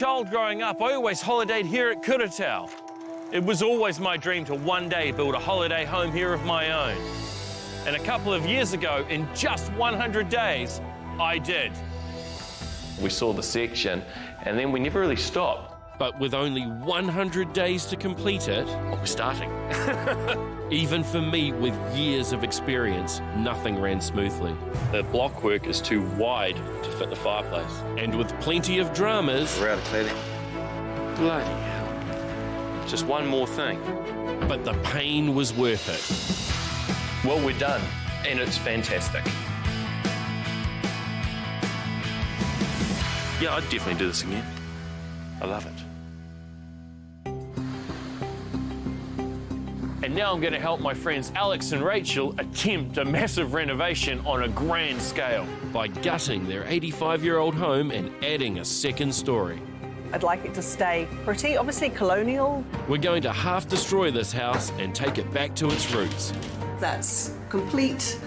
Child growing up, I always holidayed here at Kuratau. It was always my dream to one day build a holiday home here of my own. And a couple of years ago, in just 100 days, I did. We saw the section, and then we never really stopped. But with only 100 days to complete it, we're starting. Even for me, with years of experience, nothing ran smoothly. The blockwork is too wide to fit the fireplace. And with plenty of dramas... We're out of cladding. Bloody hell. Just one more thing. But the pain was worth it. Well, we're done, and it's fantastic. Yeah, I'd definitely do this again. I love it. And now I'm going to help my friends Alex and Rachel attempt a massive renovation on a grand scale by gutting their 85-year-old home and adding a second story. I'd like it to stay pretty, obviously colonial. We're going to half destroy this house and take it back to its roots. That's complete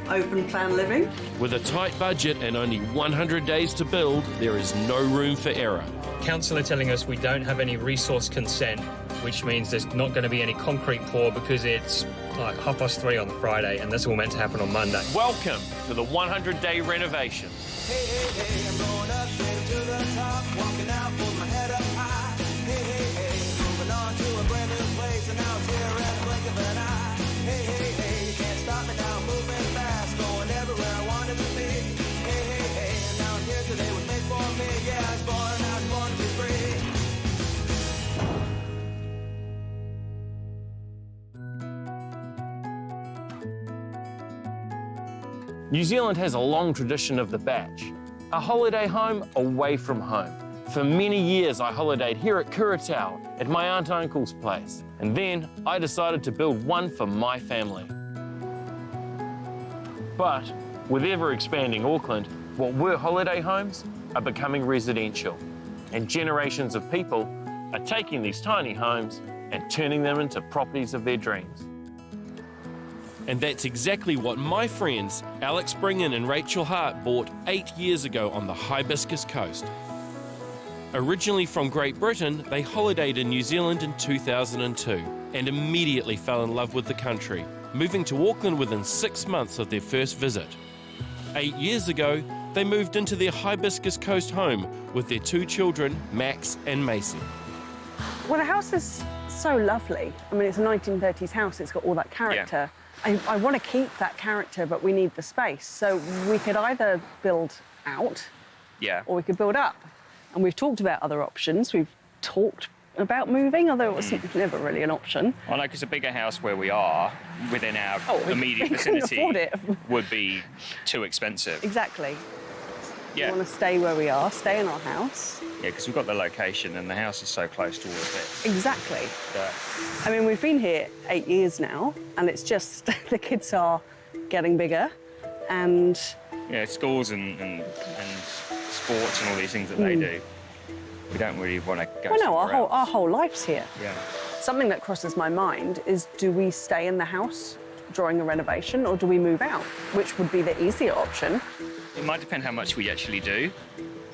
open plan living. With a tight budget and only 100 days to build, there is no room for error. Council are telling us we don't have any resource consent, which means there's not going to be any concrete pour because it's like 3:30 on the Friday and this is all meant to happen on Monday. Welcome to the 100-day renovation. Hey, hey, hey, I'm going up straight to the top, walking out with my head up high. Hey, hey, hey, moving on to a brand new place, and now it's here in the blink of an eye. Hey, hey, hey, you can't stop me now, moving fast, going everywhere I wanted to be. Hey, hey, hey, and now I'm here today with Make For Me. Yeah, I was born to be free. New Zealand has a long tradition of the batch, a holiday home away from home. For many years, I holidayed here at Kuratau at my aunt and uncle's place, and then I decided to build one for my family. But with ever-expanding Auckland, what were holiday homes are becoming residential, and generations of people are taking these tiny homes and turning them into properties of their dreams. And that's exactly what my friends Alex Bringen and Rachel Hart bought 8 years ago on the Hibiscus coast. Originally from Great Britain, they holidayed in New Zealand in 2002 and immediately fell in love with the country, moving to Auckland within 6 months of their first visit. 8 years ago, they moved into their Hibiscus coast home with their 2 children, Max and Macy. Well, the house is so lovely. I mean, it's a 1930s house. It's got all that character. Yeah. I want to keep that character, but we need the space. So we could either build out, or we could build up. And we've talked about other options. We've talked about moving, although it was never really an option. Well, no, because a bigger house where we are, within our immediate vicinity, would be too expensive. Exactly. Yeah. We want to stay where we are, stay in our house. Yeah, because we've got the location and the house is so close to all of it. Exactly. Yeah. I mean, we've been here 8 years now, and it's just the kids are getting bigger, and yeah, schools and sports and all these things that they do. We don't really want to go. Well, no, our whole life's here. Yeah. Something that crosses my mind is: do we stay in the house during a renovation, or do we move out? Which would be the easier option? It might depend how much we actually do.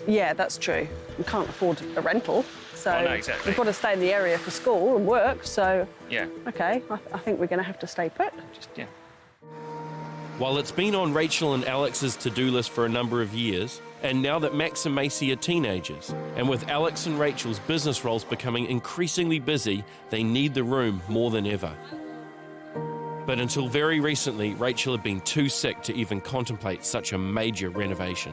Yeah, that's true. We can't afford a rental, so no, exactly. we've got to stay in the area for school and work, so yeah. OK, I think we're going to have to stay put. Yeah. While it's been on Rachel and Alex's to-do list for a number of years, and now that Max and Macy are teenagers, and with Alex and Rachel's business roles becoming increasingly busy, they need the room more than ever. But until very recently, Rachel had been too sick to even contemplate such a major renovation.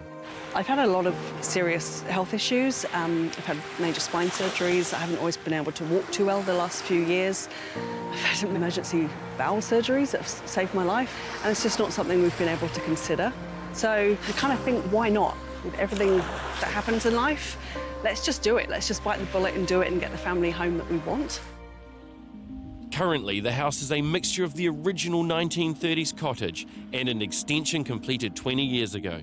I've had a lot of serious health issues. I've had major spine surgeries. I haven't always been able to walk too well the last few years. I've had emergency bowel surgeries that have saved my life, and it's just not something we've been able to consider. So I kind of think, why not? With everything that happens in life, let's just do it. Let's just bite the bullet and do it and get the family home that we want. Currently, the house is a mixture of the original 1930s cottage and an extension completed 20 years ago.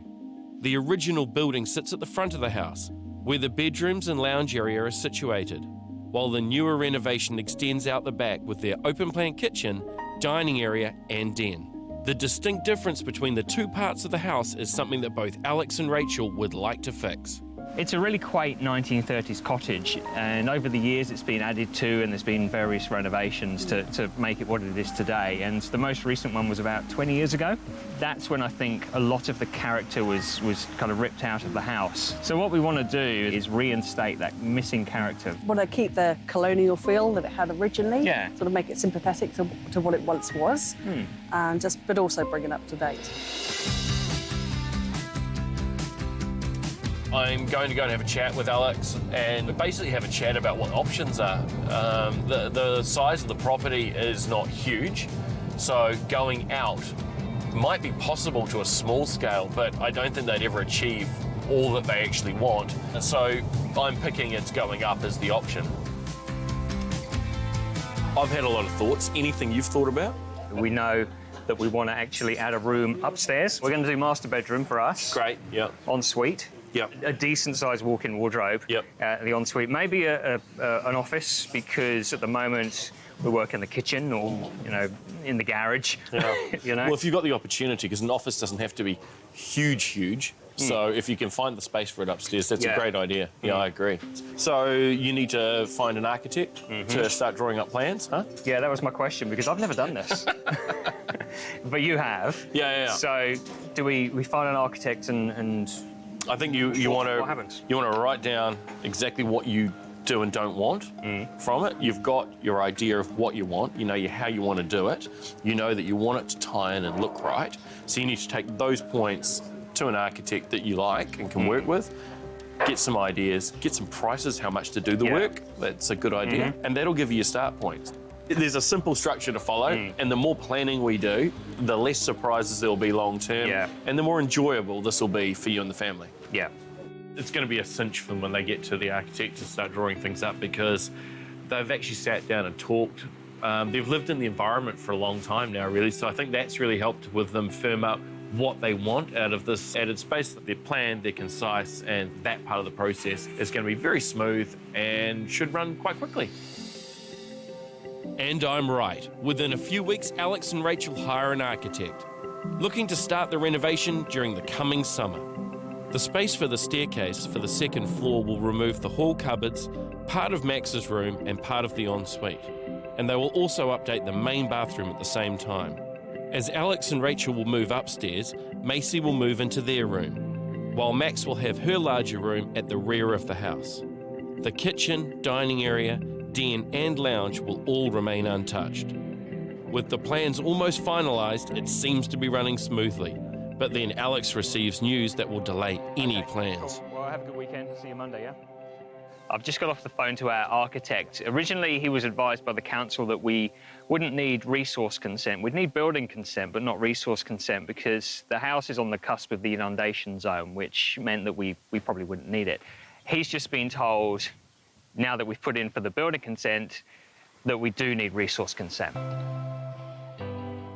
The original building sits at the front of the house, where the bedrooms and lounge area are situated, while the newer renovation extends out the back with their open-plan kitchen, dining area and den. The distinct difference between the two parts of the house is something that both Alex and Rachel would like to fix. It's a really quaint 1930s cottage, and over the years it's been added to, and there's been various renovations to make it what it is today. And the most recent one was about 20 years ago. That's when I think a lot of the character was kind of ripped out of the house. So what we want to do is reinstate that missing character. Want to keep the colonial feel that it had originally. Yeah. Sort of make it sympathetic to what it once was, and but also bring it up to date. I'm going to go and have a chat with Alex and basically have a chat about what options are. The size of the property is not huge, so going out might be possible to a small scale, but I don't think they'd ever achieve all that they actually want. And so I'm picking it's going up as the option. I've had a lot of thoughts. Anything you've thought about? We know that we want to actually add a room upstairs. We're going to do master bedroom for us. Great, yeah. Ensuite. Yep. A decent-sized walk-in wardrobe. Yep. The ensuite. Maybe an office, because at the moment we work in the kitchen or, in the garage. Yeah. Well, if you've got the opportunity, because an office doesn't have to be huge. So if you can find the space for it upstairs, that's a great idea. Yeah, I agree. So you need to find an architect to start drawing up plans, huh? Yeah, that was my question, because I've never done this. But you have. Yeah. So do we find an architect and I think you want to write down exactly what you do and don't want from it. You've got your idea of what you want. You know how you want to do it. You know that you want it to tie in and look right. So you need to take those points to an architect that you like and can work with. Get some ideas, get some prices, how much to do the work. That's a good idea. And that'll give you your start points. There's a simple structure to follow, and the more planning we do, the less surprises there'll be long term, and the more enjoyable this will be for you and the family. Yeah. It's going to be a cinch for them when they get to the architect to start drawing things up, because they've actually sat down and talked. They've lived in the environment for a long time now, really, so I think that's really helped with them firm up what they want out of this added space. They're planned, they're concise, and that part of the process is going to be very smooth and should run quite quickly. And I'm right. Within a few weeks, Alex and Rachel hire an architect, looking to start the renovation during the coming summer. The space for the staircase for the second floor will remove the hall cupboards, part of Max's room and part of the ensuite. And they will also update the main bathroom at the same time. As Alex and Rachel will move upstairs, Macy will move into their room, while Max will have her larger room at the rear of the house. The kitchen, dining area, den and lounge will all remain untouched. With the plans almost finalised, it seems to be running smoothly, but then Alex receives news that will delay any plans. Cool. Well, have a good weekend. See you Monday, yeah? I've just got off the phone to our architect. Originally, he was advised by the council that we wouldn't need resource consent. We'd need building consent, but not resource consent, because the house is on the cusp of the inundation zone, which meant that we probably wouldn't need it. He's just been told, now that we've put in for the building consent, that we do need resource consent.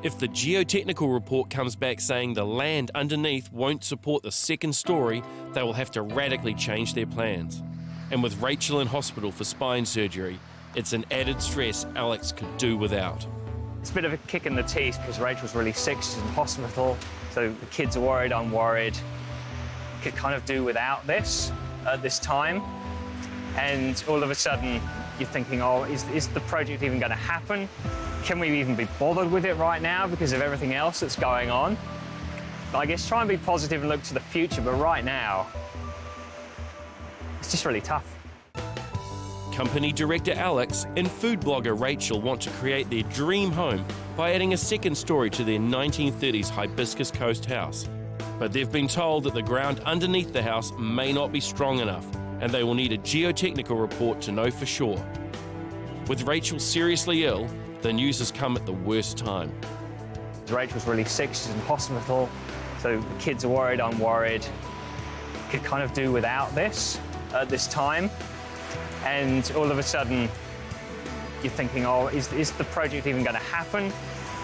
If the geotechnical report comes back saying the land underneath won't support the second story, they will have to radically change their plans. And with Rachel in hospital for spine surgery, it's an added stress Alex could do without. It's a bit of a kick in the teeth because Rachel's really sick, she's in hospital, so the kids are worried, I'm worried. Could kind of do without this at this time. And all of a sudden, you're thinking, oh, is the project even going to happen? Can we even be bothered with it right now because of everything else that's going on? I guess try and be positive and look to the future, but right now, it's just really tough. Company director Alex and food blogger Rachel want to create their dream home by adding a second story to their 1930s Hibiscus Coast house. But they've been told that the ground underneath the house may not be strong enough, and they will need a geotechnical report to know for sure. With Rachel seriously ill, the news has come at the worst time. Rachel's really sick, she's in hospital, so the kids are worried, I'm worried. Could kind of do without this at this time. And all of a sudden, you're thinking, oh, is the project even going to happen?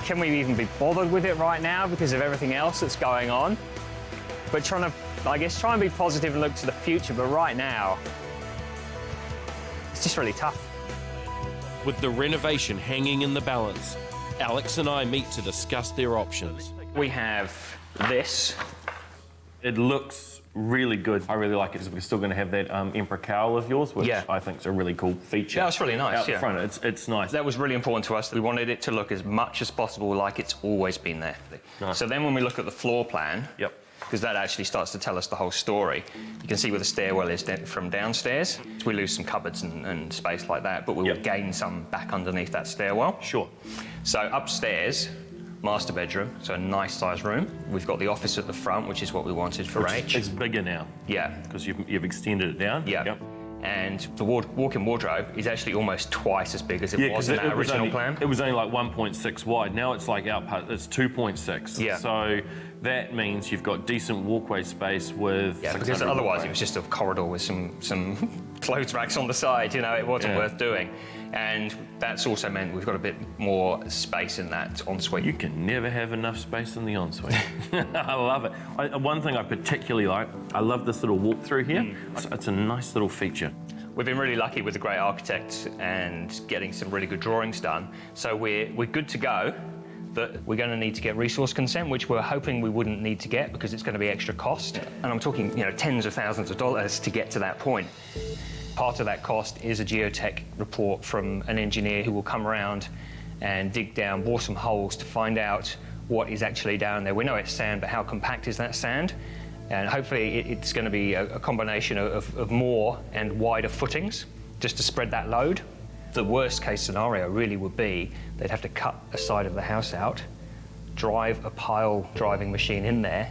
Can we even be bothered with it right now because of everything else that's going on? But try and be positive and look to the future, but right now, it's just really tough. With the renovation hanging in the balance, Alex and I meet to discuss their options. We have this. It looks really good. I really like it because we're still going to have that Emperor cowl of yours, which I think is a really cool feature. Yeah, it's really nice. Out the front, it's nice. That was really important to us. We wanted it to look as much as possible like it's always been there. Nice. So then when we look at the floor plan, because that actually starts to tell us the whole story. You can see where the stairwell is from downstairs. So we lose some cupboards and space like that, but we will gain some back underneath that stairwell. Sure. So upstairs, master bedroom, so a nice sized room. We've got the office at the front, which is what we wanted for H. It's bigger now. Yeah. Because you've extended it down. Yeah. Yep. And the walk-in wardrobe is actually almost twice as big as it was in that original plan. It was only like 1.6 wide. Now it's like it's 2.6. Yeah. So that means you've got decent walkway space with. Yeah, because otherwise it was just a corridor with some clothes racks on the side. You know, it wasn't worth doing. And that's also meant we've got a bit more space in that ensuite. You can never have enough space in the ensuite. I love it. One thing I particularly like, I love this little walk-through here. It's a nice little feature. We've been really lucky with a great architect and getting some really good drawings done. So we're good to go. But we're going to need to get resource consent, which we're hoping we wouldn't need to get because it's going to be extra cost. And I'm talking, tens of thousands of dollars to get to that point. Part of that cost is a geotech report from an engineer who will come around and dig down, bore some holes to find out what is actually down there. We know it's sand, but how compact is that sand? And hopefully it's going to be a combination of more and wider footings just to spread that load. The worst case scenario really would be they'd have to cut a side of the house out, drive a pile driving machine in there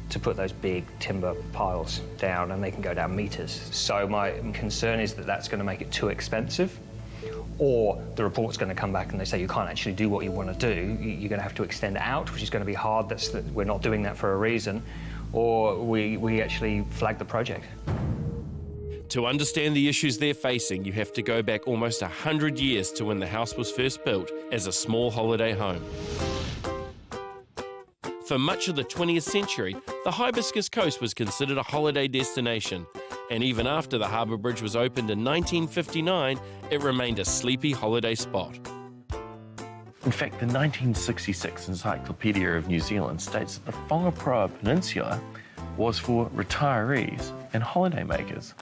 to put those big timber piles down, and they can go down meters. So my concern is that that's going to make it too expensive, or the report's going to come back and they say you can't actually do what you want to do. You're going to have to extend it out, which is going to be hard. We're not doing that for a reason, or we actually flag the project. To understand the issues they're facing, you have to go back almost 100 years to when the house was first built as a small holiday home. For much of the 20th century, the Hibiscus Coast was considered a holiday destination, and even after the Harbour Bridge was opened in 1959, it remained a sleepy holiday spot. In fact, the 1966 Encyclopedia of New Zealand states that the Whangaproa Peninsula was for retirees and holidaymakers.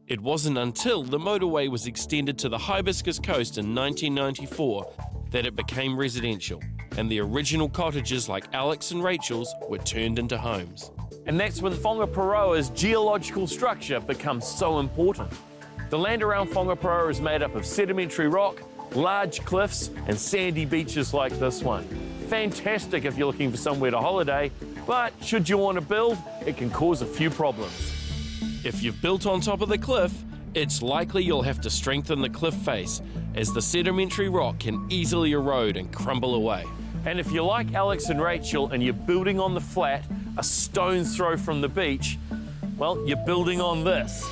It wasn't until the motorway was extended to the Hibiscus Coast in 1994 that it became residential, and the original cottages like Alex and Rachel's were turned into homes. And that's when Whangaproa's geological structure becomes so important. The land around Whangaproa is made up of sedimentary rock, large cliffs, and sandy beaches like this one. Fantastic if you're looking for somewhere to holiday, but should you want to build, it can cause a few problems. If you've built on top of the cliff, it's likely you'll have to strengthen the cliff face, as the sedimentary rock can easily erode and crumble away. And if you're like Alex and Rachel and you're building on the flat, a stone's throw from the beach, well, you're building on this.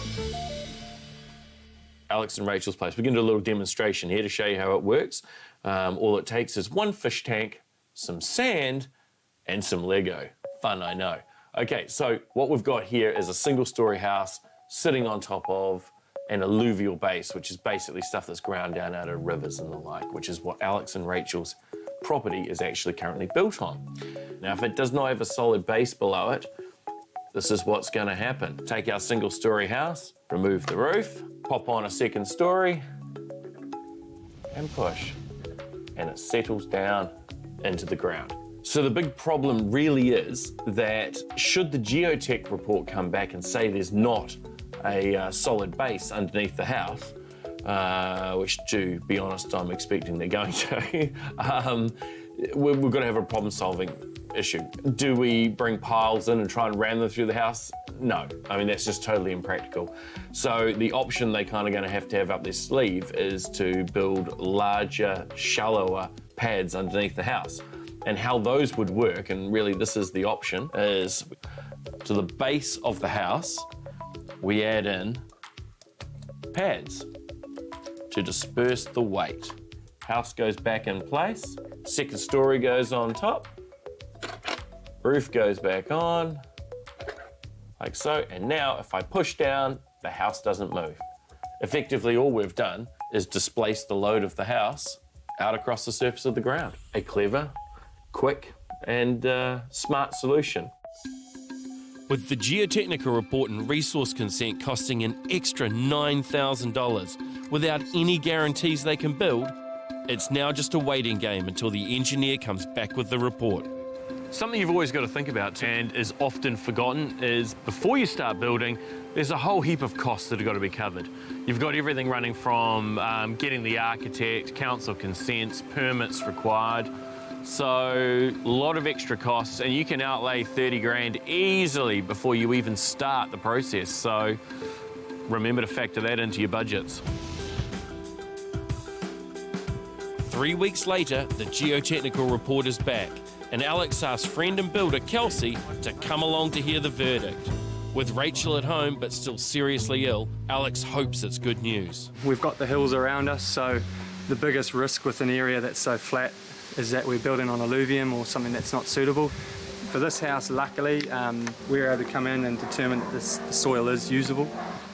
Alex and Rachel's place. We're going to do a little demonstration here to show you how it works. All it takes is one fish tank, some sand, and some Lego. Fun, I know. Okay, so what we've got here is a single-story house sitting on top of an alluvial base, which is basically stuff that's ground down out of rivers and the like, which is what Alex and Rachel's property is actually currently built on. Now, if it does not have a solid base below it, this is what's going to happen. Take our single-story house, remove the roof, pop on a second story, and push. And it settles down into the ground. So the big problem really is that should the geotech report come back and say there's not a solid base underneath the house, which, to be honest, I'm expecting they're going to, we're going to have a problem-solving issue. Do we bring piles in and try and ram them through the house? No. I mean, that's just totally impractical. So the option they're kind of going to have up their sleeve is to build larger, shallower pads underneath the house. And how those would work, and really this is the option, is to the base of the house, we add in pads to disperse the weight. House goes back in place, second story goes on top, roof goes back on, like so, and now if I push down, the house doesn't move. Effectively, all we've done is displace the load of the house out across the surface of the ground. A clever, quick, and smart solution. With the geotechnical report and resource consent costing an extra $9,000 without any guarantees they can build, it's now just a waiting game until the engineer comes back with the report. Something you've always got to think about and is often forgotten is before you start building, there's a whole heap of costs that have got to be covered. You've got everything running from getting the architect, council consents, permits required. So a lot of extra costs, and you can outlay 30 grand easily before you even start the process. So remember to factor that into your budgets. 3 weeks later, the geotechnical report is back, and Alex asked friend and builder Kelsey to come along to hear the verdict. With Rachel at home but still seriously ill, Alex hopes it's good news. We've got the hills around us, so the biggest risk with an area that's so flat is that we're building on alluvium or something that's not suitable. For this house, luckily, we were able to come in and determine that the soil is usable.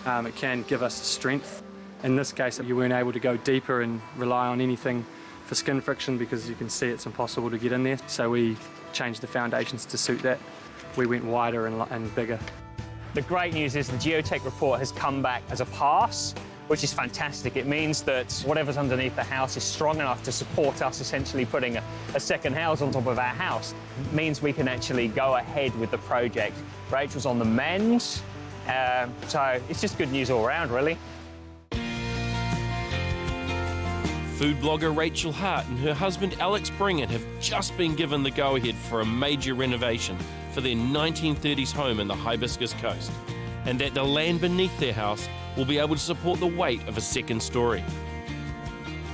It can give us strength. In this case, you weren't able to go deeper and rely on anything for skin friction because you can see it's impossible to get in there. So we changed the foundations to suit that. We went wider and bigger. The great news is the geotech report has come back as a pass, which is fantastic. It means that whatever's underneath the house is strong enough to support us essentially putting a second house on top of our house. It means we can actually go ahead with the project. Rachel's on the mend, so it's just good news all around, really. Food blogger Rachel Hart and her husband Alex Bringan have just been given the go-ahead for a major renovation for their 1930s home in the Hibiscus Coast, and that the land beneath their house will be able to support the weight of a second story.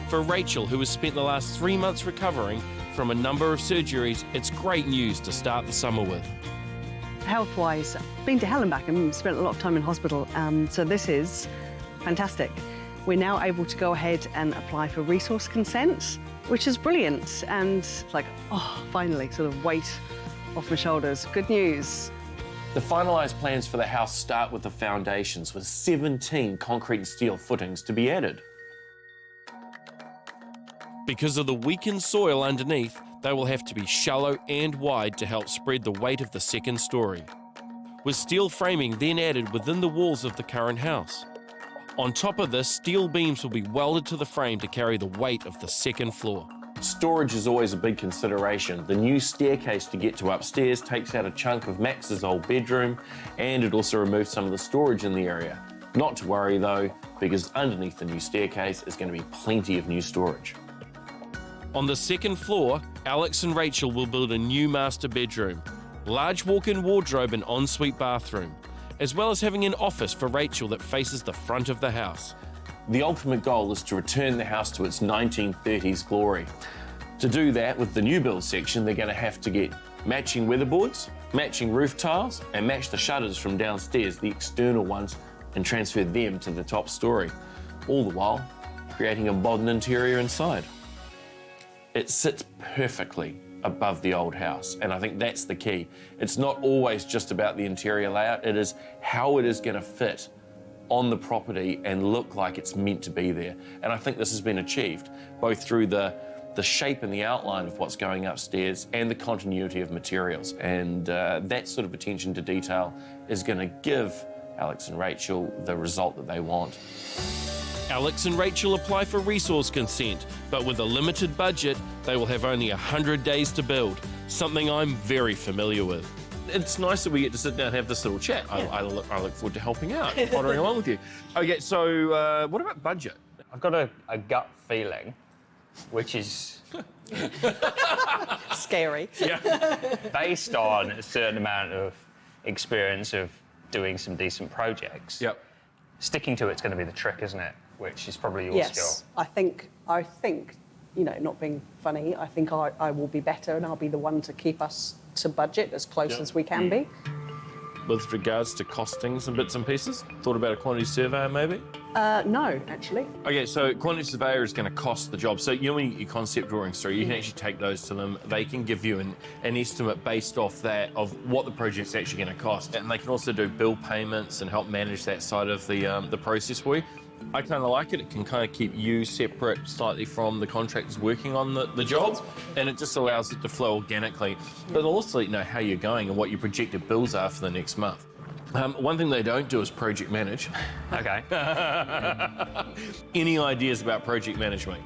For Rachel, who has spent the last 3 months recovering from a number of surgeries, it's great news to start the summer with. Health-wise, been to hell and back and spent a lot of time in hospital, so this is fantastic. We're now able to go ahead and apply for resource consent, which is brilliant, and it's like, oh, finally, sort of weight off my shoulders. Good news. The finalised plans for the house start with the foundations, with 17 concrete and steel footings to be added. Because of the weakened soil underneath, they will have to be shallow and wide to help spread the weight of the second story, with steel framing then added within the walls of the current house. On top of this, steel beams will be welded to the frame to carry the weight of the second floor. Storage is always a big consideration. The new staircase to get to upstairs takes out a chunk of Max's old bedroom, and it also removes some of the storage in the area. Not to worry though, because underneath the new staircase is going to be plenty of new storage. On the second floor, Alex and Rachel will build a new master bedroom, large walk-in wardrobe and ensuite bathroom, as well as having an office for Rachel that faces the front of the house. The ultimate goal is to return the house to its 1930s glory. To do that, with the new build section, they're going to have to get matching weatherboards, matching roof tiles, and match the shutters from downstairs, the external ones, and transfer them to the top story, all the while creating a modern interior inside. It sits perfectly above the old house, and I think that's the key. It's not always just about the interior layout, it is how it is going to fit on the property and look like it's meant to be there. And I think this has been achieved both through the shape and the outline of what's going upstairs and the continuity of materials, and that sort of attention to detail is going to give Alex and Rachel the result that they want. Alex and Rachel apply for resource consent, but with a limited budget, they will have only 100 days to build, something I'm very familiar with. It's nice that we get to sit down and have this little chat. I look forward to helping out, pottering along with you. Okay, so what about budget? I've got a gut feeling, which is Scary. based on a certain amount of experience of doing some decent projects. Yep. Sticking to it's going to be the trick, isn't it? Which is probably your Yes, skill. I think, you know, not being funny, I think I will be better and I'll be the one to keep us to budget as close as we can be. With regards to costings and bits and pieces, thought about a quantity surveyor maybe? No, actually. Okay, so quantity surveyor is going to cost the job. So you know when you get your concept drawings through, you can actually take those to them. They can give you an estimate based off that of what the project's actually going to cost. And they can also do bill payments and help manage that side of the process for you. I kind of like it. It can kind of keep you separate slightly from the contractors working on the job, and it just allows it to flow organically. But also, you know, how you're going and what your projected bills are for the next month. One thing they don't do is project manage. Okay. Any ideas about project management?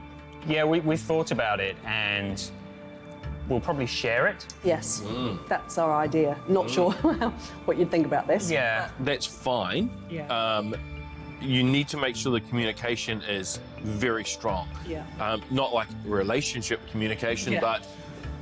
Yeah, we thought about it, and we'll probably share it. Yes, that's our idea. Not sure what you'd think about this. Yeah. That's fine. Yeah. You need to make sure the communication is very strong. Yeah. Not like relationship communication, Yeah. but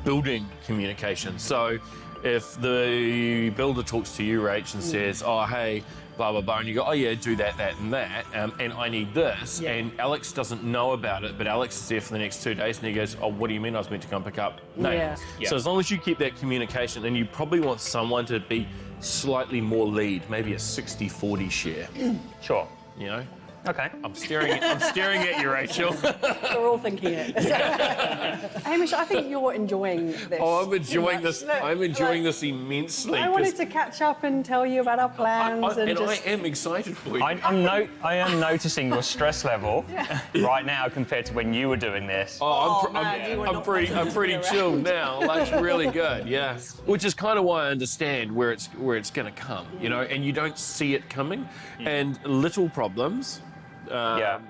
building communication. So if the builder talks to you, Rach, and says, oh, hey, blah, blah, blah, and you go, oh, yeah, do that, that, and that, and I need this, Yeah. and Alex doesn't know about it, but Alex is there for the next 2 days, and he goes, oh, what do you mean I was meant to come pick up nails? Yeah. So as long as you keep that communication, and you probably want someone to be slightly more lead, maybe a 60-40 share, Sure. you know? Okay. I'm staring at you, Rachel. We're all thinking it. Hamish, I think you're enjoying this. Oh, I'm enjoying this. Look, I'm enjoying like, this immensely. I wanted to catch up and tell you about our plans I just... am excited for you. I am noticing your stress level right now compared to when you were doing this. I'm pretty chilled now. That's really good. Yeah. Which is kind of why I understand where it's going to come, you know, and you don't see it coming, and little problems.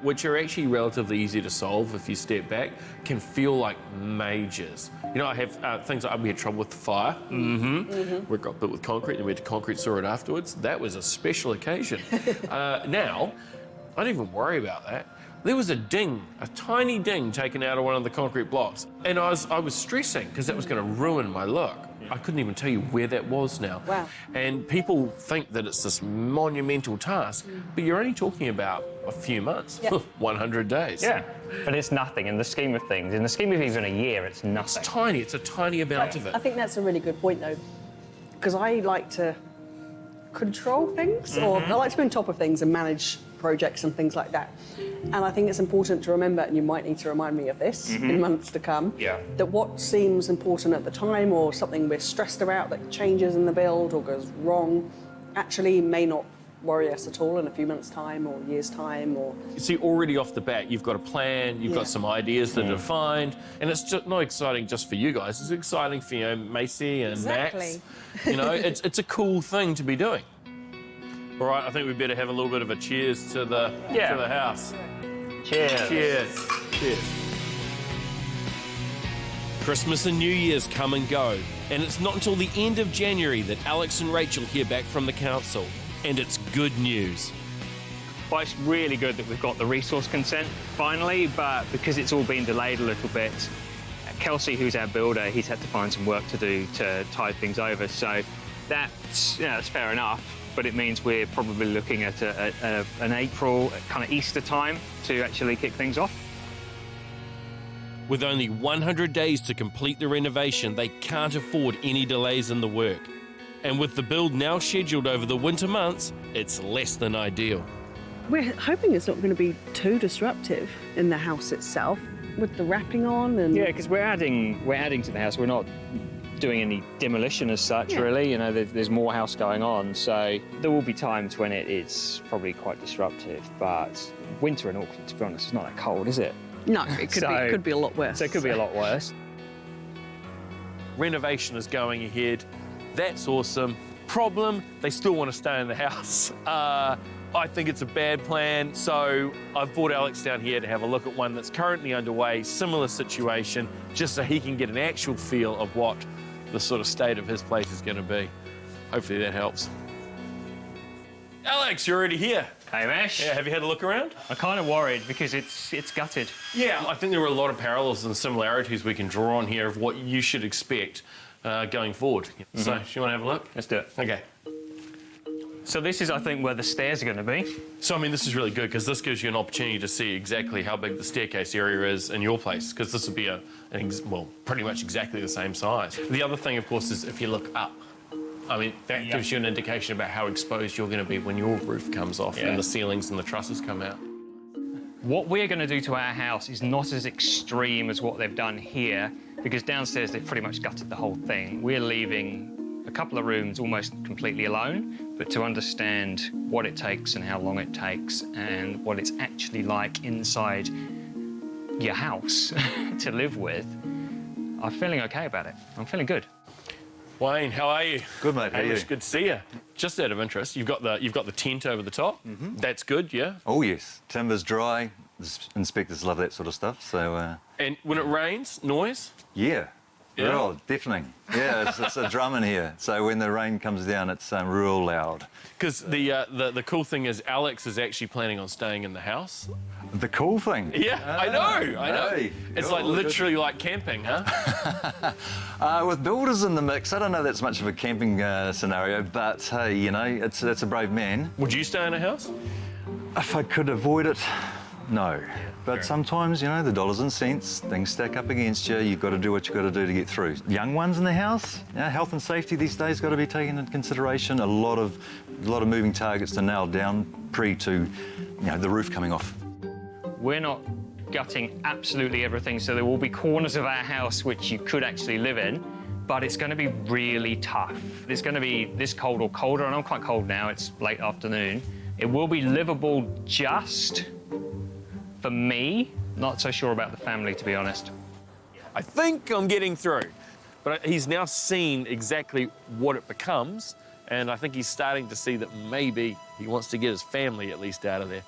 Which are actually relatively easy to solve if you step back, can feel like majors. You know, I have things like we had trouble with the fire. We got built with concrete and we had to concrete sewer it afterwards. That was a special occasion. Now, I don't even worry about that. There was a ding, a tiny ding taken out of one of the concrete blocks. And I was stressing because that was going to ruin my look. I couldn't even tell you where that was now. Wow. And people think that it's this monumental task, but you're only talking about a few months, 100 days. Yeah. But it's nothing in the scheme of things. In the scheme of things in a year, it's nothing. It's tiny, it's a tiny amount of it. I think that's a really good point, though, because I like to control things, or I like to be on top of things and manage projects and things like that. And I think it's important to remember, and you might need to remind me of this in months to come, that what seems important at the time or something we're stressed about that changes in the build or goes wrong actually may not worry us at all in a few months' time or years' time. Or See, already off the bat, you've got a plan, you've got some ideas that are defined, and it's just not exciting just for you guys, it's exciting for, you know, Macy and Max. You know, it's a cool thing to be doing. All right, I think we better have a little bit of a cheers to the house. Cheers. Cheers. Cheers. Christmas and New Year's come and go, and it's not until the end of January that Alex and Rachel hear back from the council. And it's good news. Well, it's really good that we've got the resource consent finally, but because it's all been delayed a little bit, Kelsey, who's our builder, he's had to find some work to do to tide things over. So that's fair enough, but it means we're probably looking at an April, kind of Easter time to actually kick things off. With only 100 days to complete the renovation, they can't afford any delays in the work. And with the build now scheduled over the winter months, it's less than ideal. we're hoping it's not going to be too disruptive in the house itself with the wrapping on and... Yeah, because we're adding to the house. We're not doing any demolition as such, really. You know, there's more house going on, so there will be times when it's probably quite disruptive. But winter in Auckland, to be honest, it's not that cold, is it? No, it could be a lot worse. So it could be a lot worse. Renovation is going ahead. That's awesome. Problem, they still want to stay in the house. I think it's a bad plan, so I've brought Alex down here to have a look at one that's currently underway, similar situation, just so he can get an actual feel of what the sort of state of his place is going to be. Hopefully that helps. Alex, you're already here. Hey, Mash. Yeah, have you had a look around? I'm kind of worried because it's gutted. Yeah, I think there are a lot of parallels and similarities we can draw on here of what you should expect going forward. So, do you want to have a look? Let's do it. Okay. So this is, I think, where the stairs are going to be. So, I mean, this is really good because this gives you an opportunity to see exactly how big the staircase area is in your place, because this would be pretty much exactly the same size. The other thing, of course, is if you look up, I mean, that gives you an indication about how exposed you're going to be when your roof comes off and the ceilings and the trusses come out. What we're going to do to our house is not as extreme as what they've done here, because downstairs they've pretty much gutted the whole thing. We're leaving a couple of rooms almost completely alone, but to understand what it takes and how long it takes and what it's actually like inside your house to live with, I'm feeling okay about it. I'm feeling good. Wayne, how are you? Good, mate. How are you? Hamish, good to see you. Just out of interest, you've got the tent over the top. That's good, yeah. Oh, yes. Timber's dry. The inspectors love that sort of stuff. So, And when it rains, noise. yeah. Yeah? Real deafening. Yeah, it's a drum in here. So when the rain comes down, it's real loud. Because the cool thing is, Alex is actually planning on staying in the house. The cool thing. Yeah, I know. Hey, It's cool, like literally like camping, huh? With builders in the mix, I don't know that's much of a camping scenario, but hey, you know, it's a brave man. Would you stay in a house? If I could avoid it, no. But sometimes, you know, the dollars and cents, things stack up against you. You've got to do what you've got to do to get through. Young ones in the house, you know, health and safety these days got to be taken into consideration. A lot of moving targets to nail down to, you know, the roof coming off. We're not gutting absolutely everything, so there will be corners of our house which you could actually live in, but it's going to be really tough. It's going to be this cold or colder, and I'm quite cold now. It's late afternoon. It will be livable just for me. Not so sure about the family, to be honest. I think I'm getting through. But he's now seen exactly what it becomes, and I think he's starting to see that maybe he wants to get his family at least out of there.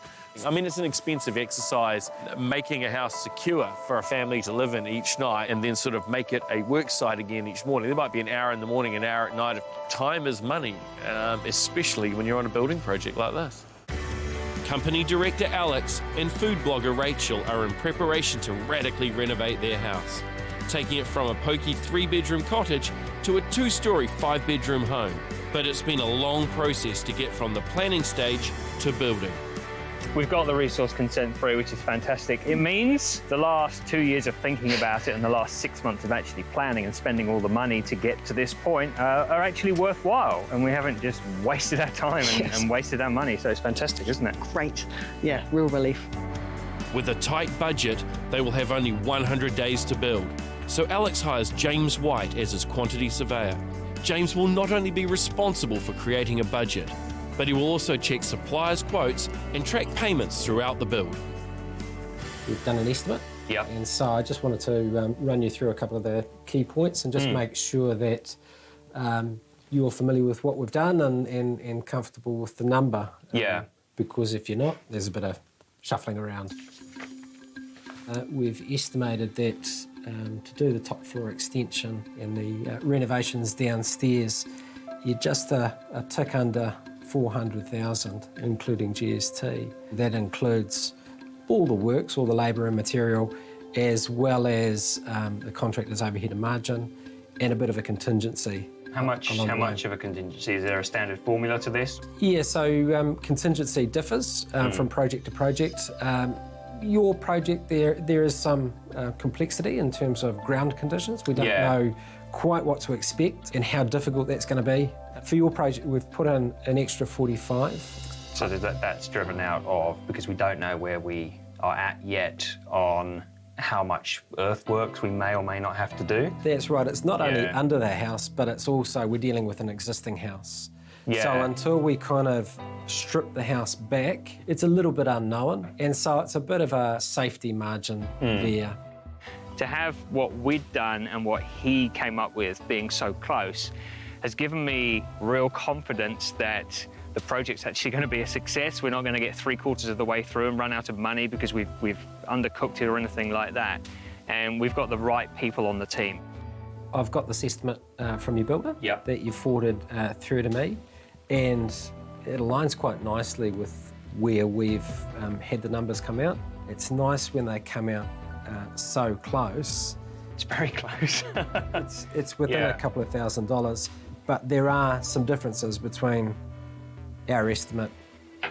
I mean, it's an expensive exercise, making a house secure for a family to live in each night and then sort of make it a work site again each morning. There might be an hour in the morning, an hour at night. Time is money, especially when you're on a building project like this. Company director Alex and food blogger Rachel are in preparation to radically renovate their house, taking it from a pokey 3-bedroom cottage to a 2-story 5-bedroom home. But it's been a long process to get from the planning stage to building. We've got the resource consent through, which is fantastic. It means the last 2 years of thinking about it and the last 6 months of actually planning and spending all the money to get to this point are actually worthwhile. And we haven't just wasted our time and wasted our money. So it's fantastic, isn't it? Great. Yeah, real relief. With a tight budget, they will have only 100 days to build. So Alex hires James White as his quantity surveyor. James will not only be responsible for creating a budget, but he will also check suppliers' quotes and track payments throughout the build. We've done an estimate. Yeah. And so I just wanted to run you through a couple of the key points and just make sure that you're familiar with what we've done and comfortable with the number. Yeah. Because if you're not, there's a bit of shuffling around. We've estimated that to do the top floor extension and the renovations downstairs, you're just a tick under 400,000, including GST. That includes all the works, all the labour and material, as well as the contractor's overhead and margin, and a bit of a contingency. How much of a contingency? Is there a standard formula to this? Yeah, so contingency differs from project to project. Your project, there is some complexity in terms of ground conditions. We don't know quite what to expect and how difficult that's going to be. For your project, we've put in an extra 45. So that's driven out of, because we don't know where we are at yet on how much earthworks we may or may not have to do. That's right. It's not only under the house, but it's also, we're dealing with an existing house. So until we kind of strip the house back, it's a little bit unknown. And so it's a bit of a safety margin there. To have what we'd done and what he came up with being so close has given me real confidence that the project's actually going to be a success. We're not going to get 3/4 of the way through and run out of money because we've undercooked it or anything like that. And we've got the right people on the team. I've got this estimate from your builder that you forwarded through to me, and it aligns quite nicely with where we've had the numbers come out. It's nice when they come out so close. It's very close. It's within a couple of $1,000s, but there are some differences between our estimate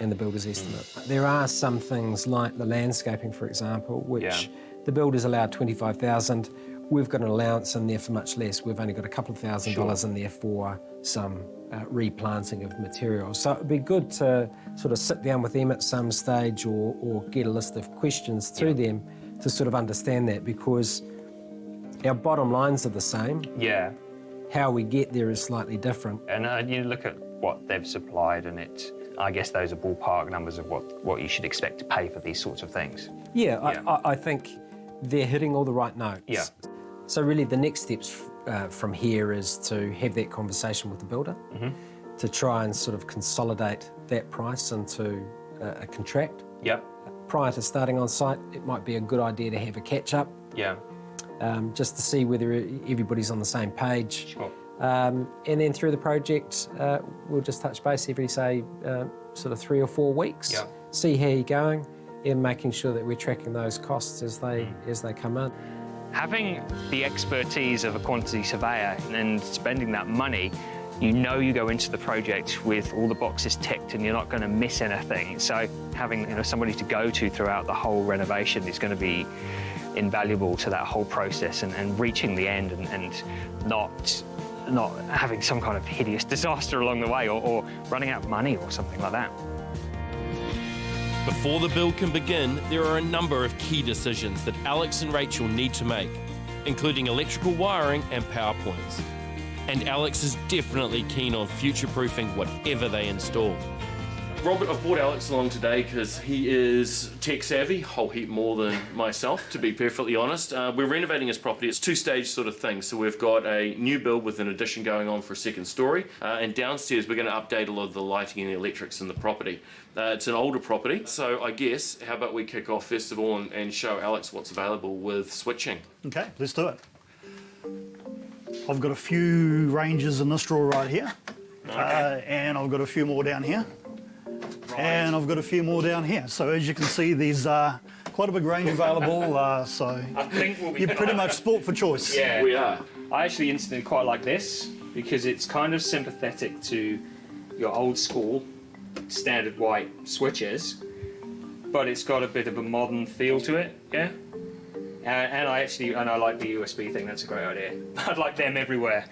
and the builder's estimate. There are some things like the landscaping, for example, which the builder's allowed $25,000. We've got an allowance in there for much less. We've only got a couple of $1,000s in there for some replanting of materials. So it'd be good to sort of sit down with them at some stage or get a list of questions through them to sort of understand that, because our bottom lines are the same. Yeah. how we get there is slightly different. And you look at what they've supplied, and I guess those are ballpark numbers of what you should expect to pay for these sorts of things. Yeah. I think they're hitting all the right notes. Yeah. So really the next steps from here is to have that conversation with the builder, to try and sort of consolidate that price into a contract. Yep. Prior to starting on site, it might be a good idea to have a catch-up, Yeah. just to see whether everybody's on the same page. Sure. And then through the project, we'll just touch base every, say, sort of 3 or 4 weeks, Yep. see how you're going, and making sure that we're tracking those costs as they come in. Having the expertise of a quantity surveyor and spending that money, you know you go into the project with all the boxes ticked and you're not going to miss anything. So having somebody to go to throughout the whole renovation is going to be invaluable to that whole process and reaching the end and not having some kind of hideous disaster along the way or running out of money or something like that. Before the build can begin, there are a number of key decisions that Alex and Rachel need to make, including electrical wiring and power points. And Alex is definitely keen on future-proofing whatever they install. Robert, I've brought Alex along today because he is tech-savvy, a whole heap more than myself, to be perfectly honest. We're renovating his property. It's two-stage sort of thing. So we've got a new build with an addition going on for a second story. And downstairs, we're going to update a lot of the lighting and the electrics in the property. It's an older property, so I guess, how about we kick off first of all and show Alex what's available with switching. Okay, let's do it. I've got a few ranges in this drawer right here. Okay. And I've got a few more down here. And I've got a few more down here. So as you can see, there's quite a big range available. So I think we'll be you're pretty much sport for choice. Yeah, We are. I actually instantly quite like this because it's kind of sympathetic to your old school standard white switches, but it's got a bit of a modern feel to it, yeah? And I like the USB thing, that's a great idea. I'd like them everywhere.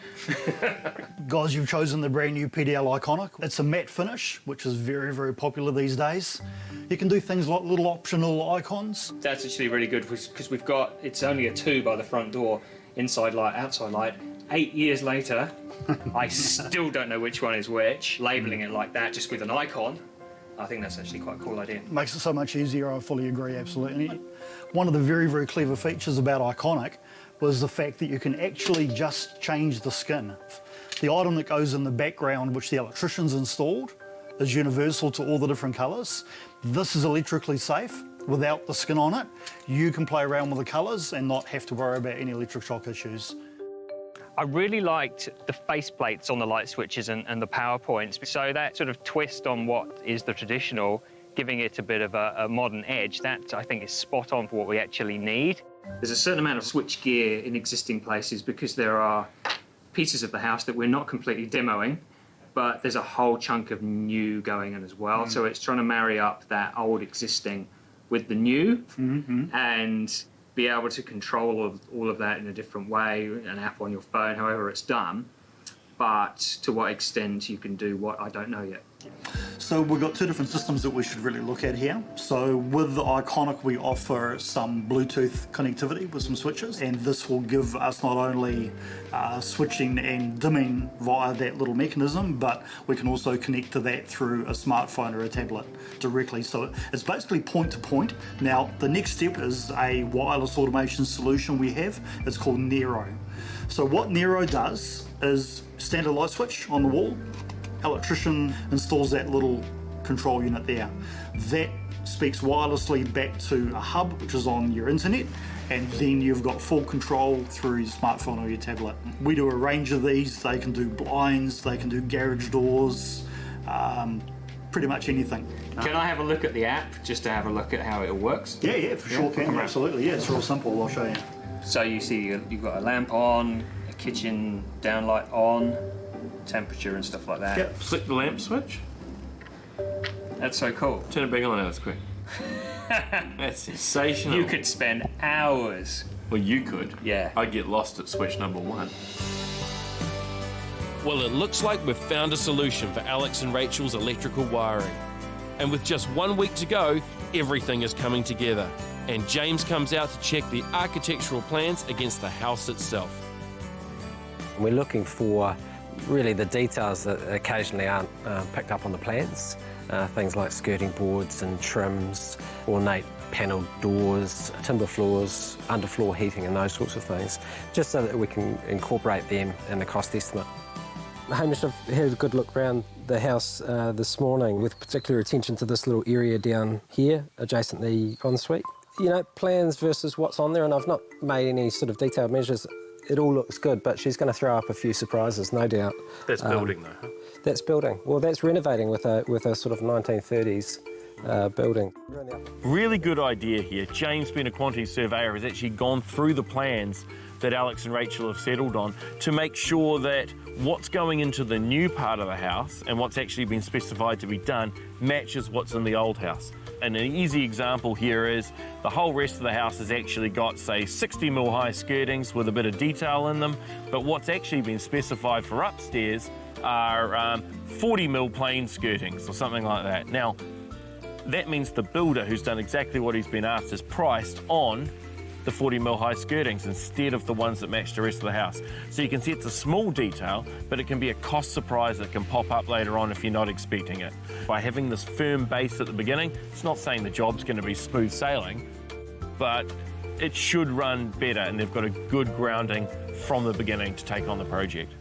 Guys, you've chosen the brand new PDL Iconic. It's a matte finish, which is very, very popular these days. You can do things like little optional icons. That's actually really good because we've got, it's only a 2 by the front door, inside light, outside light. 8 years later, I still don't know which one is which. Labelling it like that, just with an icon, I think that's actually quite a cool idea. Makes it so much easier, I fully agree, absolutely. One of the very, very clever features about Iconic was the fact that you can actually just change the skin. The item that goes in the background, which the electrician's installed, is universal to all the different colours. This is electrically safe without the skin on it. You can play around with the colours and not have to worry about any electric shock issues. I really liked the faceplates on the light switches and the power points. So that sort of twist on what is the traditional, giving it a bit of a modern edge, that I think is spot on for what we actually need. There's a certain amount of switch gear in existing places because there are pieces of the house that we're not completely demoing, but there's a whole chunk of new going in as well. So it's trying to marry up that old existing with the new and be able to control all of that in a different way, an app on your phone, however it's done. But to what extent you can do what, I don't know yet. So we've got two different systems that we should really look at here. So with the Iconic, we offer some Bluetooth connectivity with some switches, and this will give us not only switching and dimming via that little mechanism, but we can also connect to that through a smartphone or a tablet directly. So it's basically point to point. Now, the next step is a wireless automation solution we have. It's called Nero. So what Nero does is standard light switch on the wall. Electrician installs that little control unit there. That speaks wirelessly back to a hub, which is on your internet, and then you've got full control through your smartphone or your tablet. We do a range of these. They can do blinds, they can do garage doors, pretty much anything. Can I have a look at the app, just to have a look at how it works? Yeah, for sure can, absolutely. Yeah, it's real simple, I'll show you. So you see you've got a lamp on, a kitchen downlight on, temperature and stuff like that. Yep. Flick the lamp switch. That's so cool. Turn it back on, Alex, quick. That's sensational. You could spend hours. Well, you could. Yeah. I'd get lost at switch number 1. Well, it looks like we've found a solution for Alex and Rachel's electrical wiring. And with just 1 week to go, everything is coming together. And James comes out to check the architectural plans against the house itself. We're looking for really the details that occasionally aren't picked up on the plans. Things like skirting boards and trims, ornate panelled doors, timber floors, underfloor heating and those sorts of things, just so that we can incorporate them in the cost estimate. Hamish, I've had a good look around the house this morning with particular attention to this little area down here, adjacent the ensuite. You know, plans versus what's on there, and I've not made any sort of detailed measures. It all looks good, but she's going to throw up a few surprises, no doubt. That's building though, huh? That's building. Well, that's renovating with a sort of 1930s building. Really good idea here. James, being a quantity surveyor, has actually gone through the plans that Alex and Rachel have settled on to make sure that what's going into the new part of the house and what's actually been specified to be done matches what's in the old house. And an easy example here is the whole rest of the house has actually got, say, 60mm high skirtings with a bit of detail in them, but what's actually been specified for upstairs are 40mm plain skirtings or something like that. Now, that means the builder, who's done exactly what he's been asked, is priced on the 40mm high skirtings instead of the ones that match the rest of the house. So you can see it's a small detail, but it can be a cost surprise that can pop up later on if you're not expecting it. By having this firm base at the beginning, it's not saying the job's going to be smooth sailing, but it should run better, and they've got a good grounding from the beginning to take on the project.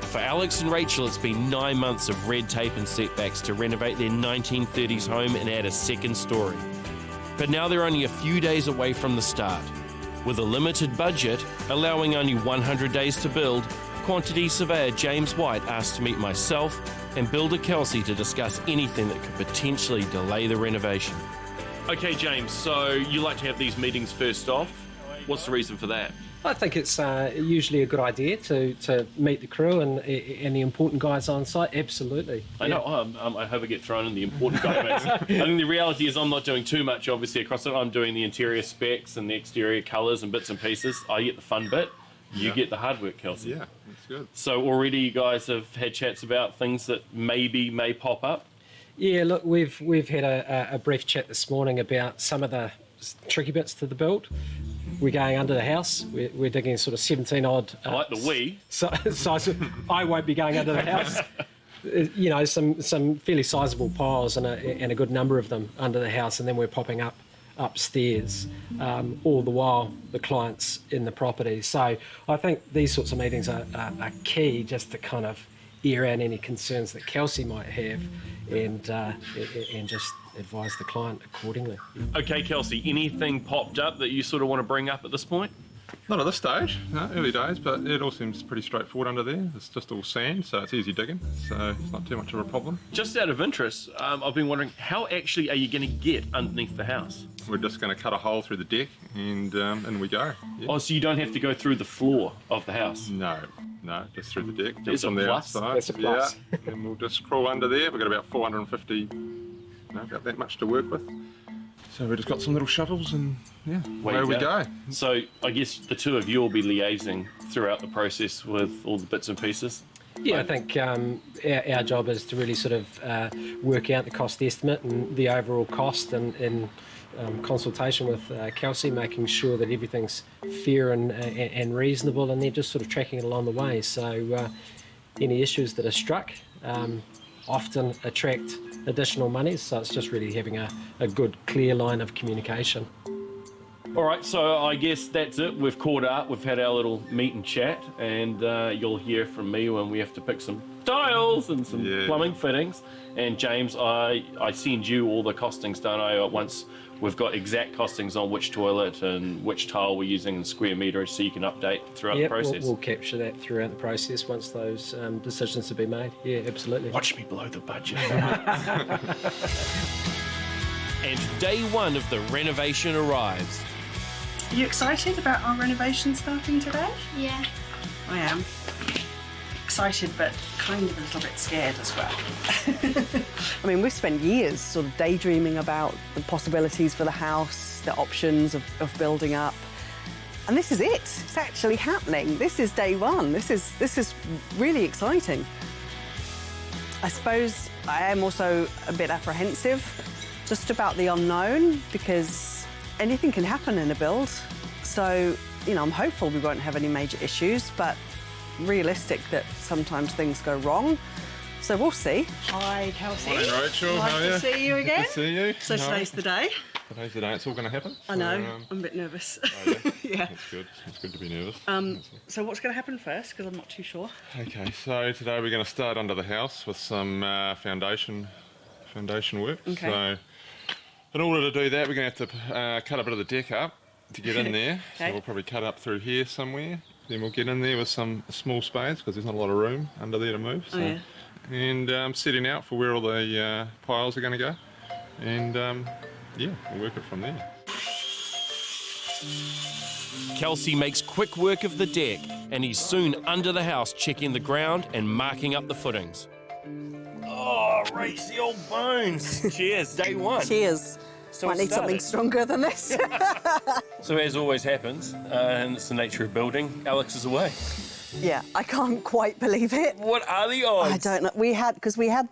For Alex and Rachel, it's been 9 months of red tape and setbacks to renovate their 1930s home and add a second story. But now they're only a few days away from the start. With a limited budget, allowing only 100 days to build, quantity surveyor James White asked to meet myself and builder Kelsey to discuss anything that could potentially delay the renovation. Okay, James, so you like to have these meetings first off. What's the reason for that? I think it's usually a good idea to meet the crew and the important guys on site. Absolutely. I know. I hope I get thrown in the important guy mix. I think the reality is I'm not doing too much, obviously, across it. I'm doing the interior specs and the exterior colours and bits and pieces. I get the fun bit. You get the hard work, Kelsey. Yeah, that's good. So already you guys have had chats about things that may pop up? Yeah, look, we've had a brief chat this morning about some of the tricky bits to the build. We're going under the house. We're digging sort of 17 odd. I like the we. Size. I won't be going under the house. You know, some fairly sizable piles and a good number of them under the house, and then we're popping up upstairs, all the while the client's in the property. So I think these sorts of meetings are key, just to kind of air out any concerns that Kelsey might have, and just advise the client accordingly. Okay, Kelsey, anything popped up that you sort of want to bring up at this point? Not at this stage, no, early days, but it all seems pretty straightforward under there. It's just all sand, so it's easy digging, so it's not too much of a problem. Just out of interest, I've been wondering, how actually are you going to get underneath the house? We're just going to cut a hole through the deck and we go. Yeah. Oh, so you don't have to go through the floor of the house? No, just through the deck. There's on a the plus. outside. That's a plus. Yeah, and we'll just crawl under there. We've got about 450, about that much to work with. So we've just got some little shovels and away we go. So I guess the two of you will be liaising throughout the process with all the bits and pieces? Yeah, I think our job is to really sort of work out the cost estimate and the overall cost, and in consultation with Kelsey, making sure that everything's fair and reasonable, and they're just sort of tracking it along the way. So any issues that are struck often attract additional money, so it's just really having a good, clear line of communication. All right, so I guess that's it. We've caught up, we've had our little meet and chat, and you'll hear from me when we have to pick some tiles and some plumbing fittings. And James, I send you all the costings, don't I? Once we've got exact costings on which toilet and which tile we're using in square metre, so you can update throughout the process. We'll capture that throughout the process once those decisions have been made. Yeah, absolutely. Watch me blow the budget. And day one of the renovation arrives. Are you excited about our renovation starting today? Yeah. I am. Excited, but kind of a little bit scared as well. I mean, we've spent years sort of daydreaming about the possibilities for the house, the options of building up. And this is it. It's actually happening. This is day one. This is really exciting. I suppose I am also a bit apprehensive just about the unknown, because anything can happen in a build. So you know, I'm hopeful we won't have any major issues, but realistic that sometimes things go wrong. So we'll see. Hi, Kelsey. Morning, Rachel. Nice How are you? to see you again. Good to see you. So today's the day. Today's the day. It's all going to happen. I know. So, I'm a bit nervous. oh, yeah. Yeah. That's good. It's good to be nervous. So what's going to happen first? Because I'm not too sure. Okay, so today we're going to start under the house with some foundation work. Okay. So in order to do that, we're going to have to cut a bit of the deck up to get in there. Okay. So we'll probably cut up through here somewhere. Then we'll get in there with some small spades because there's not a lot of room under there to move. So. Oh, yeah. And setting out for where all the piles are going to go. And yeah, we'll work it from there. Kelsey makes quick work of the deck, and he's soon under the house checking the ground and marking up the footings. Oh, race the old bones. Cheers, day one. Cheers. Still Might need something started. stronger than this. So as always happens, and it's the nature of building, Alex is away. Yeah, I can't quite believe it. What are the odds? I don't know. We had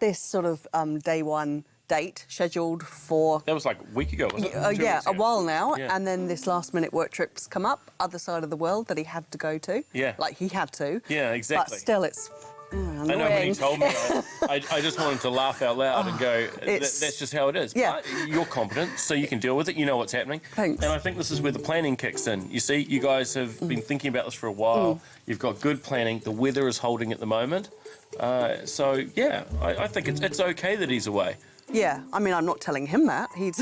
this sort of day one date scheduled for. That was like a week ago, wasn't it? 2 Yeah, weeks a ago. while now, Yeah. and then this last minute work trip's come up, other side of the world that he had to go to. Yeah. Like he had to. Yeah, exactly. But still, it's annoying. I know when he told me, I just wanted to laugh out loud and go, It's- that's just how it is. Yeah. But you're competent, so you can deal with it. You know what's happening. Thanks. And I think this is where the planning kicks in. You see, you guys have been thinking about this for a while. You've got good planning. The weather is holding at the moment. So, yeah, I think it's okay that he's away. Yeah, I mean, I'm not telling him that. He's.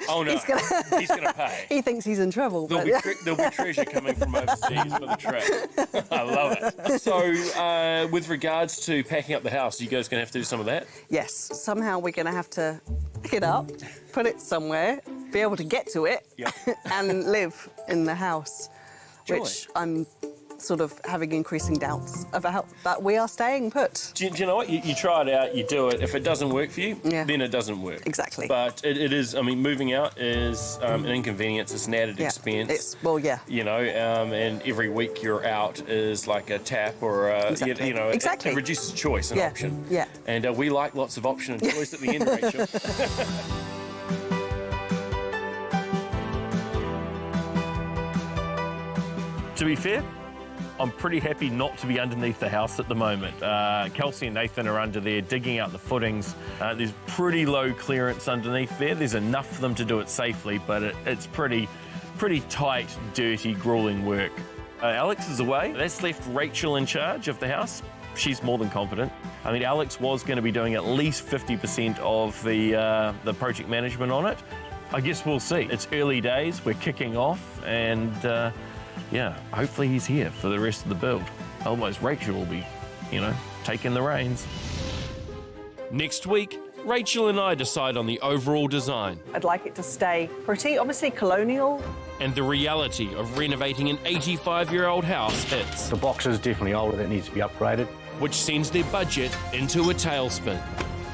Oh, no. He's gonna pay. He thinks he's in trouble. There'll be treasure coming from overseas for the trip. I love it. So, with regards to packing up the house, you guys going to have to do some of that? Yes, somehow we're going to have to pick it up, put it somewhere, be able to get to it, Yep. and live in the house, Joy. which I'm sort of having increasing doubts about, but we are staying put. Do you know what? You try it out, you do it. If it doesn't work for you, Yeah. then it doesn't work. Exactly. But it is, I mean, moving out is an inconvenience. It's an added Yeah, expense. yeah. You know, and every week you're out is like a tap or a, Exactly. you know, Exactly. it reduces choice and Yeah, option. yeah. And we like lots of option and choice at the end, Rachel. To be fair, I'm pretty happy not to be underneath the house at the moment. Kelsey and Nathan are under there digging out the footings. There's pretty low clearance underneath there. There's enough for them to do it safely, but it's pretty tight, dirty, grueling work. Alex is away. That's left Rachel in charge of the house. She's more than competent. I mean, Alex was going to be doing at least 50% of the project management on it. I guess we'll see. It's early days. We're kicking off, and yeah, hopefully he's here for the rest of the build. Otherwise, Rachel will be, taking the reins. Next week, Rachel and I decide on the overall design I'd like it to stay pretty, obviously colonial. and the reality of renovating an 85-year-old house hits, The box is definitely older, that needs to be upgraded. which sends their budget into a tailspin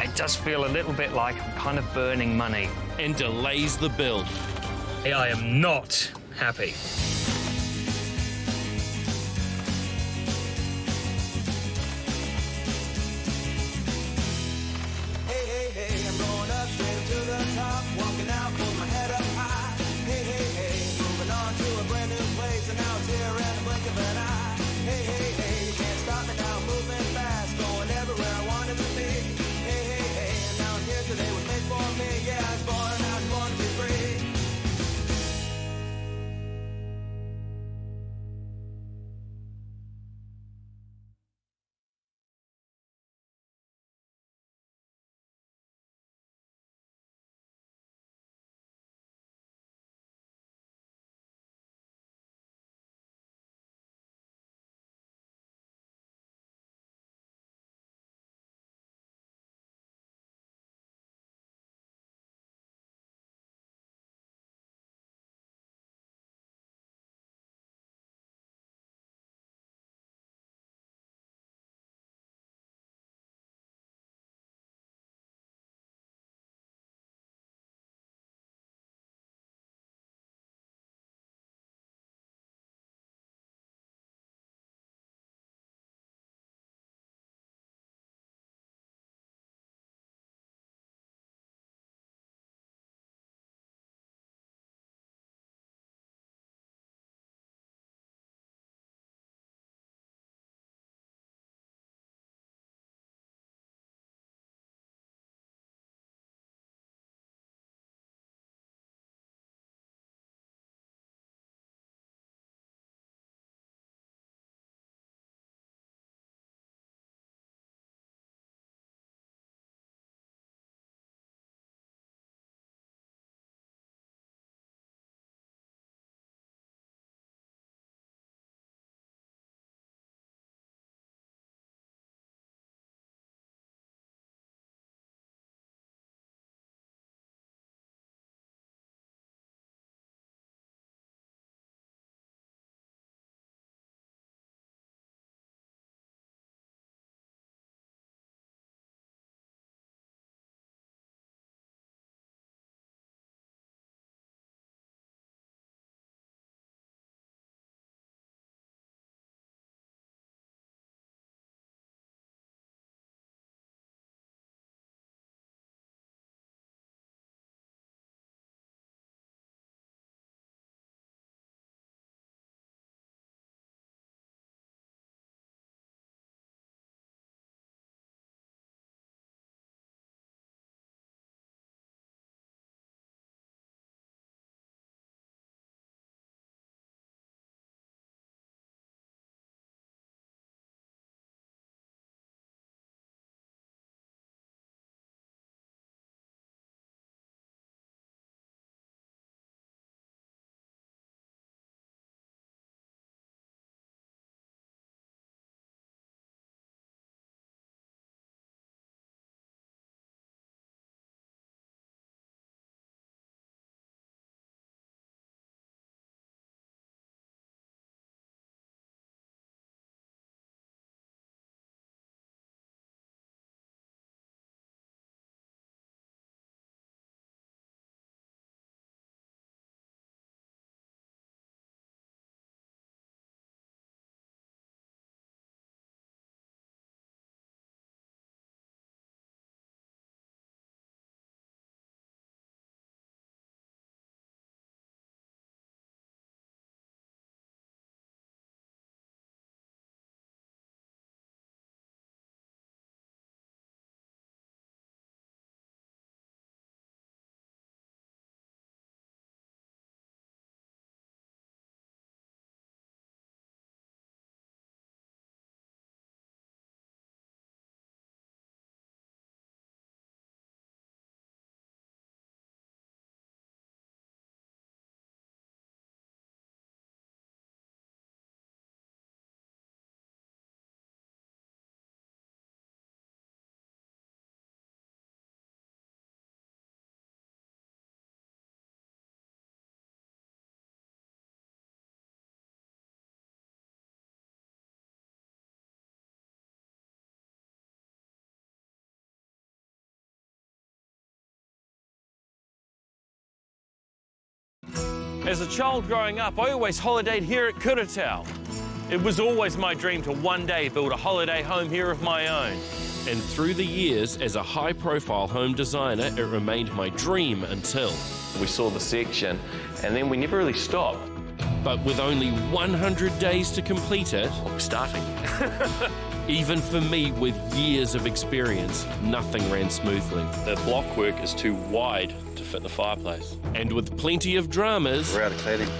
It does feel a little bit like I'm kind of burning money. and delays the build. I am not happy. Hey, hey, hey, I'm going up straight to the top, walking out with my head up high. Hey, hey, hey, moving on to a brand new place, and now it's here in the blink of an eye. Hey, hey, hey, you can't stop me now, moving fast, going everywhere I wanted to be. Hey, hey, hey, and now I'm here today was made for me. Yeah, I was born to be free. As a child growing up, I always holidayed here at Kuratau. It was always my dream to one day build a holiday home here of my own. And through the years, as a high-profile home designer, it remained my dream until... We saw the section, and then we never really stopped. But with only 100 days to complete it... We're starting. Even for me, with years of experience, nothing ran smoothly. The block work is too wide to fit the fireplace. And with plenty of dramas... We're out of cladding.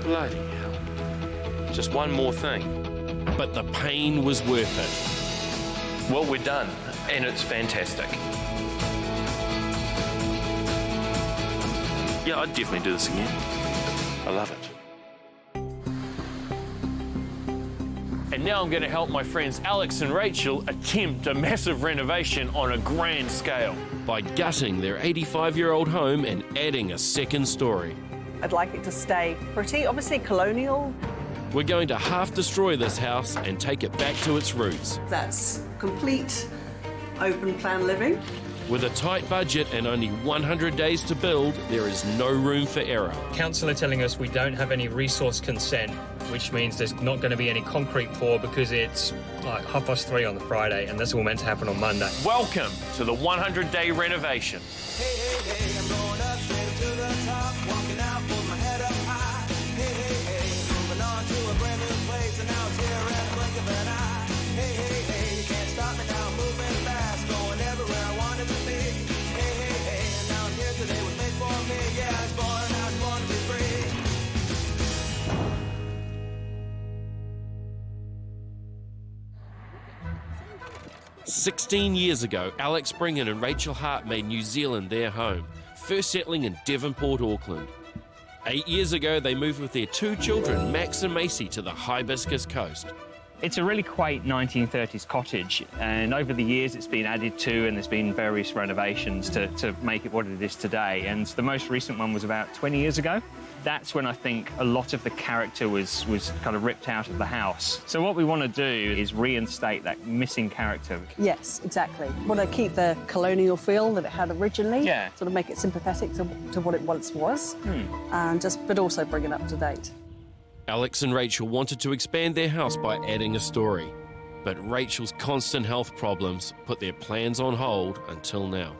Bloody hell. Just one more thing. But the pain was worth it. Well, we're done, and it's fantastic. Yeah, I'd definitely do this again. I love it. And now I'm going to help my friends Alex and Rachel attempt a massive renovation on a grand scale. By gutting their 85-year-old home and adding a second story. I'd like it to stay pretty, obviously colonial. We're going to half destroy this house and take it back to its roots. That's complete open plan living. With a tight budget and only 100 days to build, there is no room for error. Council are telling us we don't have any resource consent, which means there's not going to be any concrete pour because it's like 3:30 on the Friday, and that's all meant to happen on Monday. Welcome to the 100-day renovation. Hey, hey, hey, I'm going up straight to the top, walking out with my head up high. Hey, hey, hey, moving on to a brand new place, and now it's here in the blink of an eye. Hey, hey, hey, you can't stop me now, moving fast, going everywhere I wanted to be. Hey, hey, hey, and now I'm here today was made for me. Yeah, I was born to be free. 16 years ago, Alex Bringen and Rachel Hart made New Zealand their home, first settling in Devonport, Auckland. 8 years ago, they moved with their 2 children, Max and Macy, to the Hibiscus Coast. It's a really quaint 1930s cottage, and over the years it's been added to, and there's been various renovations to make it what it is today. And the most recent one was about 20 years ago. That's when I think a lot of the character was kind of ripped out of the house. So what we want to do is reinstate that missing character. Yes, exactly. Want to keep the colonial feel that it had originally. Yeah. Sort of make it sympathetic to what it once was, and but also bring it up to date. Alex and Rachel wanted to expand their house by adding a story, but Rachel's constant health problems put their plans on hold until now.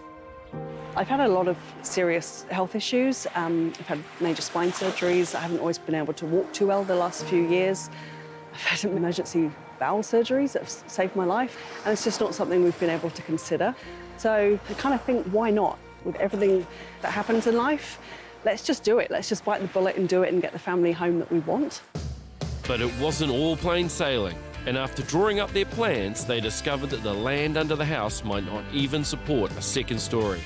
I've had a lot of serious health issues. I've had major spine surgeries. I haven't always been able to walk too well the last few years. I've had emergency bowel surgeries that have saved my life, and it's just not something we've been able to consider. So I kind of think, why not? With everything that happens in life, let's just do it. Let's just bite the bullet and do it and get the family home that we want. But it wasn't all plain sailing, and after drawing up their plans, they discovered that the land under the house might not even support a second story,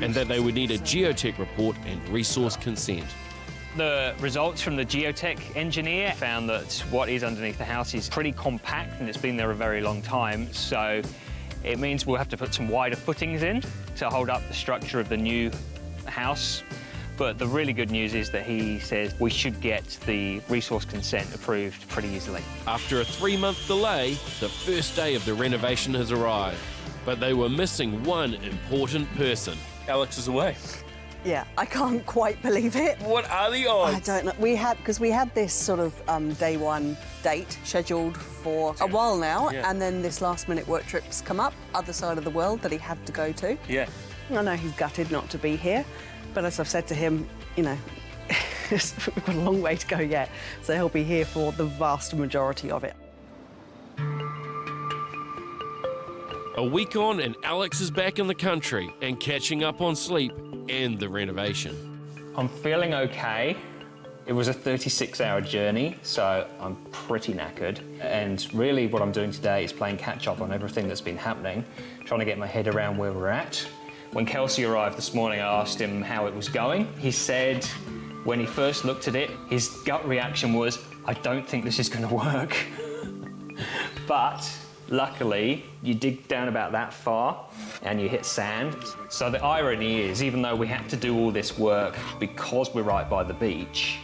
and that they would need a geotech report and resource consent. The results from the geotech engineer found that what is underneath the house is pretty compact, and it's been there a very long time, so it means we'll have to put some wider footings in to hold up the structure of the new house. But the really good news is that he says we should get the resource consent approved pretty easily. After a 3-month delay, the first day of the renovation has arrived, but they were missing one important person. Alex is away. Yeah, I can't quite believe it. What are the odds? I don't know. Because we had this sort of day one date scheduled for a while now, and then this last-minute work trip's come up, other side of the world, that he had to go to. Yeah. I know he's gutted not to be here, but as I've said to him, you know, we've got a long way to go yet, so he'll be here for the vast majority of it. A week on, and Alex is back in the country and catching up on sleep and the renovation. I'm feeling okay. It was a 36-hour journey, so I'm pretty knackered. And really what I'm doing today is playing catch-up on everything that's been happening, trying to get my head around where we're at. When Kelsey arrived this morning, I asked him how it was going. He said when he first looked at it, his gut reaction was, I don't think this is going to work. But luckily, you dig down about that far and you hit sand. So the irony is, even though we had to do all this work because we're right by the beach,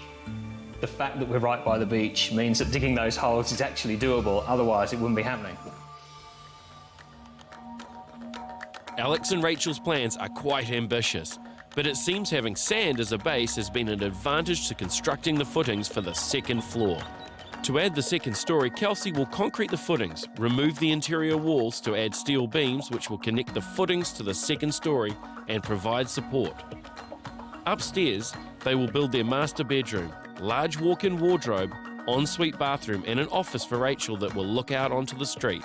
the fact that we're right by the beach means that digging those holes is actually doable, otherwise it wouldn't be happening. Alex and Rachel's plans are quite ambitious, But it seems having sand as a base has been an advantage to constructing the footings for the second floor. To add the second story, Kelsey will concrete the footings, remove the interior walls to add steel beams which will connect the footings to the second story and provide support. Upstairs, they will build their master bedroom, large walk-in wardrobe, ensuite bathroom and an office for Rachel that will look out onto the street.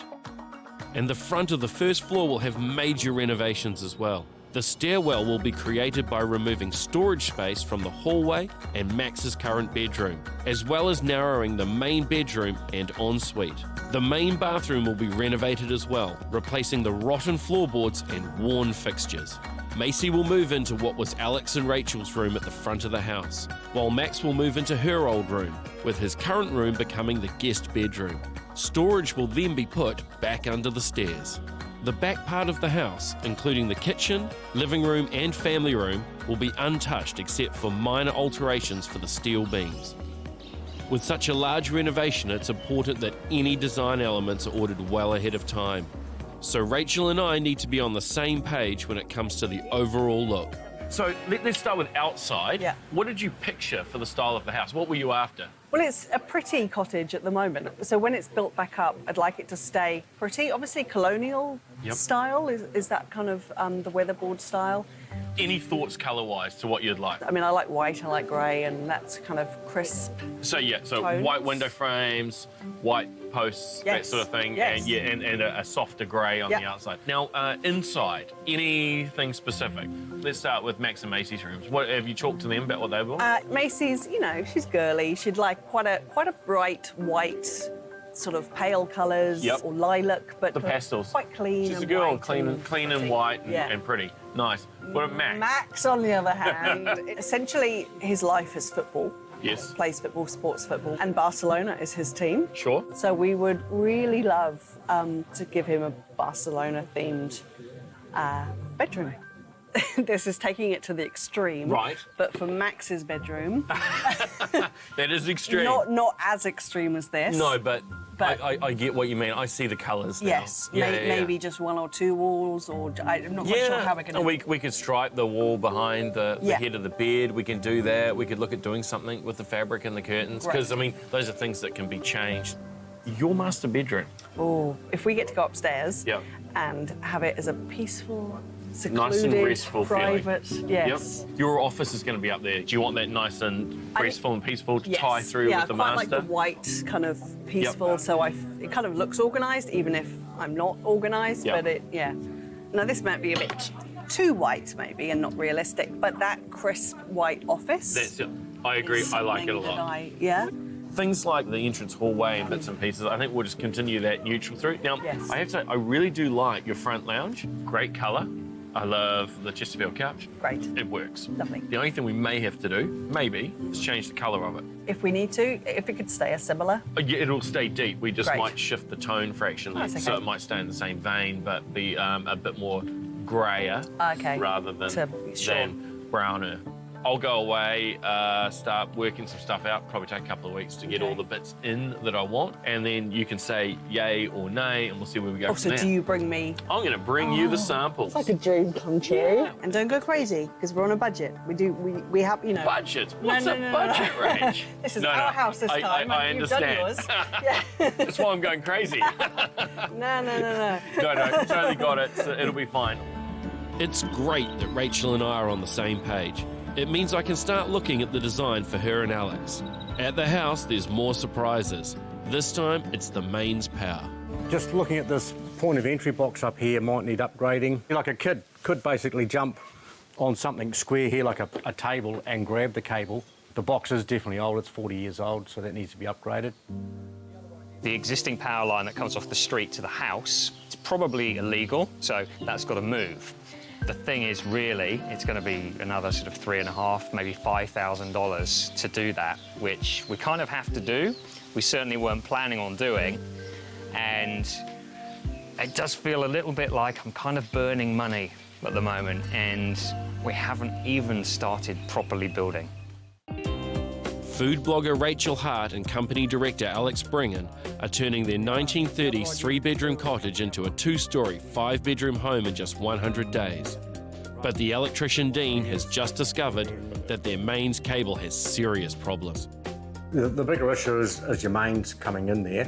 And the front of the first floor will have major renovations as well. The stairwell will be created by removing storage space from the hallway and Max's current bedroom, as well as narrowing the main bedroom and ensuite. The main bathroom will be renovated as well, replacing the rotten floorboards and worn fixtures. Macy will move into what was Alex and Rachel's room at the front of the house, while Max will move into her old room, with his current room becoming the guest bedroom. Storage will then be put back under the stairs. The back part of the house, including the kitchen, living room and family room, will be untouched except for minor alterations for the steel beams. With such a large renovation, it's important that any design elements are ordered well ahead of time. So Rachel and I need to be on the same page when it comes to the overall look. So let's start with outside. Yeah. What did you picture for the style of the house? What were you after? Well, it's a pretty cottage at the moment. So when it's built back up, I'd like it to stay pretty. Obviously, colonial style is that kind of the weatherboard style. Any thoughts colour-wise to what you'd like? I mean, I like white, I like grey, and that's kind of crisp. So tones. White window frames, white posts, that sort of thing, and a softer grey on the outside. Now, inside, anything specific? Let's start with Max and Macy's rooms. What have you talked to them about what they want? Macy's, you know, she's girly. She'd like quite a bright white, sort of pale colours or lilac, but the pastels. Quite clean. She's and a girl, white clean and white and pretty. Nice. What about Max? Max, on the other hand, essentially his life is football. Yes. Plays football, sports football, and Barcelona is his team. Sure. So we would really love to give him a Barcelona-themed bedroom. This is taking it to the extreme. Right. But for Max's bedroom... That is extreme. Not as extreme as this. No, but I get what you mean. I see the colours now. Yes, maybe just one or two walls, or I'm not quite sure how we're going to... We could stripe the wall behind the head of the bed. We can do that. We could look at doing something with the fabric and the curtains, because, I mean, those are things that can be changed. Your master bedroom. Oh, if we get to go upstairs and have it as a peaceful... secluded, nice and restful private, feeling. yes. Yep. Your office is going to be up there. Do you want that nice and restful and peaceful to tie through with the master? Yeah, I quite like the white kind of peaceful, so it kind of looks organised, even if I'm not organised, but Now, this might be a bit too white, maybe, and not realistic, but that crisp white office... That's it. I agree. I like it a lot. Things like the entrance hallway and bits and pieces, I think we'll just continue that neutral through. Now, I have to say, I really do like your front lounge. Great colour. I love the Chesterfield couch. Great. It works. Lovely. The only thing we may have to do, maybe, is change the colour of it. If we need to, if it could stay a similar. Yeah, it'll stay deep. We just might shift the tone fractionally. That's okay. So it might stay in the same vein, but be a bit more greyer rather than browner. I'll go away, start working some stuff out, probably take a couple of weeks to get all the bits in that I want, and then you can say yay or nay, and we'll see where we go from there. So do you bring me... I'm going to bring you the samples. It's like a dream come true. Yeah. And don't go crazy, because we're on a budget. We have, you know... Budget? What's a budget range? This is our house this time. I understand. You've done yours. That's why I'm going crazy. No. No, totally got it. So it'll be fine. It's great that Rachel and I are on the same page. It means I can start looking at the design for her and Alex. At the house, there's more surprises. This time, it's the mains power. Just looking at this point of entry box up here might need upgrading. Like a kid could basically jump on something square here, like a table, and grab the cable. The box is definitely old, it's 40 years old, so that needs to be upgraded. The existing power line that comes off the street to the house, it's probably illegal, so that's got to move. The thing is, really, it's going to be another sort of $3,500, maybe $5,000 to do that, which we kind of have to do. We certainly weren't planning on doing, and it does feel a little bit like I'm kind of burning money at the moment, and we haven't even started properly building. Food blogger Rachel Hart and company director Alex Bringen are turning their 1930s three-bedroom cottage into a two-storey, five-bedroom home in just 100 days. But the electrician Dean has just discovered that their mains cable has serious problems. The bigger issue is your mains coming in there.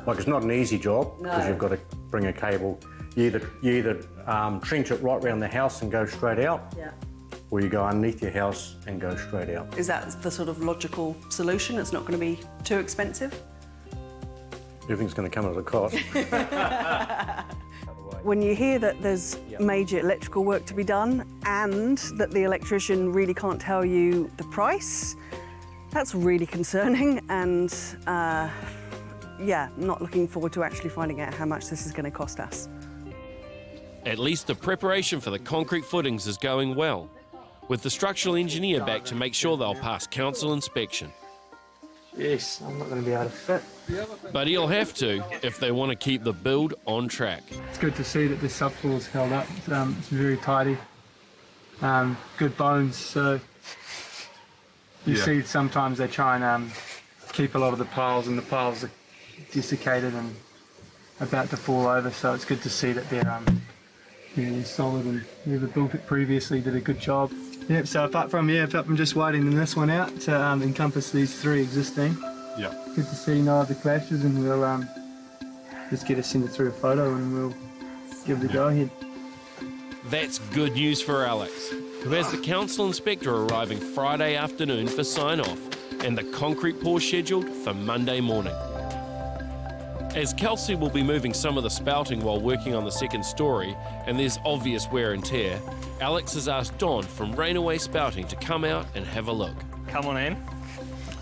Like, it's not an easy job because you've got to bring a cable. You either trench it right around the house and go straight out, or you go underneath your house and go straight out. Is that the sort of logical solution? It's not going to be too expensive? Everything's going to come at a cost. When you hear that there's major electrical work to be done and that the electrician really can't tell you the price, that's really concerning, and not looking forward to actually finding out how much this is going to cost us. At least the preparation for the concrete footings is going well, with the structural engineer back to make sure they'll pass council inspection. Yes, I'm not going to be able to fit. But he'll have to if they want to keep the build on track. It's good to see that the subfloor's held up. It's very tidy. Good bones, so you see sometimes they try and keep a lot of the piles, and the piles are desiccated and about to fall over, so it's good to see that they're solid, and whoever built it previously did a good job. Yep, so apart from just widening this one out to encompass these 3 existing. Yeah. Good to see no other clashes, and we'll just get to send it through a photo and we'll give it a go ahead. That's good news for Alex, who has the council inspector arriving Friday afternoon for sign-off and the concrete pour scheduled for Monday morning. As Kelsey will be moving some of the spouting while working on the second story, and there's obvious wear and tear, Alex has asked Don from Rainaway Spouting to come out and have a look. Come on in.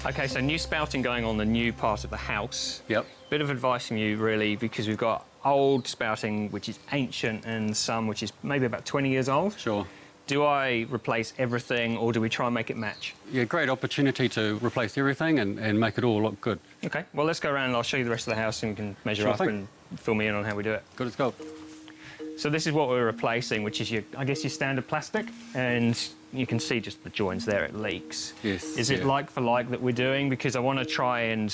Okay, so new spouting going on the new part of the house. Yep. Bit of advice from you, really, because we've got old spouting, which is ancient, and some which is maybe about 20 years old. Sure. Do I replace everything, or do we try and make it match? Yeah, great opportunity to replace everything and make it all look good. Okay, well, let's go around and I'll show you the rest of the house and we can measure Sure up thing. and fill me in on how we do it. Good as gold. So this is what we're replacing, which is your standard plastic, and you can see just the joins there, it leaks. Yes. Is it like for like that we're doing? Because I want to try and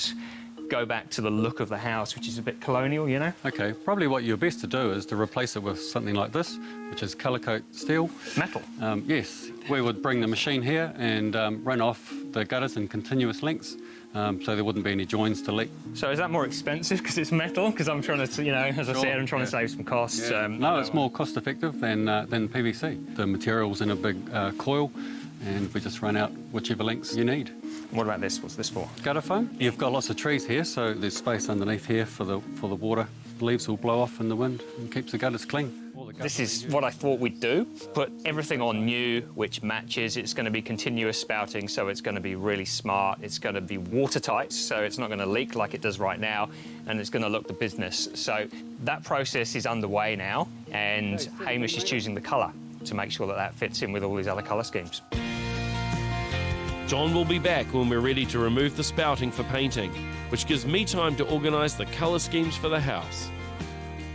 go back to the look of the house, which is a bit colonial, you know? Okay, probably what you're best to do is to replace it with something like this, which is colour coat steel. Metal? Yes. We would bring the machine here and run off the gutters in continuous lengths, so there wouldn't be any joins to leak. So is that more expensive because it's metal? Because I'm trying to, as I said, I'm trying to save some costs. Yeah. No, it's more cost effective than PVC. The material's in a big coil, and we just run out whichever lengths you need. What about this? What's this for? Gutter foam. You've got lots of trees here, so there's space underneath here for the water. The leaves will blow off in the wind and keeps the gutters clean. This is what I thought we'd do. Put everything on new, which matches. It's going to be continuous spouting, so it's going to be really smart. It's going to be watertight, so it's not going to leak like it does right now, and it's going to look the business. So that process is underway now, and Hamish is choosing the colour to make sure that that fits in with all these other colour schemes. John will be back when we're ready to remove the spouting for painting, which gives me time to organise the colour schemes for the house.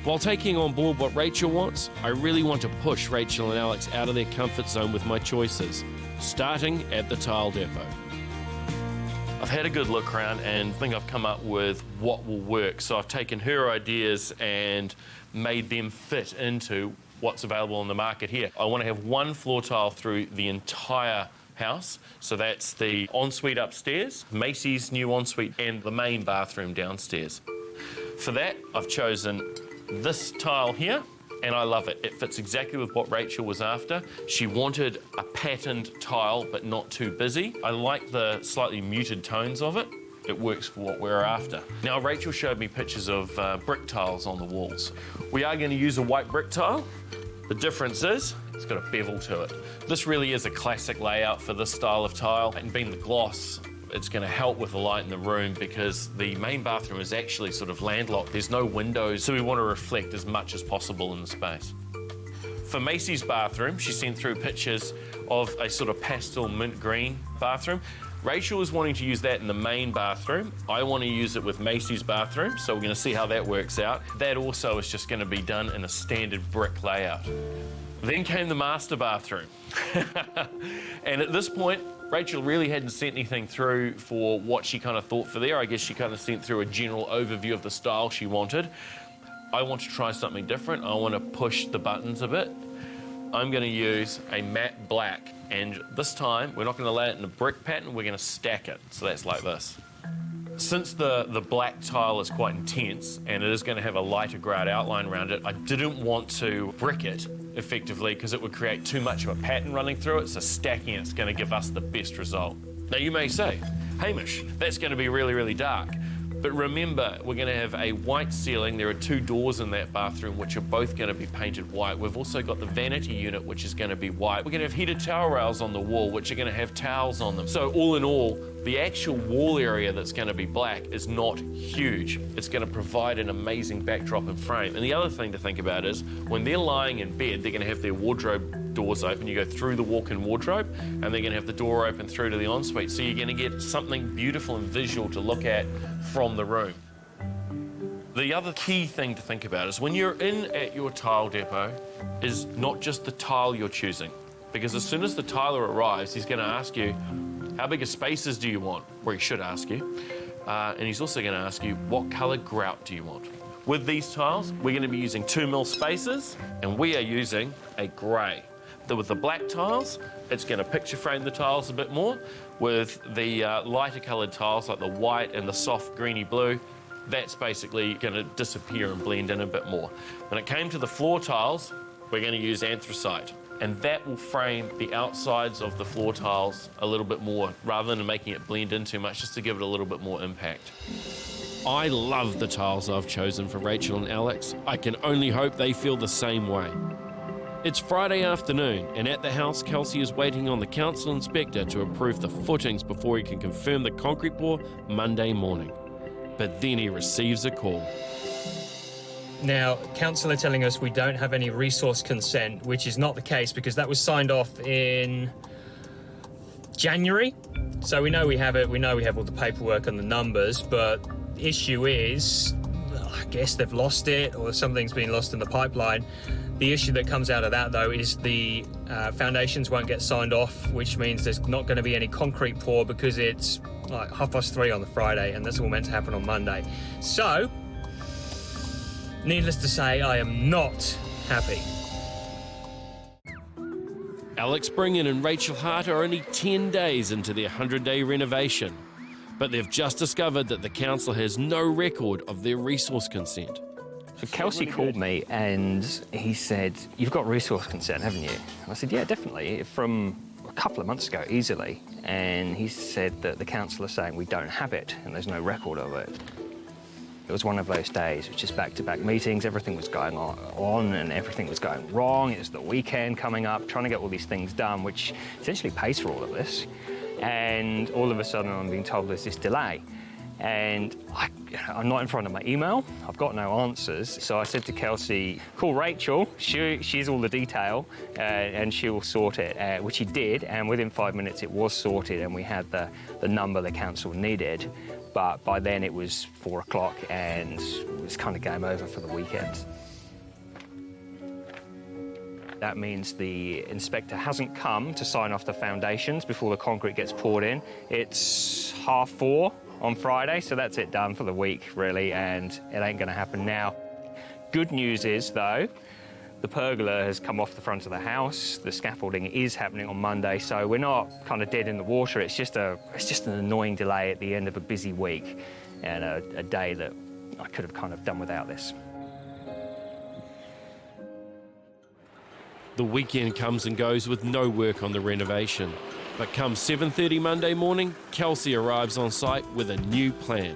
While taking on board what Rachel wants, I really want to push Rachel and Alex out of their comfort zone with my choices, starting at the tile depot. I've had a good look around and think I've come up with what will work. So I've taken her ideas and made them fit into what's available on the market here. I want to have one floor tile through the entire house. So that's the ensuite upstairs, Macy's new ensuite, and the main bathroom downstairs. For that, I've chosen this tile here, and I love it. It fits exactly with what Rachel was after. She wanted a patterned tile, but not too busy. I like the slightly muted tones of it. It works for what we're after. Now, Rachel showed me pictures of brick tiles on the walls. We are going to use a white brick tile. The difference is it's got a bevel to it. This really is a classic layout for this style of tile, and being the gloss, it's going to help with the light in the room because the main bathroom is actually sort of landlocked. There's no windows, so we want to reflect as much as possible in the space. For Macy's bathroom, she sent through pictures of a sort of pastel mint green bathroom. Rachel is wanting to use that in the main bathroom. I want to use it with Macy's bathroom, so we're going to see how that works out. That also is just going to be done in a standard brick layout. Then came the master bathroom. And at this point, Rachel really hadn't sent anything through for what she kind of thought for there. I guess she kind of sent through a general overview of the style she wanted. I want to try something different. I want to push the buttons a bit. I'm going to use a matte black, and this time we're not going to lay it in a brick pattern, we're going to stack it. So that's like this. Since the black tile is quite intense and it is going to have a lighter greyed outline around it, I didn't want to brick it effectively because it would create too much of a pattern running through it, so stacking it's going to give us the best result. Now you may say, Hamish, that's going to be really, really dark. But remember, we're going to have a white ceiling. There are 2 doors in that bathroom which are both going to be painted white. We've also got the vanity unit which is going to be white. We're going to have heated towel rails on the wall which are going to have towels on them. So all in all, the actual wall area that's going to be black is not huge. It's going to provide an amazing backdrop and frame. And the other thing to think about is when they're lying in bed, they're going to have their wardrobe doors open. You go through the walk-in wardrobe and they're going to have the door open through to the ensuite. So you're going to get something beautiful and visual to look at from the room. The other key thing to think about is when you're in at your tile depot is not just the tile you're choosing, because as soon as the tiler arrives, he's going to ask you, how big of spaces do you want? Or he should ask you. And he's also going to ask you, what colour grout do you want? With these tiles, we're going to be using 2mm spaces, and we are using a grey. With the black tiles, it's going to picture frame the tiles a bit more. With the lighter coloured tiles, like the white and the soft greeny blue, that's basically going to disappear and blend in a bit more. When it came to the floor tiles, we're going to use anthracite, and that will frame the outsides of the floor tiles a little bit more, rather than making it blend in too much, just to give it a little bit more impact. I love the tiles I've chosen for Rachel and Alex. I can only hope they feel the same way. It's Friday afternoon, and at the house, Kelsey is waiting on the council inspector to approve the footings before he can confirm the concrete pour Monday morning. But then he receives a call. Now, council are telling us we don't have any resource consent, which is not the case because that was signed off in January. So we know we have it, we know we have all the paperwork and the numbers, but the issue is, I guess they've lost it or something's been lost in the pipeline. The issue that comes out of that, though, is the foundations won't get signed off, which means there's not going to be any concrete pour because it's like 3:30 on the Friday, and that's all meant to happen on Monday. So, needless to say, I am not happy. Alex Bringen and Rachel Hart are only 10 days into their 100-day renovation, but they've just discovered that the council has no record of their resource consent. So Kelsey called me and he said, "You've got resource consent, haven't you?" And I said, "Yeah, definitely, from a couple of months ago, easily." And he said that the council are saying we don't have it and there's no record of it. It was one of those days, which is back-to-back meetings, everything was going on and everything was going wrong. It was the weekend coming up, trying to get all these things done, which essentially pays for all of this. And all of a sudden I'm being told there's this delay. And I'm not in front of my email, I've got no answers. So I said to Kelsey, call Rachel, she's all the detail and she'll sort it, which she did. And within 5 minutes it was sorted and we had the number the council needed. But by then it was 4 o'clock and it was kind of game over for the weekend. That means the inspector hasn't come to sign off the foundations before the concrete gets poured in. It's 4:30 on Friday, so that's it done for the week, really, and it ain't gonna happen now. Good news is, though, the pergola has come off the front of the house. The scaffolding is happening on Monday, so we're not kind of dead in the water. It's just an annoying delay at the end of a busy week and a day that I could have kind of done without this. The weekend comes and goes with no work on the renovation. But come 7:30 Monday morning, Kelsey arrives on site with a new plan.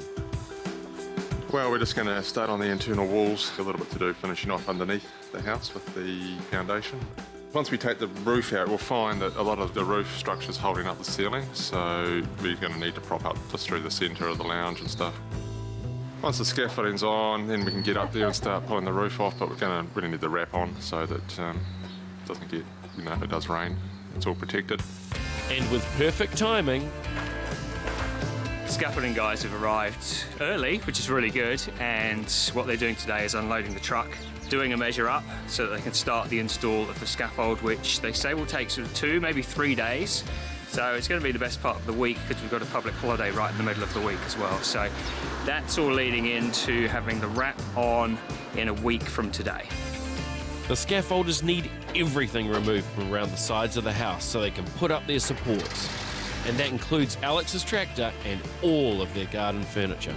Well, we're just going to start on the internal walls. A little bit to do finishing off underneath the house with the foundation. Once we take the roof out, we'll find that a lot of the roof structure's holding up the ceiling, so we're going to need to prop up just through the centre of the lounge and stuff. Once the scaffolding's on, then we can get up there and start pulling the roof off, but we're going to really need the wrap on so that it doesn't get, if it does rain, it's all protected. And with perfect timing, Scaffolding guys have arrived early, which is really good, and what they're doing today is unloading the truck, doing a measure up so that they can start the install of the scaffold, which they say will take sort of 2, maybe 3 days. So it's going to be the best part of the week because we've got a public holiday right in the middle of the week as well. So that's all leading into having the wrap on in a week from today. The scaffolders need everything removed from around the sides of the house so they can put up their supports. And that includes Alex's tractor and all of their garden furniture.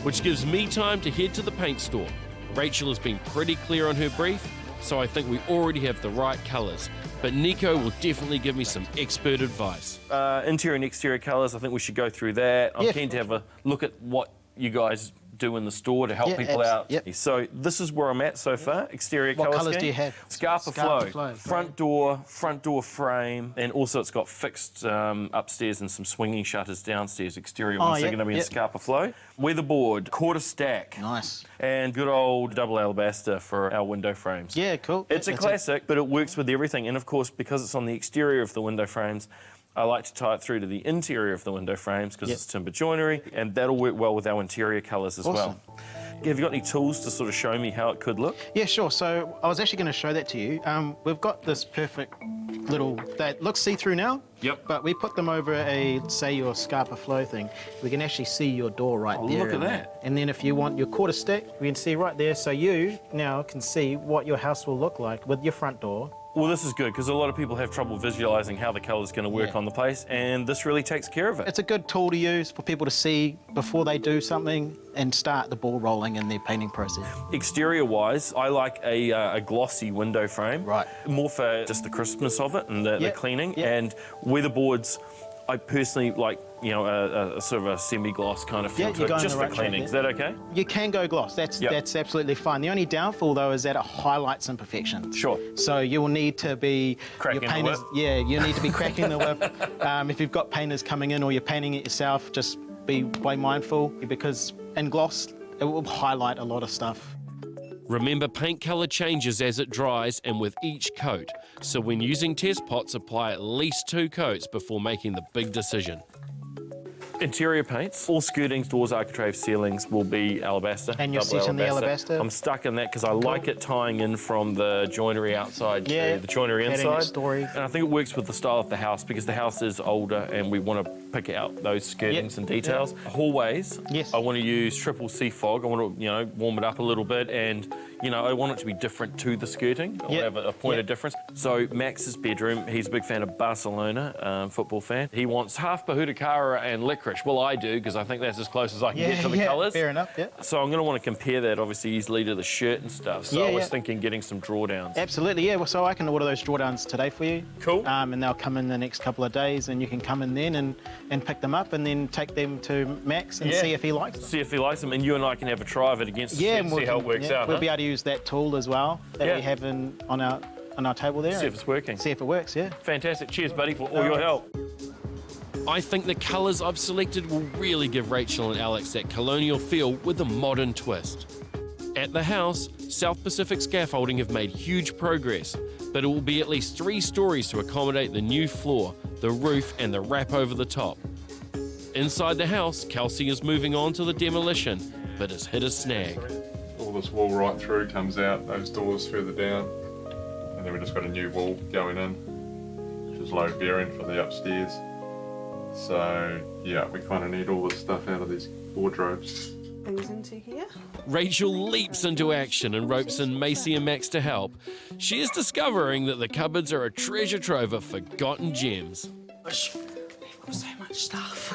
Which gives me time to head to the paint store. Rachel has been pretty clear on her brief, so I think we already have the right colours. But Nico will definitely give me some expert advice. Interior and exterior colours, I think we should go through that. I'm keen to have a look at what you guys do in the store to help people out. So this is where I'm at so far. Exterior colour scheme. What colours do you have? Scarpa flow. Front door frame, and also it's got fixed upstairs and some swinging shutters downstairs. Exterior ones are going to be in Scarpa flow. Weatherboard, quarter stack. Nice. And good old double alabaster for our window frames. Yeah, cool. It's a classic, but it works with everything. And of course, because it's on the exterior of the window frames, I like to tie it through to the interior of the window frames because it's timber joinery, and that'll work well with our interior colours as well. Have you got any tools to sort of show me how it could look? Yeah, sure. So I was actually going to show that to you. We've got this perfect little, that looks see-through now. Yep. But we put them over say your Scarpa flow thing. We can actually see your door right there. Look at that. And then if you want your quarter stack, we can see right there. So you now can see what your house will look like with your front door. Well, this is good because a lot of people have trouble visualising how the colour's going to work on the place, and this really takes care of it. It's a good tool to use for people to see before they do something and start the ball rolling in their painting process. Exterior-wise, I like a glossy window frame. Right. More for just the crispness of it and the cleaning. And weatherboards, I personally like, you know, a sort of a semi-gloss kind of feel to it, just for cleaning. Is that okay? You can go gloss. That's absolutely fine. The only downfall, though, is that it highlights imperfections. Sure. So you will need to be... Cracking the whip. Yeah, you need to be cracking the whip. If you've got painters coming in or you're painting it yourself, just be way mindful, because in gloss, it will highlight a lot of stuff. Remember, paint colour changes as it dries and with each coat. So when using test pots, apply at least 2 coats before making the big decision. Interior paints, all skirtings, doors, architrave, ceilings will be alabaster. And you're setting the alabaster? I'm stuck in that because I like it tying in from the joinery outside to the joinery inside. Story. And I think it works with the style of the house because the house is older and we want to pick out those skirtings and details. Hallways, I want to use triple C fog. I want to, you know, warm it up a little bit, and you know, I want it to be different to the skirting. I want to have a point of difference. So Max's bedroom, he's a big fan of Barcelona, football fan. He wants half Bahutakara and licorice. Well, I do, because I think that's as close as I can get to the colours. Fair enough, So I'm going to want to compare that, obviously, easily to the shirt and stuff. So I was thinking getting some drawdowns. Absolutely, yeah. Well, so I can order those drawdowns today for you. Cool. And they'll come in the next couple of days, and you can come in then and pick them up and then take them to Max and see if he likes them. See if he likes them, and you and I can have a try of it against the shirt and see how it works out. We'll be able to use that tool as well that we have on our table there. See if it's working. See if it works, yeah. Fantastic. Cheers, buddy, for all your help. I think the colours I've selected will really give Rachel and Alex that colonial feel with a modern twist. At the house, South Pacific Scaffolding have made huge progress, but it will be at least 3 stories to accommodate the new floor, the roof and the wrap over the top. Inside the house, Kelsey is moving on to the demolition, but has hit a snag. All this wall right through comes out, those doors further down, and then we've just got a new wall going in, which is low bearing for the upstairs. So yeah, we kind of need all this stuff out of these wardrobes. Things into here. Rachel leaps into action and ropes in Macy and Max to help. She is discovering that the cupboards are a treasure trove of forgotten gems. We've got so much stuff.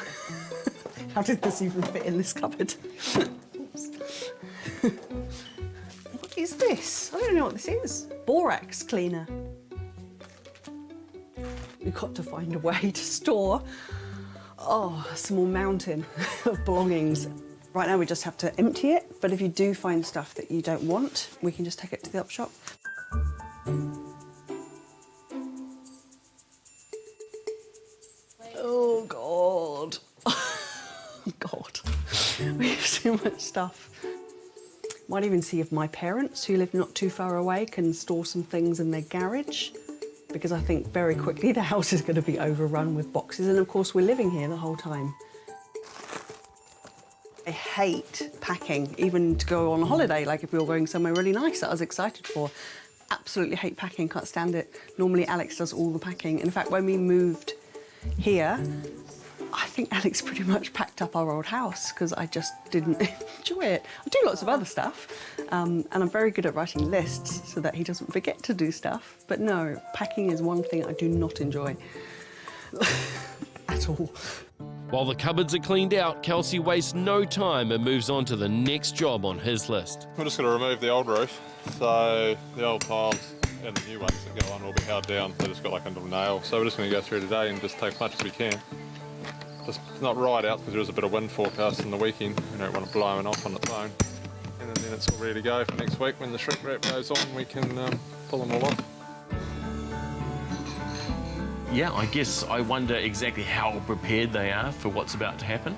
How did this even fit in this cupboard? Oops. What is this? I don't know what this is. Borax cleaner. We've got to find a way to store a small mountain of belongings. Right now we just have to empty it, but if you do find stuff that you don't want, we can just take it to the op shop. Oh, God. God. We have so much stuff. Might even see if my parents, who live not too far away, can store some things in their garage, because I think very quickly the house is going to be overrun with boxes, and of course we're living here the whole time. I hate packing, even to go on a holiday, like if we were going somewhere really nice that I was excited for. Absolutely hate packing, can't stand it. Normally Alex does all the packing. In fact, when we moved here, I think Alex pretty much packed up our old house because I just didn't enjoy it. I do lots of other stuff, and I'm very good at writing lists so that he doesn't forget to do stuff. But no, packing is one thing I do not enjoy at all. While the cupboards are cleaned out, Kelsey wastes no time and moves on to the next job on his list. We're just going to remove the old roof, so the old tiles and the new ones that go on will be held down. They just got like a little nail. So we're just going to go through today and just take as much as we can. Just not right out because there is a bit of wind forecast in the weekend. We don't want it blowing off on its own. And then it's all ready to go for next week. When the shrink wrap goes on, we can pull them all off. Yeah, I guess I wonder exactly how prepared they are for what's about to happen.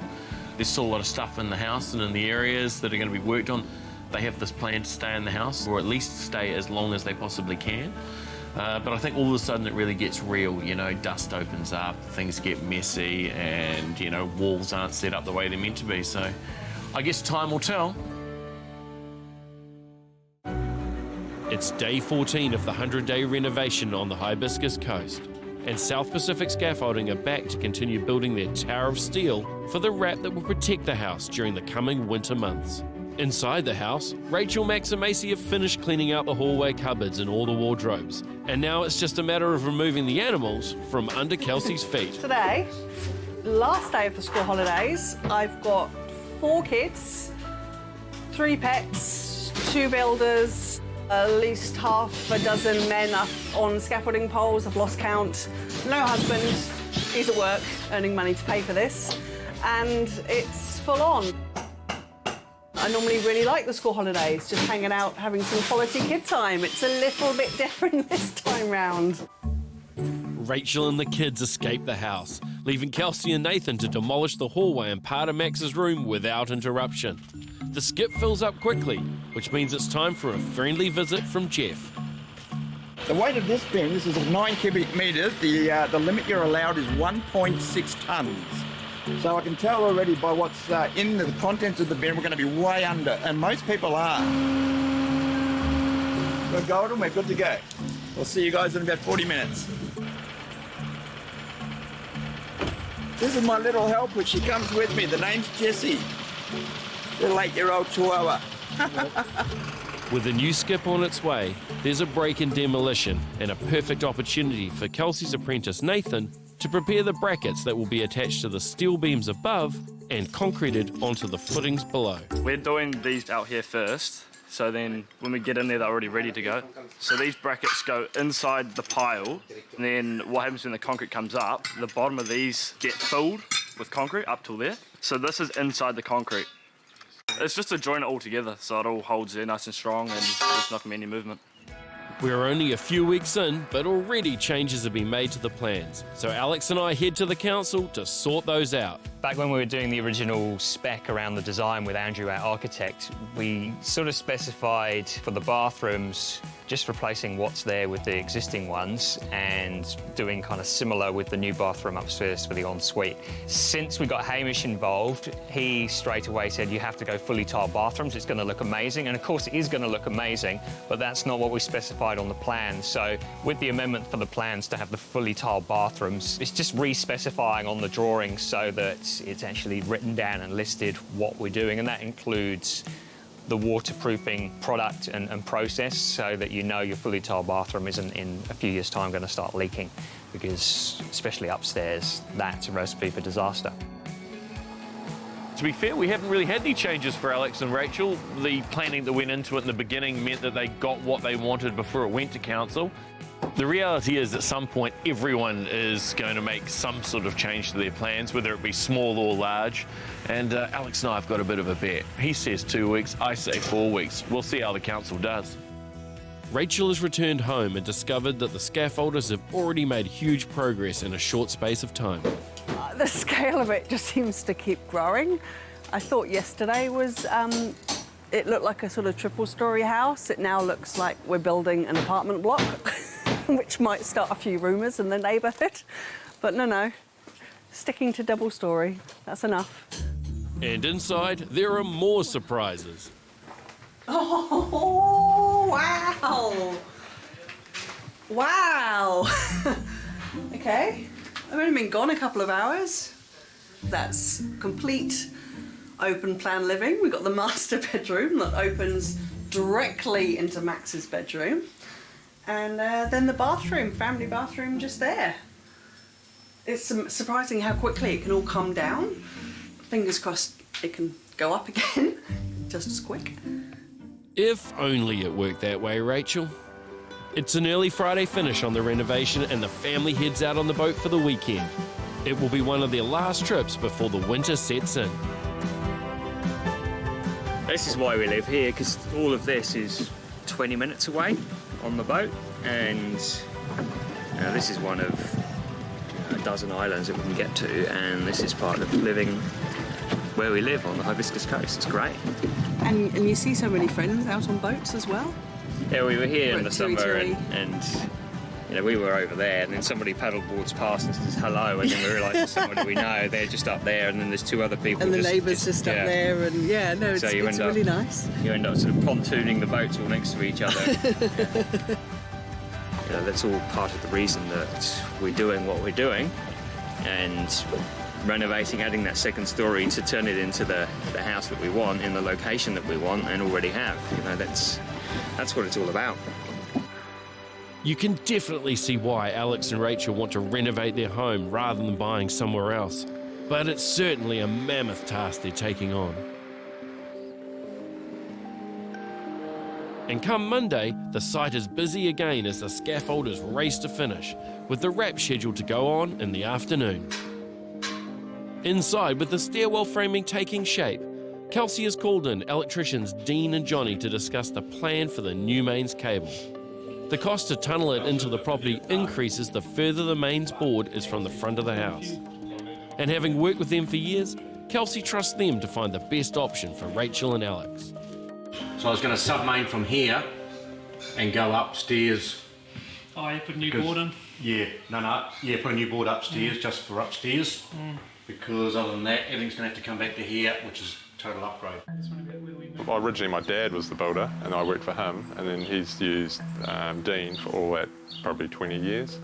There's still a lot of stuff in the house and in the areas that are going to be worked on. They have this plan to stay in the house, or at least stay as long as they possibly can. But I think all of a sudden it really gets real, you know, dust opens up, things get messy, and, you know, walls aren't set up the way they're meant to be. So I guess time will tell. It's day 14 of the 100-day renovation on the Hibiscus coast. And South Pacific Scaffolding are back to continue building their tower of steel for the wrap that will protect the house during the coming winter months. Inside the house, Rachel, Max and Macy have finished cleaning out the hallway cupboards and all the wardrobes. And now it's just a matter of removing the animals from under Kelsey's feet. Today, last day of the school holidays, I've got 4 kids, 3 pets, 2 builders, at least half a dozen men up on scaffolding poles. I've lost count. No husband. He's at work earning money to pay for this. And it's full on. I normally really like the school holidays, just hanging out, having some quality kid time. It's a little bit different this time round. Rachel and the kids escape the house, leaving Kelsey and Nathan to demolish the hallway and part of Max's room without interruption. The skip fills up quickly, which means it's time for a friendly visit from Jeff. The weight of this bin, this is 9 cubic metres. The limit you're allowed is 1.6 tonnes. So I can tell already by what's in the contents of the bin, we're going to be way under, and most people are. We're golden, we're good to go. We'll see you guys in about 40 minutes. This is my little helper. She comes with me. The name's Jessie. Little 8-year-old chihuahua. With a new skip on its way, there's a break in demolition and a perfect opportunity for Kelsey's apprentice Nathan to prepare the brackets that will be attached to the steel beams above and concreted onto the footings below. We're doing these out here first, so then when we get in there, they're already ready to go. So these brackets go inside the pile, and then what happens when the concrete comes up, the bottom of these get filled with concrete up till there. So this is inside the concrete. It's just to join it all together, so it all holds there nice and strong, and there's not going to be any movement. We're only a few weeks in, but already changes have been made to the plans. So Alex and I head to the council to sort those out. Back when we were doing the original spec around the design with Andrew, our architect, we sort of specified for the bathrooms just replacing what's there with the existing ones and doing kind of similar with the new bathroom upstairs for the ensuite. Since we got Hamish involved, he straight away said, you have to go fully tiled bathrooms, it's going to look amazing. And of course it is going to look amazing, but that's not what we specified on the plan. So with the amendment for the plans to have the fully tiled bathrooms, it's just re-specifying on the drawings so that it's actually written down and listed what we're doing, and that includes the waterproofing product and process so that you know your fully tiled bathroom isn't in a few years' time going to start leaking, because especially upstairs, that's a recipe for disaster. To be fair, we haven't really had any changes for Alex and Rachel. The planning that went into it in the beginning meant that they got what they wanted before it went to council. The reality is at some point everyone is going to make some sort of change to their plans, whether it be small or large. And Alex and I have got a bit of a bet. He says 2 weeks, I say 4 weeks. We'll see how the council does. Rachel has returned home and discovered that the scaffolders have already made huge progress in a short space of time. The scale of it just seems to keep growing. I thought yesterday was, it looked like a sort of triple-storey house. It now looks like we're building an apartment block, which might start a few rumours in the neighbourhood. But no, sticking to double-storey, that's enough. And inside, there are more surprises. Oh, wow! Wow! Okay, I've only been gone a couple of hours. That's complete open plan living. We've got the master bedroom that opens directly into Max's bedroom. And then the bathroom, family bathroom just there. It's surprising how quickly it can all come down. Fingers crossed it can go up again just as quick. If only it worked that way, Rachel. It's an early Friday finish on the renovation and the family heads out on the boat for the weekend. It will be one of their last trips before the winter sets in. This is why we live here, because all of this is 20 minutes away on the boat, and this is one of a dozen islands that we can get to, and this is part of living where we live on the Hibiscus coast. It's great. And you see so many friends out on boats as well? Yeah, we were here in the Tui summer, Tui. and we were over there, and then somebody paddleboards past and says hello, and then we realised it's somebody we know. They're just up there, and then there's two other people. And the neighbours just up there, and it's so you it's end up, really nice. You end up sort of pontooning the boats all next to each other. That's all part of the reason that we're doing what we're doing, and renovating, adding that second story to turn it into the house that we want in the location that we want and already have. That's what it's all about. You can definitely see why Alex and Rachel want to renovate their home rather than buying somewhere else. But it's certainly a mammoth task they're taking on. And come Monday, the site is busy again as the scaffolders race to finish, with the wrap scheduled to go on in the afternoon. Inside, with the stairwell framing taking shape, Kelsey has called in electricians Dean and Johnny to discuss the plan for the new mains cable. The cost to tunnel it into the property increases the further the mains board is from the front of the house. And having worked with them for years, Kelsey trusts them to find the best option for Rachel and Alex. So I was going to sub-main from here and go upstairs. Oh, you put a new board in? Put a new board upstairs, just for upstairs. Because other than that, everything's going to have to come back to here, which is total upgrade. Well, originally my dad was the builder and I worked for him, and then he's used Dean for all that, probably 20 years.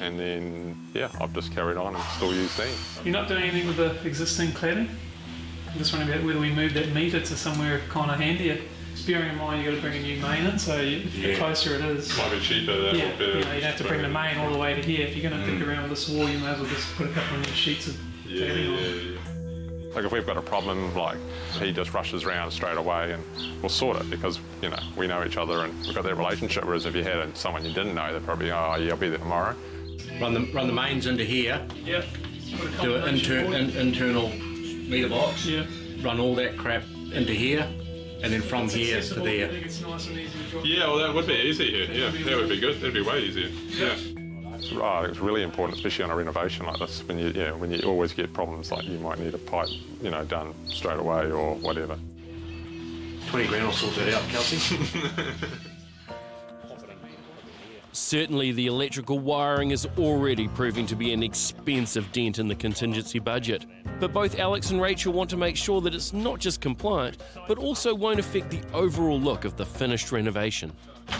And then, I've just carried on and still use Dean. You're not doing anything with the existing cladding? I'm just wondering about whether we move that meter to somewhere kind of handier. Bearing in mind you've got to bring a new main in, so the closer it is... Might be cheaper, you don't have to bring the main all the way to here. If you're going to pick around with this wall, you may as well just put a couple of new sheets of cladding on. Like if we've got a problem, he just rushes around straight away and we'll sort it because, we know each other and we've got that relationship, whereas if you had someone you didn't know, they'd probably, I'll be there tomorrow. Run the mains into here. Yep. Do an internal meter box. Yeah. Run all that crap into here, and then from here to there. I think it's nice and easy to drop. Yeah, well that would be easy here. Yeah, that would be good. That'd be way easier. Yeah. It's really important, especially on a renovation like this, when you always get problems like you might need a pipe, done straight away or whatever. 20 grand will sort that out, Kelsey. Certainly the electrical wiring is already proving to be an expensive dent in the contingency budget. But both Alex and Rachel want to make sure that it's not just compliant, but also won't affect the overall look of the finished renovation.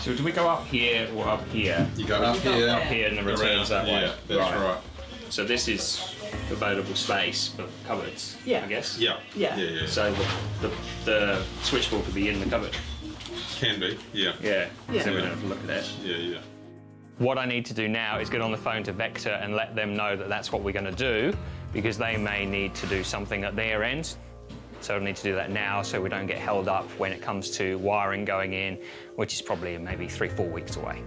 So do we go up here or up here? You go up here. Up here and the returns that way. Yeah, that's right. So this is available space for cupboards, I guess? Yeah. So the switchboard could be in the cupboard? Can be, yeah. Yeah, so we don't have to look at that. Yeah. What I need to do now is get on the phone to Vector and let them know that that's what we're going to do, because they may need to do something at their end. So I need to do that now so we don't get held up when it comes to wiring going in, which is probably maybe 3-4 weeks away.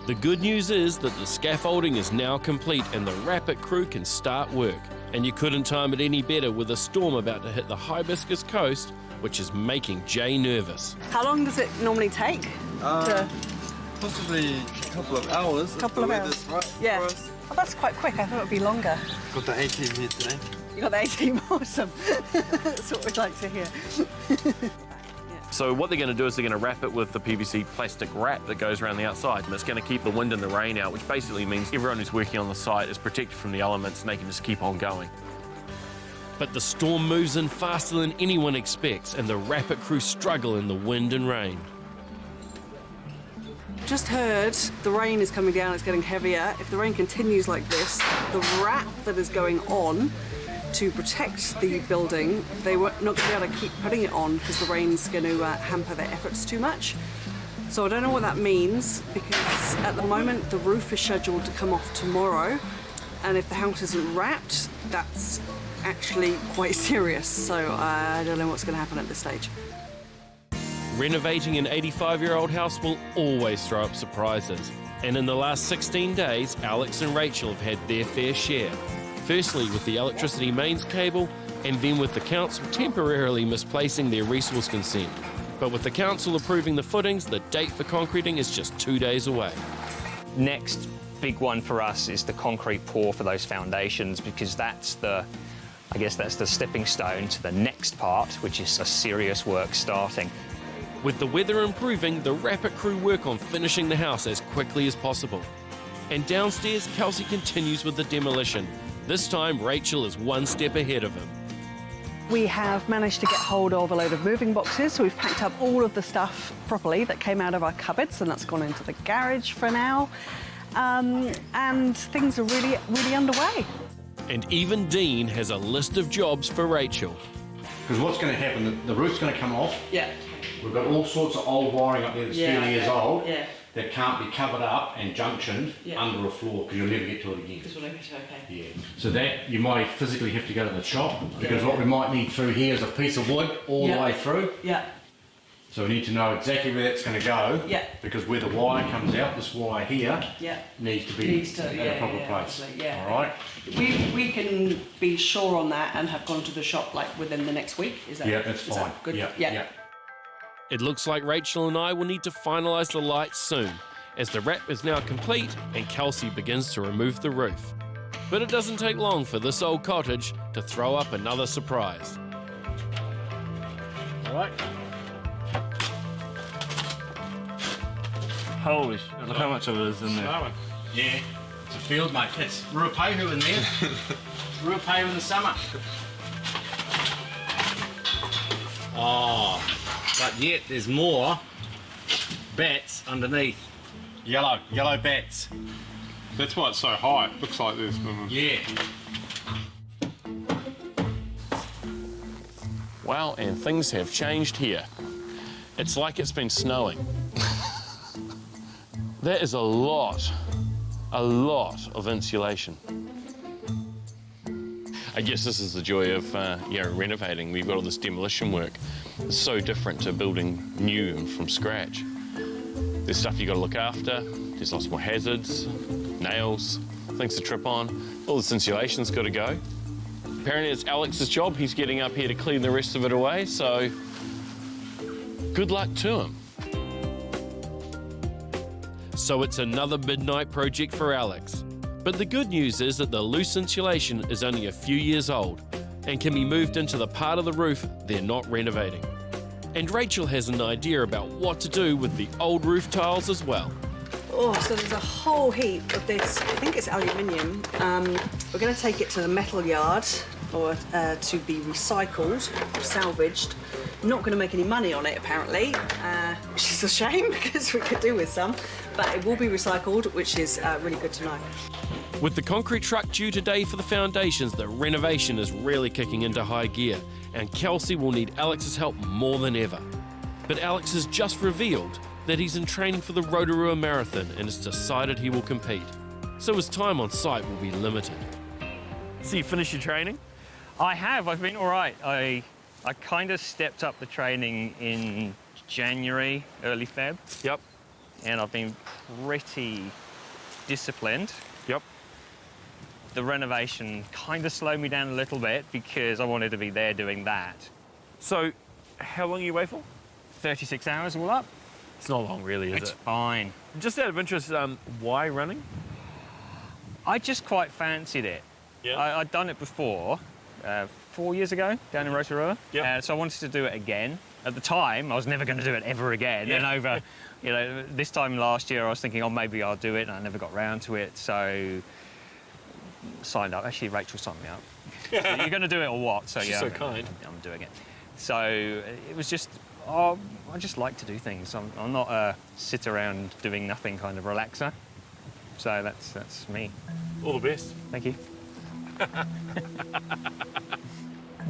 The good news is that the scaffolding is now complete and the Rapid crew can start work. And you couldn't time it any better with a storm about to hit the Hibiscus coast, which is making Jay nervous. How long does it normally take to... Possibly a couple of hours. Couple of hours. Right yeah. Oh, that's quite quick. I thought it would be longer. Got the A-team here today. You got the A-team. Awesome. That's what we'd like to hear. So what they're going to do is they're going to wrap it with the PVC plastic wrap that goes around the outside, and it's going to keep the wind and the rain out, which basically means everyone who's working on the site is protected from the elements and they can just keep on going. But the storm moves in faster than anyone expects, and the Rapid crew struggle in the wind and rain. just heard the rain is coming down, it's getting heavier. If the rain continues like this, the wrap that is going on to protect the building, they were not going to be able to keep putting it on because the rain's going to hamper their efforts too much. So I don't know what that means, because at the moment the roof is scheduled to come off tomorrow, and if the house isn't wrapped, that's actually quite serious. So I don't know what's going to happen at this stage. Renovating an 85-year-old house will always throw up surprises. And in the last 16 days, Alex and Rachel have had their fair share. Firstly with the electricity mains cable, and then with the council temporarily misplacing their resource consent. But with the council approving the footings, the date for concreting is just 2 days away. Next big one for us is the concrete pour for those foundations, because that's the stepping stone to the next part, which is a serious work starting. With the weather improving, the rapid crew work on finishing the house as quickly as possible. And downstairs, Kelsey continues with the demolition. This time, Rachel is one step ahead of him. We have managed to get hold of a load of moving boxes, so we've packed up all of the stuff properly that came out of our cupboards, and that's gone into the garage for now. And things are really, really underway. And even Dean has a list of jobs for Rachel. Because what's going to happen, the roof's going to come off. Yeah. We've got all sorts of old wiring up there that's 30 years old that can't be covered up and junctioned under a floor, because you'll never get to it again. Because we'll never get to it, okay. Yeah. So that you might physically have to go to the shop, because what we might need through here is a piece of wood all the way through. Yeah. So we need to know exactly where that's going to go. Yeah. Because where the wire comes out, this wire here needs to be at a proper place. Yeah. All right. We can be sure on that and have gone to the shop like within the next week. Is that? Yeah, that's fine. That good? Yeah. It looks like Rachel and I will need to finalise the lights soon, as the wrap is now complete and Kelsey begins to remove the roof. But it doesn't take long for this old cottage to throw up another surprise. All right. Holy shit, look how much of it is in there. Yeah, it's a field, mate. It's ruapehu in there. Ruapehu in the summer. Oh, but yet there's more bats underneath. Yellow bats. That's why it's so high. It looks like there's... Yeah. Well, and things have changed here. It's like it's been snowing. That is a lot of insulation. I guess this is the joy of renovating. We've got all this demolition work. It's so different to building new and from scratch. There's stuff you've got to look after. There's lots more hazards, nails, things to trip on. All this insulation's got to go. Apparently it's Alex's job. He's getting up here to clean the rest of it away, so good luck to him. So it's another midnight project for Alex. But the good news is that the loose insulation is only a few years old and can be moved into the part of the roof they're not renovating. And Rachel has an idea about what to do with the old roof tiles as well. Oh, so there's a whole heap of this, I think it's aluminium. We're going to take it to the metal yard or to be recycled or salvaged. I'm not going to make any money on it, apparently, which is a shame because we could do with some. But it will be recycled, which is really good to know. With the concrete truck due today for the foundations, the renovation is really kicking into high gear, and Kelsey will need Alex's help more than ever. But Alex has just revealed that he's in training for the Rotorua Marathon and has decided he will compete. So his time on site will be limited. So you finished your training? I have. I've been all right. I kind of stepped up the training in January, early Feb. Yep. And I've been pretty disciplined. Yep. The renovation kind of slowed me down a little bit because I wanted to be there doing that. So how long are you away for? 36 hours all up. It's not long, really, is it? It's fine. Just out of interest, why running? I just quite fancied it. Yeah. I'd done it before, 4 years ago, down in Rotorua. Yeah. So I wanted to do it again. At the time, I was never going to do it ever again. Yeah. And over, this time last year, I was thinking, oh, maybe I'll do it, and I never got round to it. So signed up. Actually, Rachel signed me up. So you're going to do it or what? So She's so kind. I'm doing it. So it was just Oh, I just like to do things. I'm not a sit around doing nothing kind of relaxer. So that's me. All the best. Thank you.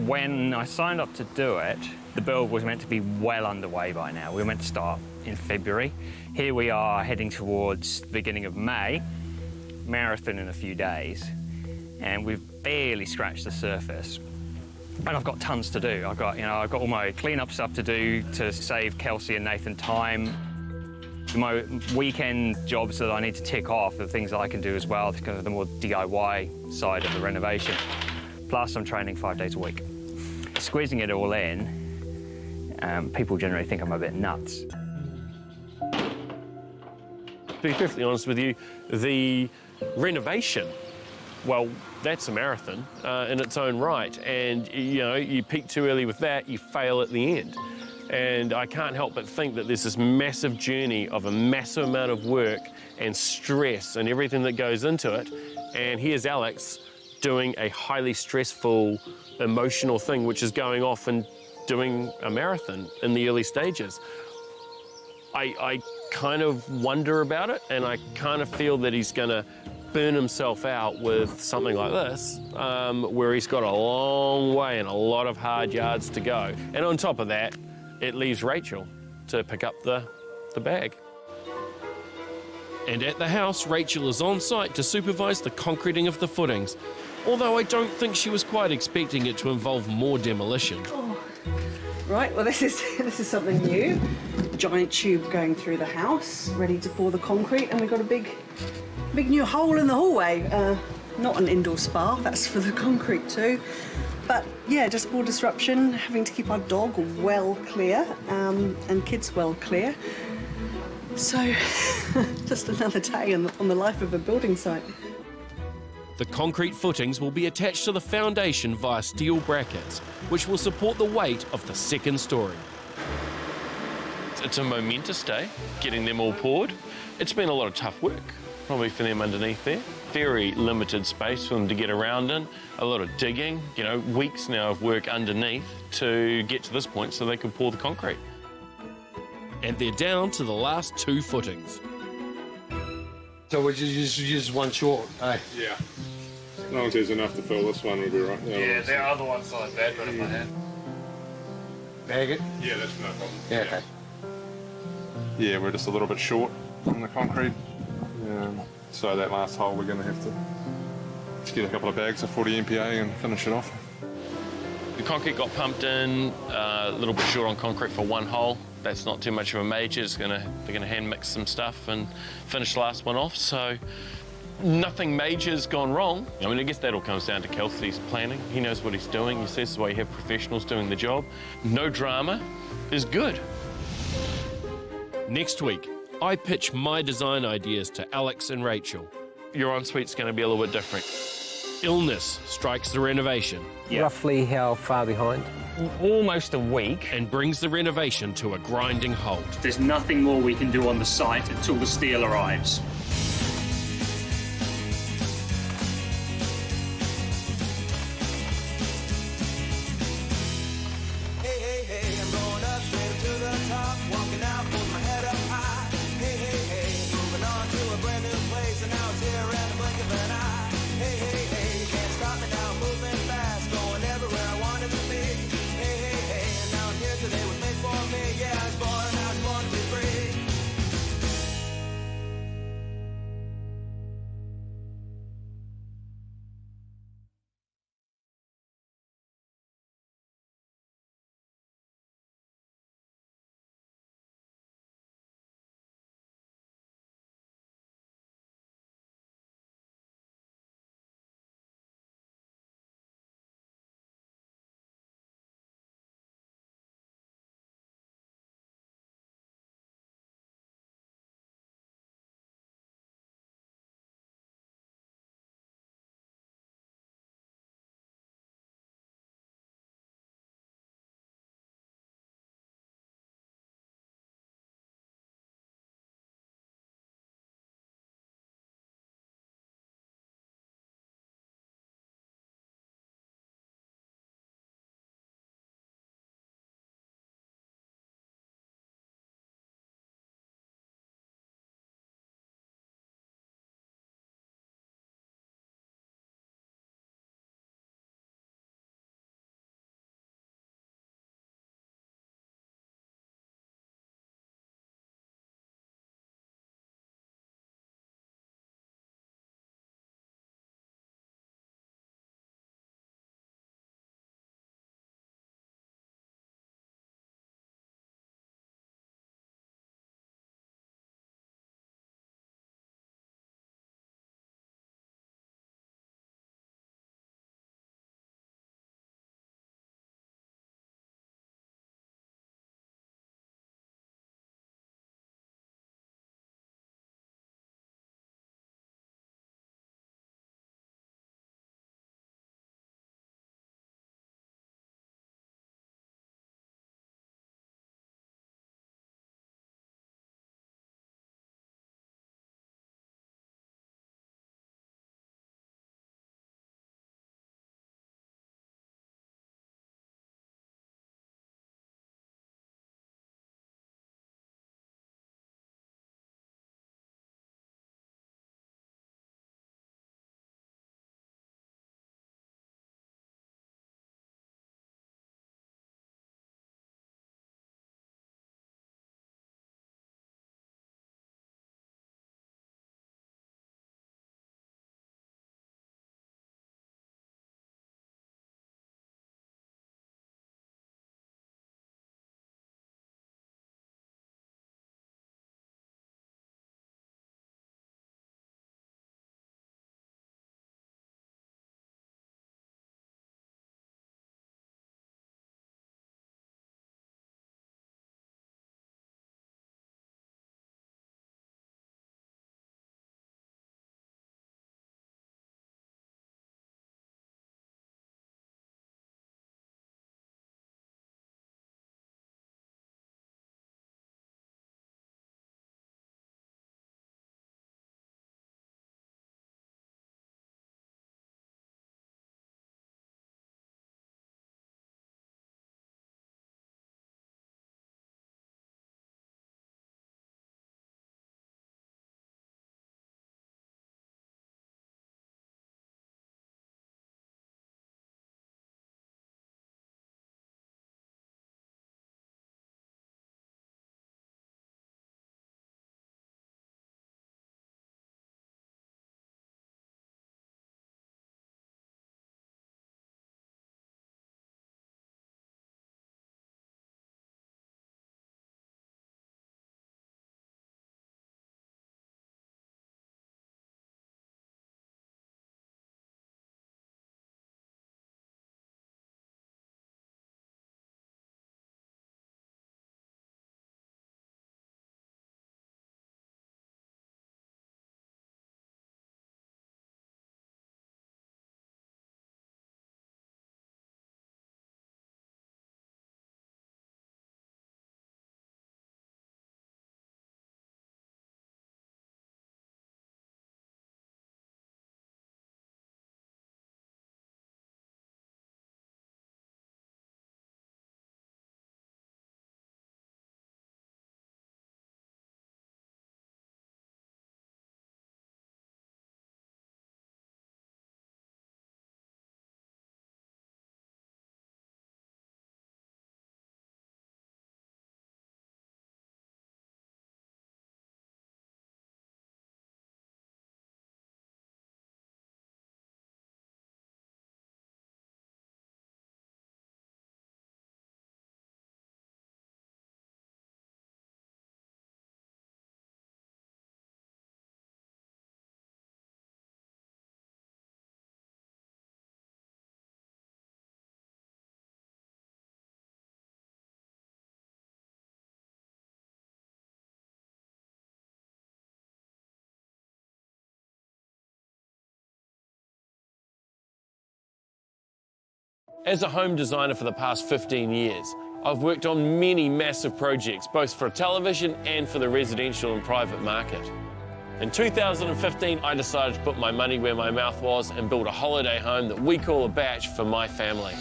When I signed up to do it, the build was meant to be well underway by now. We were meant to start in February. Here we are heading towards the beginning of May, marathon in a few days, and we've barely scratched the surface. And I've got tons to do. I've got all my clean-up stuff to do to save Kelsey and Nathan time. My weekend jobs that I need to tick off are things that I can do as well, kind of the more DIY side of the renovation. Plus, I'm training 5 days a week. Squeezing it all in, people generally think I'm a bit nuts. To be perfectly honest with you, the renovation, well, that's a marathon in its own right. And, you peak too early with that, you fail at the end. And I can't help but think that there's this massive journey of a massive amount of work and stress and everything that goes into it. And here's Alex doing a highly stressful, emotional thing, which is going off and doing a marathon in the early stages. I kind of wonder about it, and I kind of feel that he's going to burn himself out with something like this, where he's got a long way and a lot of hard yards to go. And on top of that, it leaves Rachel to pick up the bag. And at the house, Rachel is on site to supervise the concreting of the footings, although I don't think she was quite expecting it to involve more demolition. Oh. Right, well this is something new. Giant tube going through the house, ready to pour the concrete, and we've got a big new hole in the hallway. Not an indoor spa, that's for the concrete too. But yeah, just more disruption, having to keep our dog well clear, and kids well clear. So, just another day on the life of a building site. The concrete footings will be attached to the foundation via steel brackets, which will support the weight of the second story. It's a momentous day, getting them all poured. It's been a lot of tough work, probably for them underneath there. Very limited space for them to get around in, a lot of digging, weeks now of work underneath to get to this point so they can pour the concrete. And they're down to the last 2 footings. So we just use one short, eh? Yeah. As long as there's enough to fill this one, we'll be right. Yeah, there are other ones like that, but in my hand. Bag it? Yeah, that's no problem. Yeah, okay. Yeah, we're just a little bit short on the concrete. So that last hole we're going to have to just get a couple of bags of 40 MPa and finish it off. The concrete got pumped in, a little bit short on concrete for one hole. That's not too much of a major. They're gonna hand mix some stuff and finish the last one off. So nothing major's gone wrong. I guess that all comes down to Kelsey's planning. He knows what he's doing. He says the way you have professionals doing the job. No drama is good. Next week, I pitch my design ideas to Alex and Rachel. Your ensuite's going to be a little bit different. Illness strikes the renovation. Yeah. Roughly how far behind? Almost a week. And brings the renovation to a grinding halt. There's nothing more we can do on the site until the steel arrives. As a home designer for the past 15 years, I've worked on many massive projects, both for television and for the residential and private market. In 2015, I decided to put my money where my mouth was and build a holiday home that we call a batch for my family.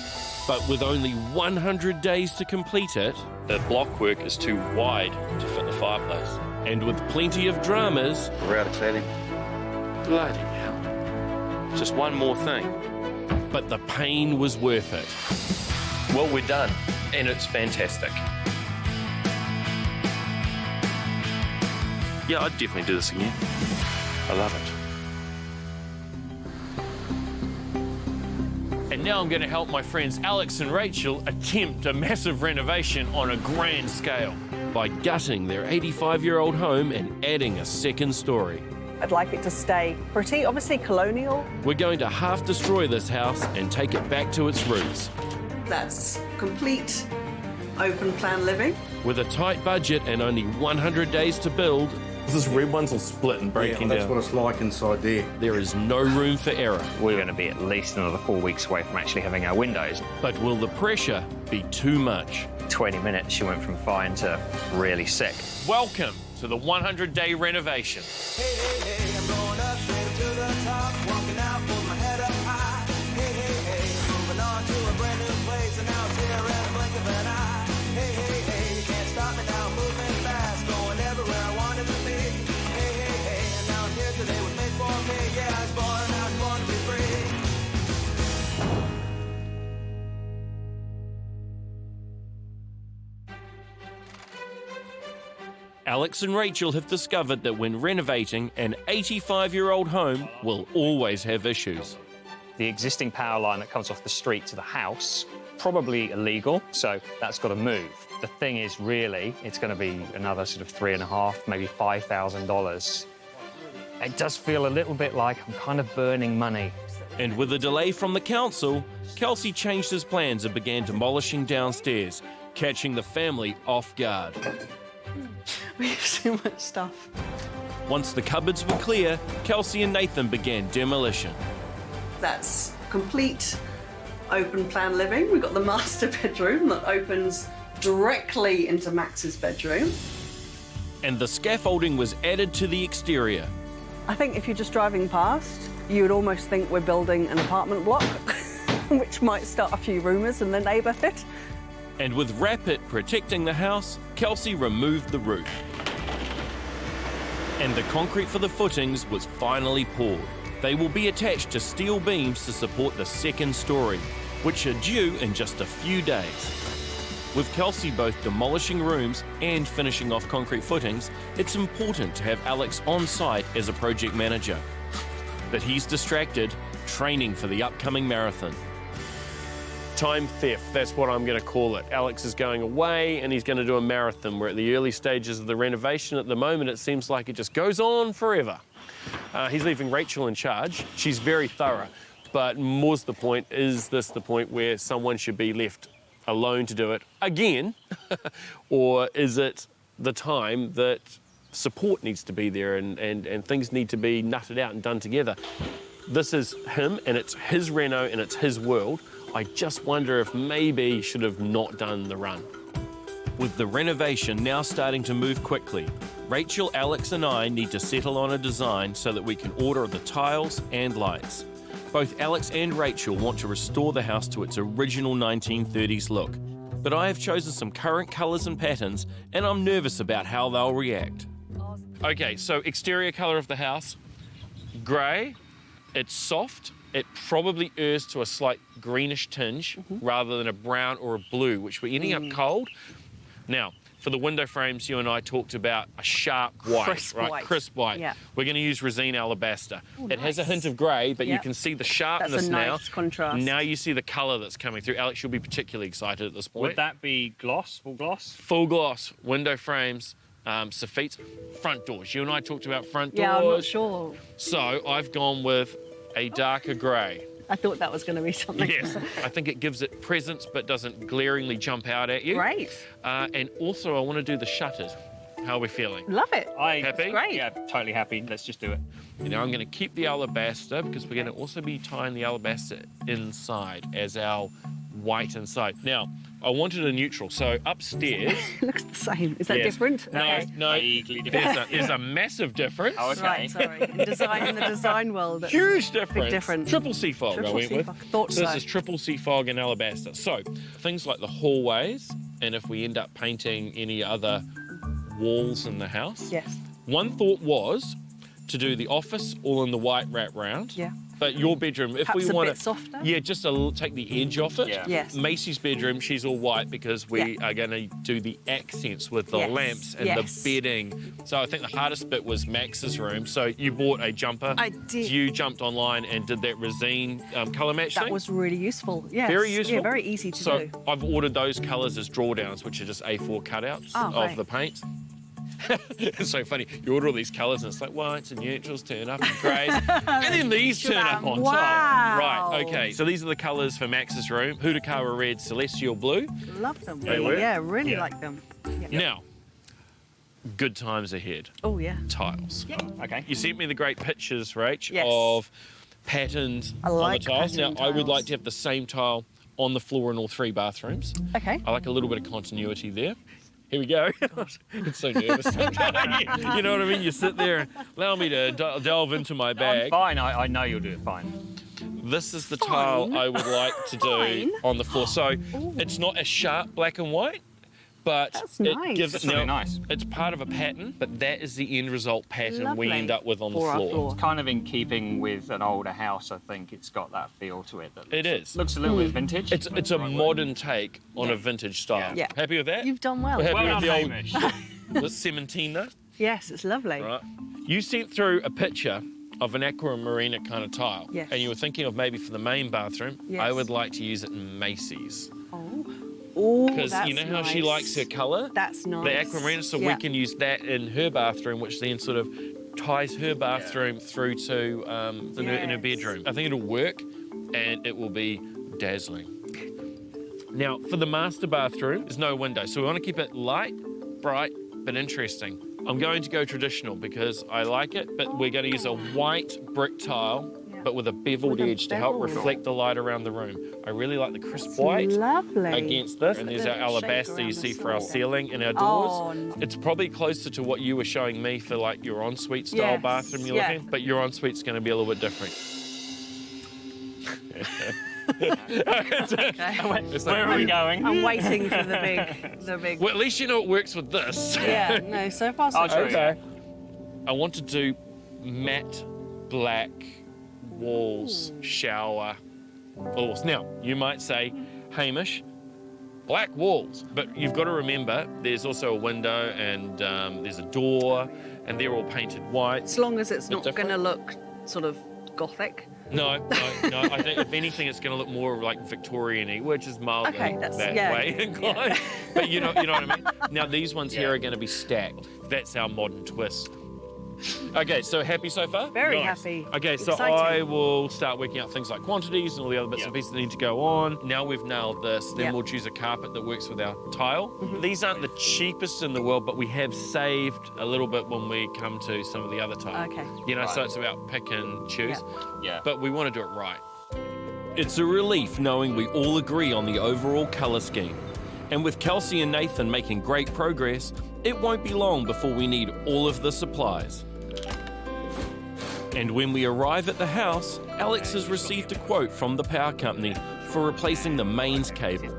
But with only 100 days to complete it, the blockwork is too wide to fit the fireplace. And with plenty of dramas, we're out of cladding. Bloody hell. Just one more thing. But the pain was worth it. Well, we're done, and it's fantastic. Yeah, I'd definitely do this again. I love it. And now I'm going to help my friends Alex and Rachel attempt a massive renovation on a grand scale. By gutting their 85-year-old home and adding a second story. I'd like it to stay pretty, obviously colonial. We're going to half destroy this house and take it back to its roots. That's complete open plan living. With a tight budget and only 100 days to build, this red one's will split and breaking that's down. what it's like inside there. There is no room for error. We're going to be at least another 4 weeks away from actually having our windows. But will the pressure be too much? 20 minutes, she went from fine to really sick. Welcome to the 100-day renovation. Hey, hey, hey, I'm going up straight up to the top, walking out with my head up high. Hey, hey, hey, moving on to a brand new place, and now it's here in the blink of an eye. Hey, hey, hey, you can't stop me now, moving fast, going everywhere I wanted to be. Hey, hey, hey, and now I'm here today with made for me. Yeah, I was born to be free. Alex and Rachel have discovered that when renovating, an 85-year-old home will always have issues. The existing power line that comes off the street to the house, probably illegal, so that's got to move. The thing is, really, it's going to be another sort of $3,500, maybe $5,000. It does feel a little bit like I'm kind of burning money. And with a delay from the council, Kelsey changed his plans and began demolishing downstairs, catching the family off guard. We have so much stuff. Once the cupboards were clear, Kelsey and Nathan began demolition. That's complete open plan living. We've got the master bedroom that opens directly into Max's bedroom. And the scaffolding was added to the exterior. I think if you're just driving past, you would almost think we're building an apartment block, which might start a few rumours in the neighbourhood. And with Rapid protecting the house, Kelsey removed the roof. And the concrete for the footings was finally poured. They will be attached to steel beams to support the second story, which are due in just a few days. With Kelsey both demolishing rooms and finishing off concrete footings, it's important to have Alex on site as a project manager. But he's distracted, training for the upcoming marathon. Time theft, that's what I'm going to call it. Alex is going away and he's going to do a marathon. We're at the early stages of the renovation. At the moment, it seems like it just goes on forever. He's leaving Rachel in charge. She's very thorough, but more's the point, is this the point where someone should be left alone to do it again? Or is it the time that support needs to be there and things need to be nutted out and done together? This is him and it's his reno and it's his world. I just wonder if maybe he should have not done the run. With the renovation now starting to move quickly, Rachel, Alex and I need to settle on a design so that we can order the tiles and lights. Both Alex and Rachel want to restore the house to its original 1930s look, but I have chosen some current colours and patterns and I'm nervous about how they'll react. Okay, so exterior colour of the house, grey, it's soft. It probably errs to a slight greenish tinge rather than a brown or a blue, which we're ending up cold. Now, for the window frames, you and I talked about a sharp white, Crisp right? white. Crisp white. Yeah. We're going to use resine alabaster. Oh, it has a nice. hint of grey, but you Yep. can see the sharpness That's a now. nice contrast. Now you see the colour that's coming through. Alex, you'll be particularly excited at this point. Would that be gloss, full gloss? Full gloss, window frames, soffites, front doors. You and I talked about front doors. Yeah, I'm not sure. So I've gone with a darker grey. I thought that was going to be something. Yes, I think it gives it presence but doesn't glaringly jump out at you. Great. And also I want to do the shutters. How are we feeling? Love it. Happy? Great. Yeah, totally happy. Let's just do it. You know, I'm going to keep the alabaster because we're going to also be tying the alabaster inside as our white inside. Now, I wanted a neutral, so upstairs... It looks the same. Is that Yes. different? No, Okay. no, there's a massive difference. Right, sorry. In the design world. Huge difference. Big difference. Triple C fog I Triple went C with. fog. Thought so. so. This is triple C fog and alabaster. So things like the hallways, and if we end up painting any other walls in the house. Yes. One thought was to do the office all in the white wrap round. Yeah. But your bedroom, if Perhaps we a want bit softer? Yeah, just take the edge off it. Yeah. Yes. Macy's bedroom, she's all white because we are going to do the accents with the Yes. lamps and Yes. the bedding. So I think the hardest bit was Max's room. So you bought a jumper. I did. You jumped online and did that resin colour match That thing. was really useful. Yes. Very useful. Yeah, very easy to so do. I've ordered those colours as drawdowns, which are just A4 cutouts Oh, of great. the paint. It's so funny. You order all these colours and it's like whites and neutrals turn up and greys. And then these turn up on Wow. top. Right, okay. So these are the colours for Max's room. Hudakawa red, celestial blue. Love them. They work? Yeah, really Yeah. like them. Yeah. Now, good times ahead. Oh, yeah. Tiles. Okay. You sent me the great pictures, Rach, Yes. of patterned I like on the tiles. Now, patterned I would tiles. like to have the same tile on the floor in all 3 bathrooms. Okay. I like a little bit of continuity there. Here we go. It's so nervous. You know what I mean? You sit there and allow me to delve into my bag. I'm fine. I know you'll do it fine. This is the tile I would like to do Fine. on the floor. So it's not a sharp black and white, but That's it nice. gives That's it really now, nice. It's part of a pattern, but that is the end result pattern we Lovely. end up with on the For our floor. floor. It's kind of in keeping with an older house. I think it's got that feel to it. That It is. looks a little bit vintage. It's a modern take on a vintage style. Yeah. Happy with that? You've done well. We're happy Well with done, the Hamish. old the cementina. Yes, it's lovely. Right. You sent through a picture of an aquamarina kind of tile. Yes. And you were thinking of maybe for the main bathroom. Yes. I would like to use it in Macy's. Oh, Because that's you know how she nice. likes her colour? That's nice. The aquamarina, so Yeah. we can use that in her bathroom, which then sort of ties her bathroom through to in her bedroom. I think it'll work and it will be dazzling. Now, for the master bathroom, there's no window, so we want to keep it light, bright, but interesting. I'm going to go traditional because I like it, but we're going to use a white brick tile, but with a beveled With a edge to help bevel. reflect the light around the room. I really like the crisp It's white lovely. against this. And there's our Bit of alabaster shake you around see the for our side. ceiling and our doors. Oh, n- It's probably closer to what you were showing me for like your ensuite style Yes, bathroom you're yeah. looking, but your ensuite's going to be a little bit different. Where are we going? I'm waiting for the big. Well, at least you know it works with this. Yeah, no, so far so I'll show good. you. Okay. I want to do matte black walls, shower walls. Now, you might say, Hamish, black walls, but you've got to remember there's also a window and there's a door and they're all painted white. As long as it's Bit not different. going to look sort of gothic. No. I think if anything, it's going to look more like Victorian-y, which is mildly Okay, that's- that yeah, way yeah. inclined. But you know what I mean. Now these ones here are going to be stacked. That's our modern twist. Okay, so happy so far? Very Nice. happy. Okay, so Exciting. I will start working out things like quantities and all the other bits and pieces that need to go on. Now we've nailed this, then Yep. we'll choose a carpet that works with our tile. Mm-hmm. These aren't the cheapest in the world, but we have saved a little bit when we come to some of the other tile. Okay. You know, so Right. it's about pick and choose. Yeah. But we want to do it right. It's a relief knowing we all agree on the overall colour scheme. And with Kelsey and Nathan making great progress, it won't be long before we need all of the supplies. And when we arrive at the house, Alex has received a quote from the power company for replacing the mains cable.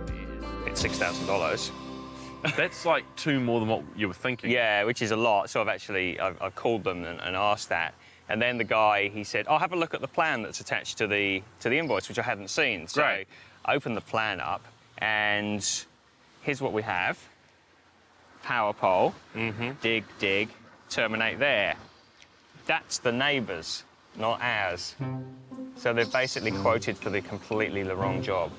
It's $6,000. That's like 2 more than what you were thinking. Yeah, which is a lot. So I've called them and asked that. And then the guy, he said, "I'll have a look at the plan that's attached to the invoice," which I hadn't seen. So Great. I opened the plan up, and here's what we have. Power pole, dig, terminate there. That's the neighbours, not ours. So they've basically quoted for the completely the wrong job.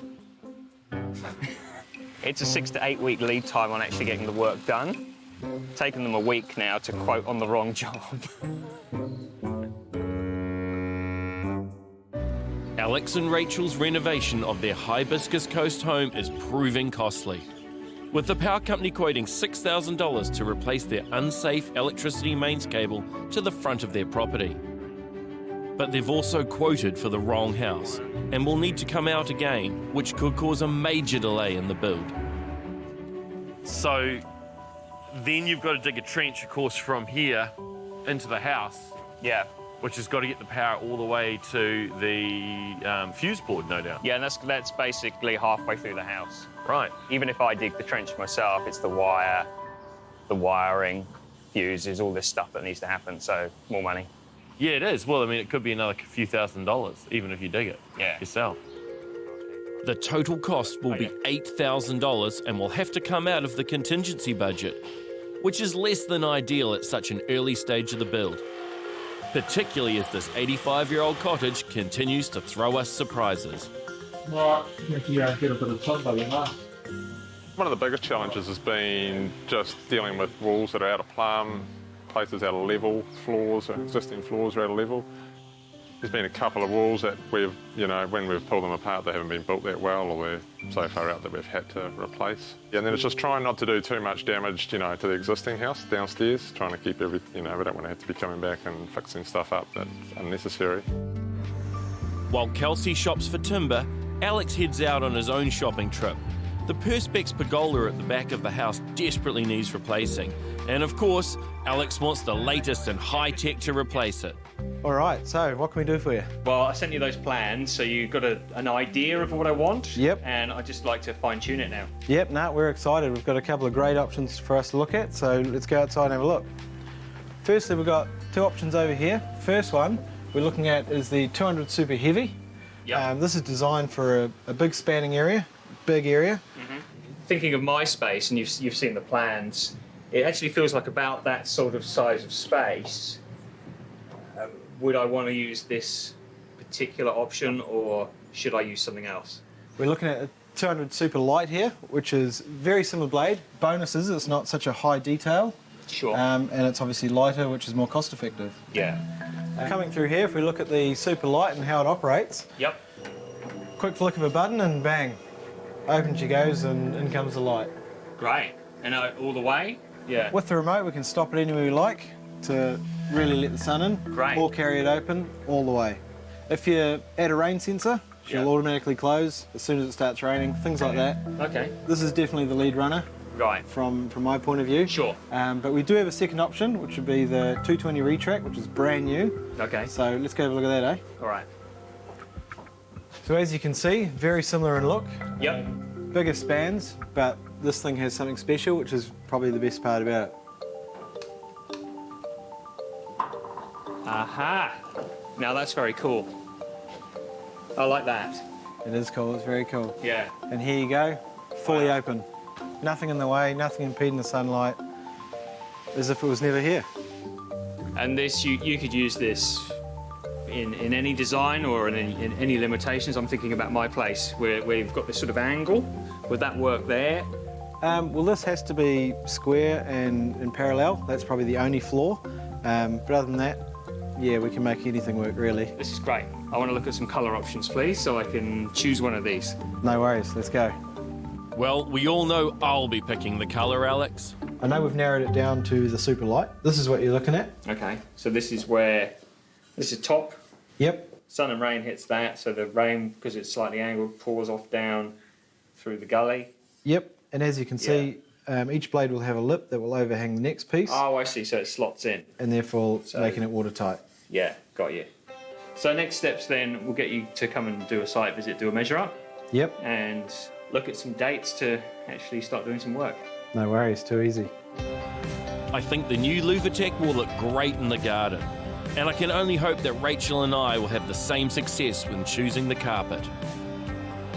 It's a 6 to 8 week lead time on actually getting the work done. Taken them a week now to quote on the wrong job. Alex and Rachel's renovation of their Hibiscus Coast home is proving costly, with the power company quoting $6,000 to replace their unsafe electricity mains cable to the front of their property. But they've also quoted for the wrong house and will need to come out again, which could cause a major delay in the build. So then you've got to dig a trench, of course, from here into the house. Yeah. Which has got to get the power all the way to the fuse board, no doubt. Yeah, and that's basically halfway through the house. Right. Even if I dig the trench myself, it's the wire, the wiring, fuses, all this stuff that needs to happen, so more money. Yeah, it is. Well, I mean, it could be another few $1,000s, even if you dig it yourself. The total cost will be $8,000 and will have to come out of the contingency budget, which is less than ideal at such an early stage of the build, particularly as this 85-year-old cottage continues to throw us surprises. One of the biggest challenges has been just dealing with walls that are out of plumb, places out of level, floors, existing floors are out of level. There's been a couple of walls that we've, when we've pulled them apart, they haven't been built that well, or they're so far out that we've had to replace. And then it's just trying not to do too much damage, to the existing house downstairs, trying to keep everything, we don't want to have to be coming back and fixing stuff up that's unnecessary. While Kelsey shops for timber, Alex heads out on his own shopping trip. The Perspex pergola at the back of the house desperately needs replacing. And of course, Alex wants the latest and high-tech to replace it. All right, so what can we do for you? Well, I sent you those plans, so you've got an idea of what I want. Yep. And I'd just like to fine-tune it now. Yep, we're excited. We've got a couple of great options for us to look at, so let's go outside and have a look. Firstly, we've got two options over here. First one we're looking at is the 200 Super Heavy. Yep. This is designed for a big spanning area, big area. Mm-hmm. Thinking of my space, and you've seen the plans, it actually feels like about that sort of size of space. Would I want to use this particular option, or should I use something else? We're looking at a 200 Super Light here, which is very similar blade. Bonus is it's not such a high detail. Sure. And it's obviously lighter, which is more cost effective. Yeah. Coming through here, if we look at the Super Light and how it operates. Yep. Quick flick of a button and bang, open she goes and in comes the light. Great. And all the way? Yeah. With the remote, we can stop it anywhere we like to really let the sun in. Great. Or carry it open all the way. If you add a rain sensor, she'll automatically close as soon as it starts raining, things like that. Okay. This is definitely the lead runner. Right. From my point of view. Sure. But we do have a second option, which would be the 220 Retract, which is brand new. Okay. So let's go have a look at that, eh? All right. So as you can see, very similar in look. Yep. Bigger spans, but this thing has something special, which is probably the best part about it. Aha! Now that's very cool. I like that. It is cool, it's very cool. Yeah. And here you go, fully open. Nothing in the way, nothing impeding the sunlight, as if it was never here. And this, you could use this in any design or in any limitations. I'm thinking about my place where you've got this sort of angle. Would that work there? Well, this has to be square and parallel. That's probably the only flaw. But other than that, yeah, we can make anything work, really. This is great. I want to look at some colour options, please, so I can choose one of these. No worries, let's go. Well, we all know I'll be picking the colour, Alex. I know we've narrowed it down to the Super Light. This is what you're looking at. Okay, so this is where, this is top. Yep. Sun and rain hits that, so the rain, because it's slightly angled, pours off down through the gully. Yep, and as you can see, each blade will have a lip that will overhang the next piece. Oh, I see, so it slots in. And therefore making it watertight. Yeah, got you. So next steps then, we'll get you to come and do a site visit, do a measure up. Yep. And look at some dates to actually start doing some work. No worries, too easy. I think the new Louvertech will look great in the garden. And I can only hope that Rachel and I will have the same success when choosing the carpet.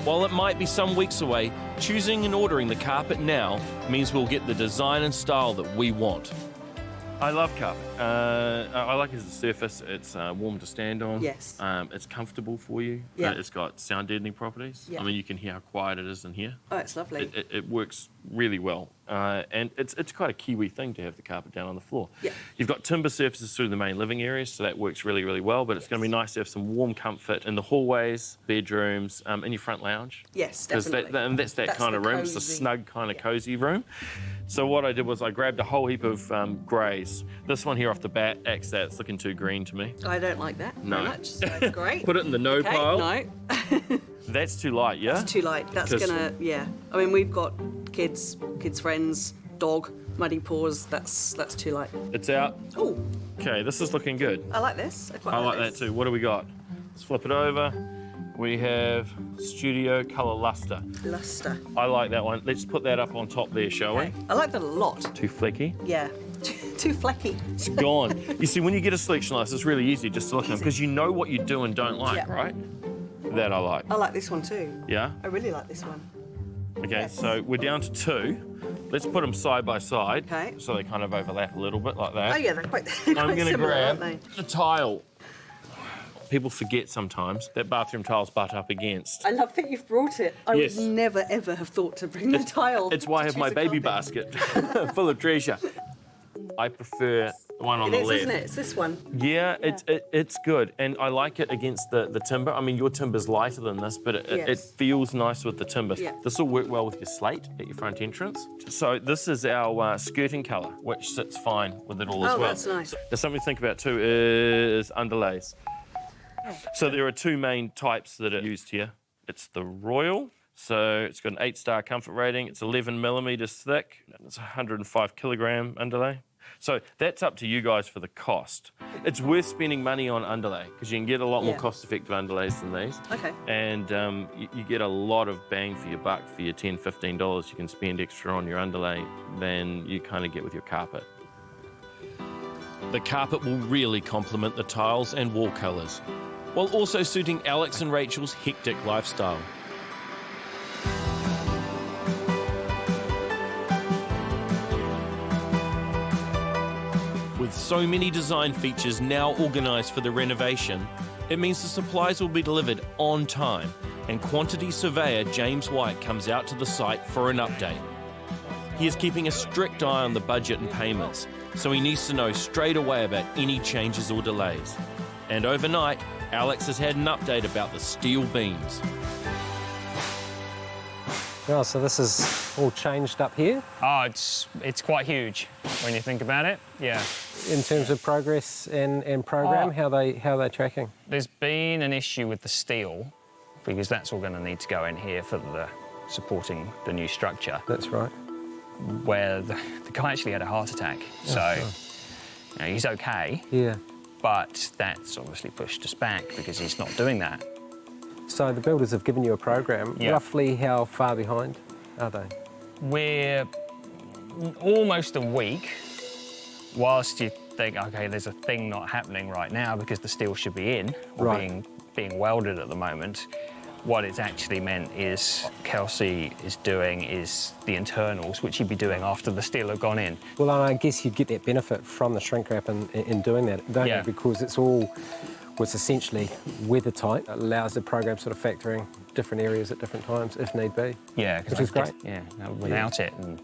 While it might be some weeks away, choosing and ordering the carpet now means we'll get the design and style that we want. I love carpet. I like it as a surface. It's warm to stand on. Yes. It's comfortable for you. Yeah. It's got sound deadening properties. Yeah. I mean, you can hear how quiet it is in here. Oh, it's lovely. It works really well. and it's quite a Kiwi thing to have the carpet down on the floor. Yeah. You've got timber surfaces through the main living areas, so that works really, really well, but it's going to be nice to have some warm comfort in the hallways, bedrooms, in your front lounge. Yes, 'Cause definitely. and that's that kind of room. It's a snug kind of cosy room. So what I did was I grabbed a whole heap of greys. This one here off the bat, that's looking too green to me. I don't like that No. very much, so that's great. Put it in the no Okay, pile. No, That's too light, yeah? it's too light. That's 'Cause- gonna, yeah. I mean, we've got kids, friends, dog, muddy paws. That's too light. It's out. Oh, Okay, this is looking good. I like this. I quite I like this. that too. What do we got? Let's flip it over. We have Studio Colour Luster. Luster. I like that one. Let's put that up on top there, shall Okay. I like that a lot. we? Too flecky. Yeah, too flecky. It's gone. You see, when you get a selection like this, it's really easy just to look at them because you know what you do and don't like, Yeah. right? That I like. I like this one too. Yeah? I really like this one. Okay, so we're down to 2. Let's put them side by side. Okay. So they kind of overlap a little bit like that. Oh yeah, they're quite, I'm quite going to similar, grab aren't they? the tile. People forget sometimes that bathroom tiles butt up against. I love that you've brought it. I Yes. would never ever have thought to bring the tile. It's why I to have my choose a baby carpet. basket full of treasure. I prefer the one on It the is, left. isn't it? It's this one. Yeah, it's good, and I like it against the timber. I mean, your timber's lighter than this, but it Yes. feels nice with the timber. Yeah. This will work well with your slate at your front entrance. So this is our skirting colour, which sits fine with it all as Oh, well. that's nice. So there's something to think about too is underlays. So there are 2 main types that are used here. It's the Royal. So it's got an 8-star comfort rating. It's 11 millimetres thick. And it's a 105 kilogram underlay. So that's up to you guys for the cost. It's worth spending money on underlay because you can get a lot more Yeah. cost-effective underlays than these. Okay. And you get a lot of bang for your buck for your $10, $15 you can spend extra on your underlay than you kind of get with your carpet. The carpet will really complement the tiles and wall colours, while also suiting Alex and Rachel's hectic lifestyle. With so many design features now organised for the renovation, it means the supplies will be delivered on time, and quantity surveyor James White comes out to the site for an update. He is keeping a strict eye on the budget and payments, so he needs to know straight away about any changes or delays. And overnight, Alex has had an update about the steel beams. Oh, so this is all changed up here Oh, it's quite huge when you think about it. Yeah. in terms of progress and program. Oh. How are they tracking? There's been an issue with the steel because that's all going to need to go in here for the supporting the new structure. That's right. Where the guy actually had a heart attack. So you know, he's okay. Yeah. But that's obviously pushed us back because he's not doing that. So the builders have given you a program. Yeah. Roughly how far behind are they? We're almost a week, whilst you think, OK, there's a thing not happening right now because the steel should be in or Right. being welded at the moment. What it's actually meant is Kelsey is doing is the internals, which he'd be doing after the steel had gone in. Well, I guess you'd get that benefit from the shrink wrap in doing that, don't Yeah. you? Because it's essentially weather tight. It allows the program sort of factoring different areas at different times if need be. Yeah, 'cause which is great. Yeah, no, without it, and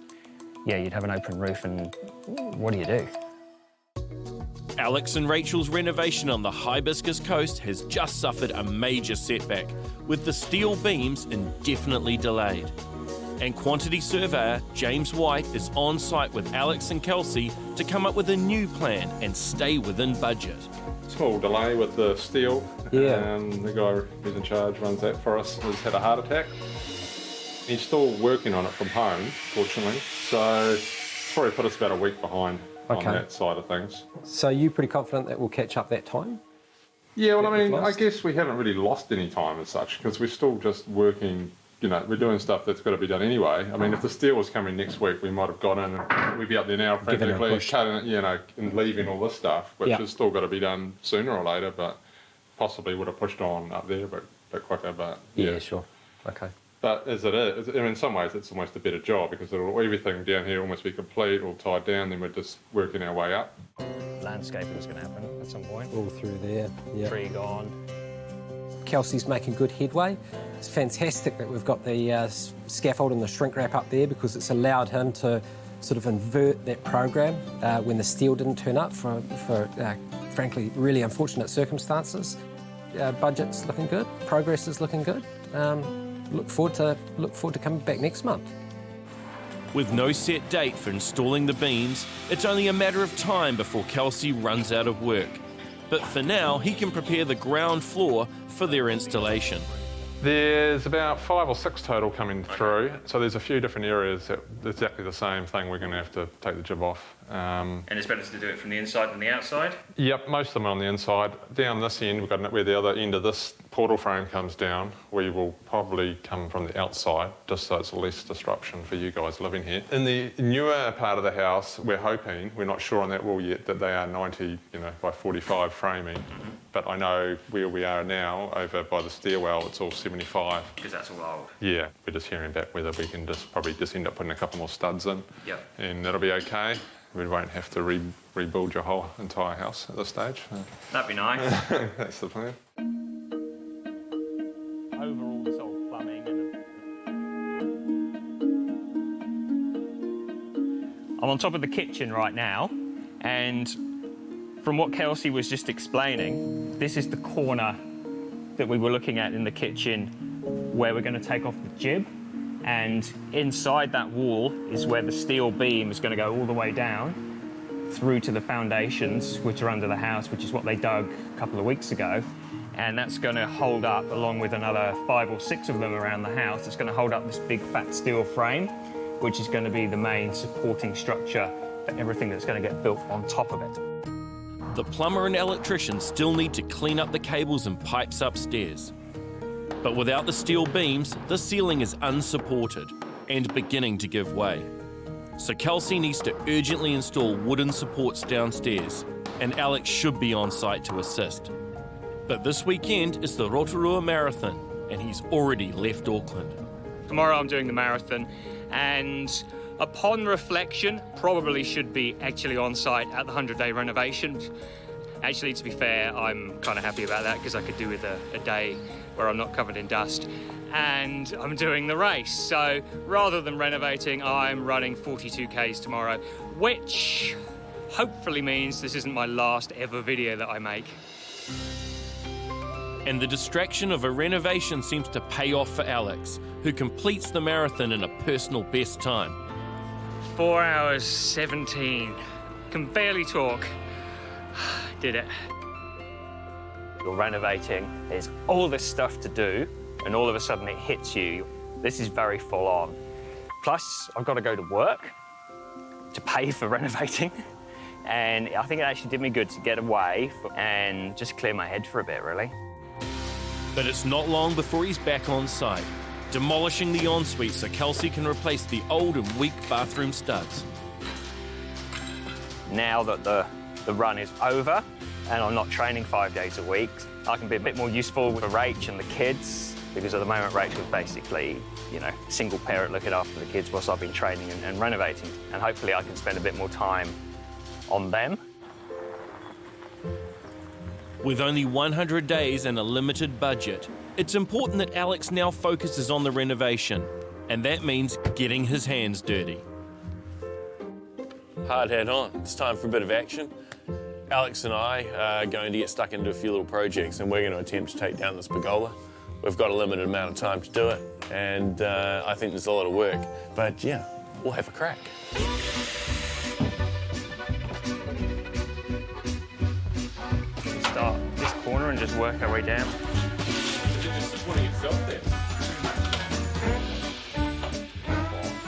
yeah, you'd have an open roof, and what do you do? Alex and Rachel's renovation on the Hibiscus coast has just suffered a major setback, with the steel beams indefinitely delayed. And quantity surveyor James White is on site with Alex and Kelsey to come up with a new plan and stay within budget. Small delay with the steel. Yeah. The guy who's in charge runs that for us has had a heart attack. He's still working on it from home, fortunately. So it's probably put us about a week behind Okay. on that side of things. So you're pretty confident that we'll catch up that time? Yeah, well, that I mean, we've I lost? guess we haven't really lost any time as such because we're still just working, you know, we're doing stuff that's got to be done anyway. I mean, if the steel was coming next week, we might have got in and we'd be up there now Giving it a frantically push. cutting it, you know, and leaving all this stuff, which Yeah. has still got to be done sooner or later, but possibly would have pushed on up there a bit quicker, but Yeah, sure. Okay. But as it is, I mean, in some ways it's almost a better job because everything down here will almost be complete, all tied down, then we're just working our way up. Landscaping is going to happen at some point. All through there. Yeah. Tree gone. Kelsey's making good headway. It's fantastic that we've got the scaffold and the shrink wrap up there, because it's allowed him to sort of invert that program when the steel didn't turn up for frankly, really unfortunate circumstances. Budget's looking good, progress is looking good. Look forward to coming back next month. With no set date for installing the beams, it's only a matter of time before Kelsey runs out of work. But for now, he can prepare the ground floor for their installation. There's about 5 or 6 total coming through, so there's a few different areas that exactly the same thing. We're going to have to take the jib off. And it's better to do it from the inside than the outside? Yep, most of them are on the inside. Down this end, we've got where the other end of this portal frame comes down, we will probably come from the outside, just so it's less disruption for you guys living here. In the newer part of the house, we're hoping, we're not sure on that wall yet, that they are 90, by 45 framing. But I know where we are now, over by the stairwell, it's all 75. Because that's all old. Yeah, we're just hearing back whether we can probably end up putting a couple more studs in. Yep. And that'll be okay. We won't have to rebuild your whole entire house at this stage. That'd be nice. That's the plan. Overall, this old plumbing I'm on top of the kitchen right now, and from what Kelsey was just explaining, this is the corner that we were looking at in the kitchen where we're going to take off the jib. And inside that wall is where the steel beam is going to go all the way down through to the foundations, which are under the house, which is what they dug a couple of weeks ago. And that's going to hold up, along with another 5 or 6 of them around the house, it's going to hold up this big fat steel frame, which is going to be the main supporting structure for everything that's going to get built on top of it. The plumber and electrician still need to clean up the cables and pipes upstairs. But without the steel beams, the ceiling is unsupported and beginning to give way. So Kelsey needs to urgently install wooden supports downstairs, and Alex should be on site to assist. But this weekend is the Rotorua Marathon, and he's already left Auckland. Tomorrow I'm doing the marathon, and upon reflection, probably should be actually on site at the 100-day renovation. Actually, to be fair, I'm kind of happy about that, because I could do with a day where I'm not covered in dust, and I'm doing the race. So rather than renovating, I'm running 42 Ks tomorrow, which hopefully means this isn't my last ever video that I make. And the distraction of a renovation seems to pay off for Alex, who completes the marathon in a personal best time. 4 hours 17. Can barely talk. Did it. You're renovating, there's all this stuff to do, and all of a sudden it hits you. This is very full on. Plus, I've got to go to work to pay for renovating. And I think it actually did me good to get away and just clear my head for a bit, really. But it's not long before he's back on site, demolishing the ensuite so Kelsey can replace the old and weak bathroom studs. Now that the run is over, and I'm not training 5 days a week, I can be a bit more useful for Rach and the kids, because at the moment Rachel's basically, single parent looking after the kids whilst I've been training and renovating. And hopefully I can spend a bit more time on them. With only 100 days and a limited budget, it's important that Alex now focuses on the renovation, and that means getting his hands dirty. Hard hat on, it's time for a bit of action. Alex and I are going to get stuck into a few little projects, and we're going to attempt to take down this pergola. We've got a limited amount of time to do it, and I think there's a lot of work. But yeah, we'll have a crack. Start this corner and just work our way down.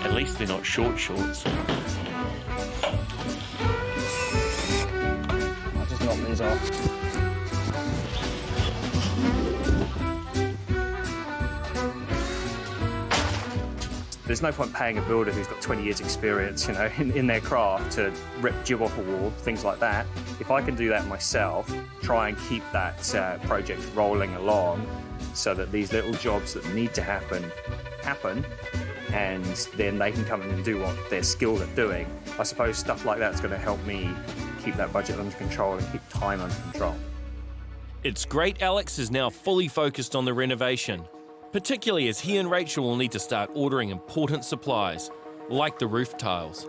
At least they're not short shorts. Knock these off. There's no point paying a builder who's got 20 years experience, in their craft to rip jib off a wall, things like that. If I can do that myself, try and keep that project rolling along so that these little jobs that need to happen, and then they can come in and do what they're skilled at doing. I suppose stuff like that's going to help me keep that budget under control and keep time under control. It's great Alex is now fully focused on the renovation, particularly as he and Rachel will need to start ordering important supplies, like the roof tiles.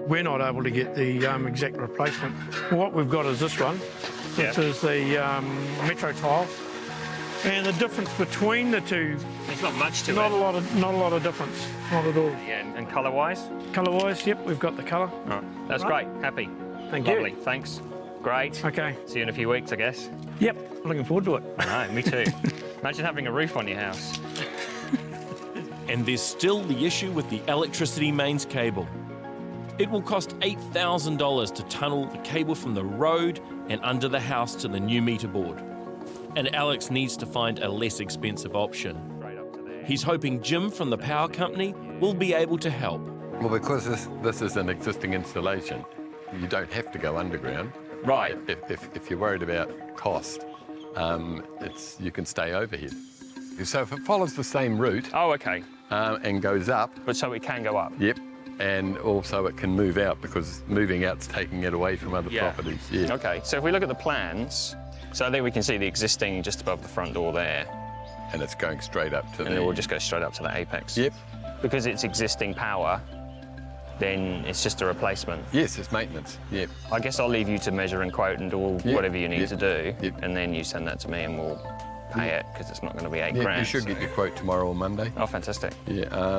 We're not able to get the exact replacement. What we've got is this one. This is the Metro tile. And the difference between the two, there's not much to not it. Not a lot of difference, not at all. Yeah, and colour-wise? Colour-wise, yep, we've got the colour. All right, that's Right. great. Happy. Thank Lovely. you. Thanks. Great. Okay. See you in a few weeks, I guess. Yep, looking forward to it. I know, me too. Imagine having a roof on your house. And there's still the issue with the electricity mains cable. It will cost $8,000 to tunnel the cable from the road and under the house to the new meter board. And Alex needs to find a less expensive option. He's hoping Jim from the power company will be able to help. Well, because this is an existing installation, you don't have to go underground. Right. If you're worried about cost, you can stay overhead. So if it follows the same route... Oh, okay. And goes up... But so it can go up? Yep. And also it can move out, because moving out's taking it away from other properties. Yeah. Okay, so if we look at the plans, so there we can see the existing just above the front door there. And it's going straight up to and it will just go straight up to the apex. Yep. Because it's existing power, then it's just a replacement. Yes, it's maintenance. Yep. I guess I'll leave you to measure and quote and do whatever you need to do, and then you send that to me and we'll pay it, because it's not going to be $8 grand. You should get your quote tomorrow or Monday. Oh, fantastic. Yeah,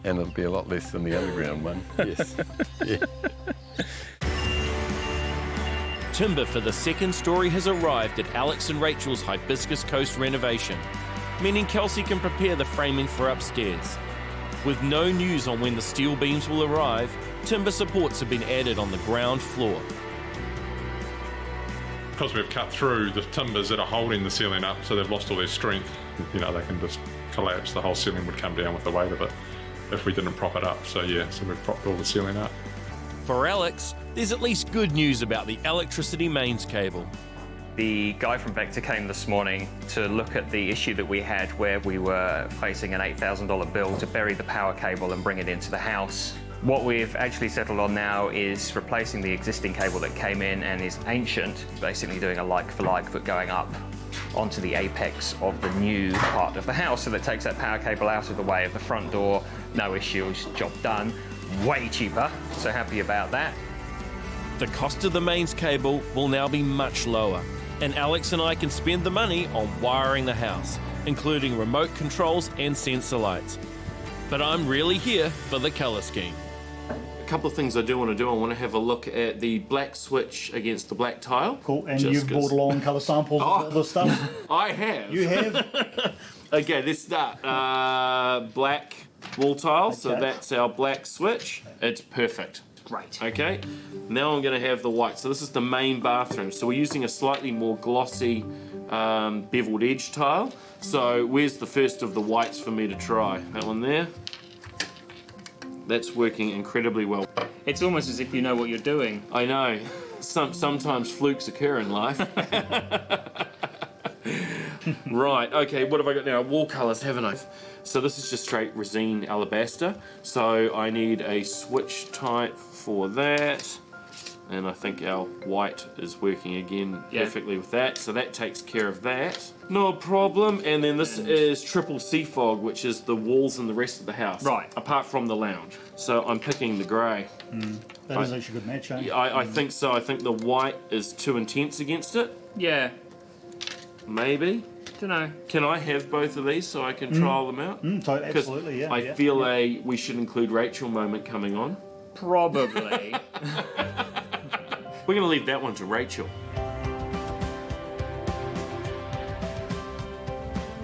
and it'll be a lot less than the underground one. Yes. Yeah. Timber for the second story has arrived at Alex and Rachel's Hibiscus Coast renovation, meaning Kelsey can prepare the framing for upstairs. With no news on when the steel beams will arrive, timber supports have been added on the ground floor. Because we've cut through the timbers that are holding the ceiling up, so they've lost all their strength. You know, they can just collapse. The whole ceiling would come down with the weight of it if we didn't prop it up. So yeah, so we've propped all the ceiling up. For Alex, there's at least good news about the electricity mains cable. The guy from Vector came this morning to look at the issue that we had where we were facing an $8,000 bill to bury the power cable and bring it into the house. What we've actually settled on now is replacing the existing cable that came in and is ancient, basically doing a like for like, but going up onto the apex of the new part of the house, so that takes that power cable out of the way of the front door. No issues, job done. Way cheaper, so happy about that. The cost of the mains cable will now be much lower, and Alex and I can spend the money on wiring the house, including remote controls and sensor lights. But I'm really here for the colour scheme. A couple of things I do want to do. I want to have a look at the black switch against the black tile. Cool, and you've brought along colour samples of all this stuff? I have. You have? Okay, let's start. Black wall tile, so that's our black switch. It's perfect. Great. Okay, now I'm going to have the white. So this is the main bathroom. So we're using a slightly more glossy beveled edge tile. So where's the first of the whites for me to try? That one there. That's working incredibly well. It's almost as if you know what you're doing. I know. Sometimes flukes occur in life. Right, okay, what have I got now? Wall colours, haven't I? So this is just straight resin alabaster. So I need a switch type for that. And I think our white is working again perfectly with that. So that takes care of that. No problem. And then this is triple CFOG, which is the walls and the rest of the house. Right. Apart from the lounge. So I'm picking the grey. That is actually a good match, eh? I think so. I think the white is too intense against it. Yeah. Maybe. Dunno. Can I have both of these so I can trial them out? Absolutely, yeah. I feel we should include Rachel moment coming on. Probably. We're going to leave that one to Rachel.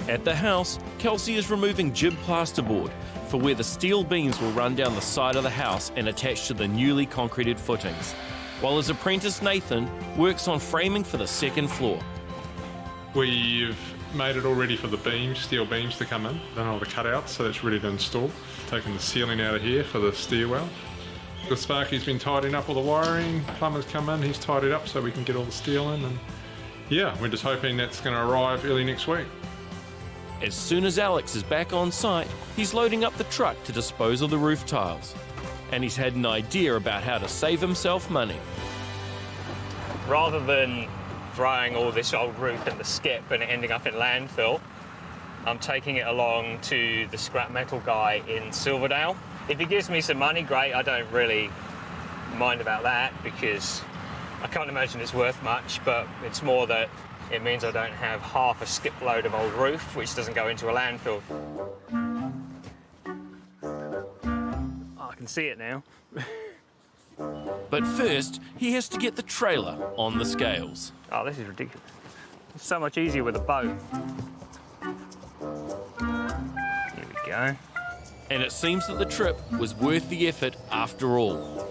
At the house, Kelsey is removing jib plasterboard for where the steel beams will run down the side of the house and attach to the newly concreted footings, while his apprentice Nathan works on framing for the second floor. We've made it all ready for the beams, steel beams to come in. Done all the cutouts, so it's ready to install. Taking the ceiling out of here for the stairwell. The Sparky's been tidying up all the wiring. Plumber's come in, he's tidied up so we can get all the steel in. And yeah, we're just hoping that's going to arrive early next week. As soon as Alex is back on site, he's loading up the truck to dispose of the roof tiles. And he's had an idea about how to save himself money. Rather than throwing all this old roof in the skip and it ending up in landfill, I'm taking it along to the scrap metal guy in Silverdale. If he gives me some money, great. I don't really mind about that because I can't imagine it's worth much, but it's more that it means I don't have half a skip load of old roof, which doesn't go into a landfill. Oh, I can see it now. But first, he has to get the trailer on the scales. Oh, this is ridiculous. It's so much easier with a boat. Here we go. And it seems that the trip was worth the effort after all.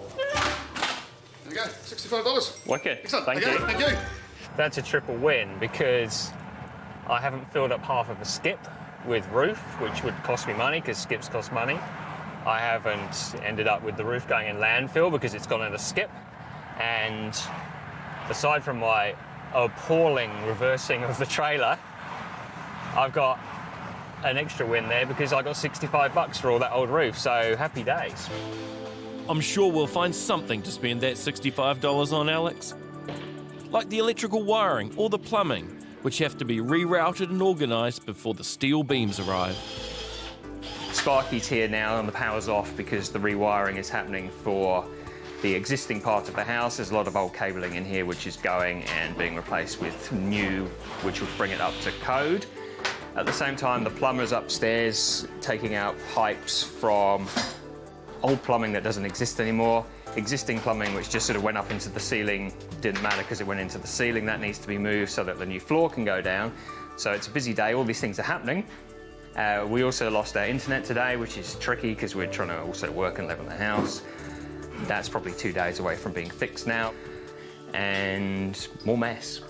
There you go, $65. Wicked. Excellent. Thank Okay, you. thank you. That's a triple win because I haven't filled up half of a skip with roof, which would cost me money because skips cost money. I haven't ended up with the roof going in landfill because it's gone in a skip. And aside from my appalling reversing of the trailer, I've got an extra win there because I got $65 for all that old roof, so happy days. I'm sure we'll find something to spend that $65 on, Alex. Like the electrical wiring or the plumbing, which have to be rerouted and organised before the steel beams arrive. Sparky's here now and the power's off because the rewiring is happening for the existing part of the house. There's a lot of old cabling in here which is going and being replaced with new, which will bring it up to code. At the same time, the plumber's upstairs taking out pipes from old plumbing that doesn't exist anymore. Existing plumbing which just sort of went up into the ceiling, didn't matter because it went into the ceiling. That needs to be moved so that the new floor can go down. So it's a busy day, all these things are happening. We also lost our internet today, which is tricky because we're trying to also work and live in the house. That's probably 2 days away from being fixed now. And more mess.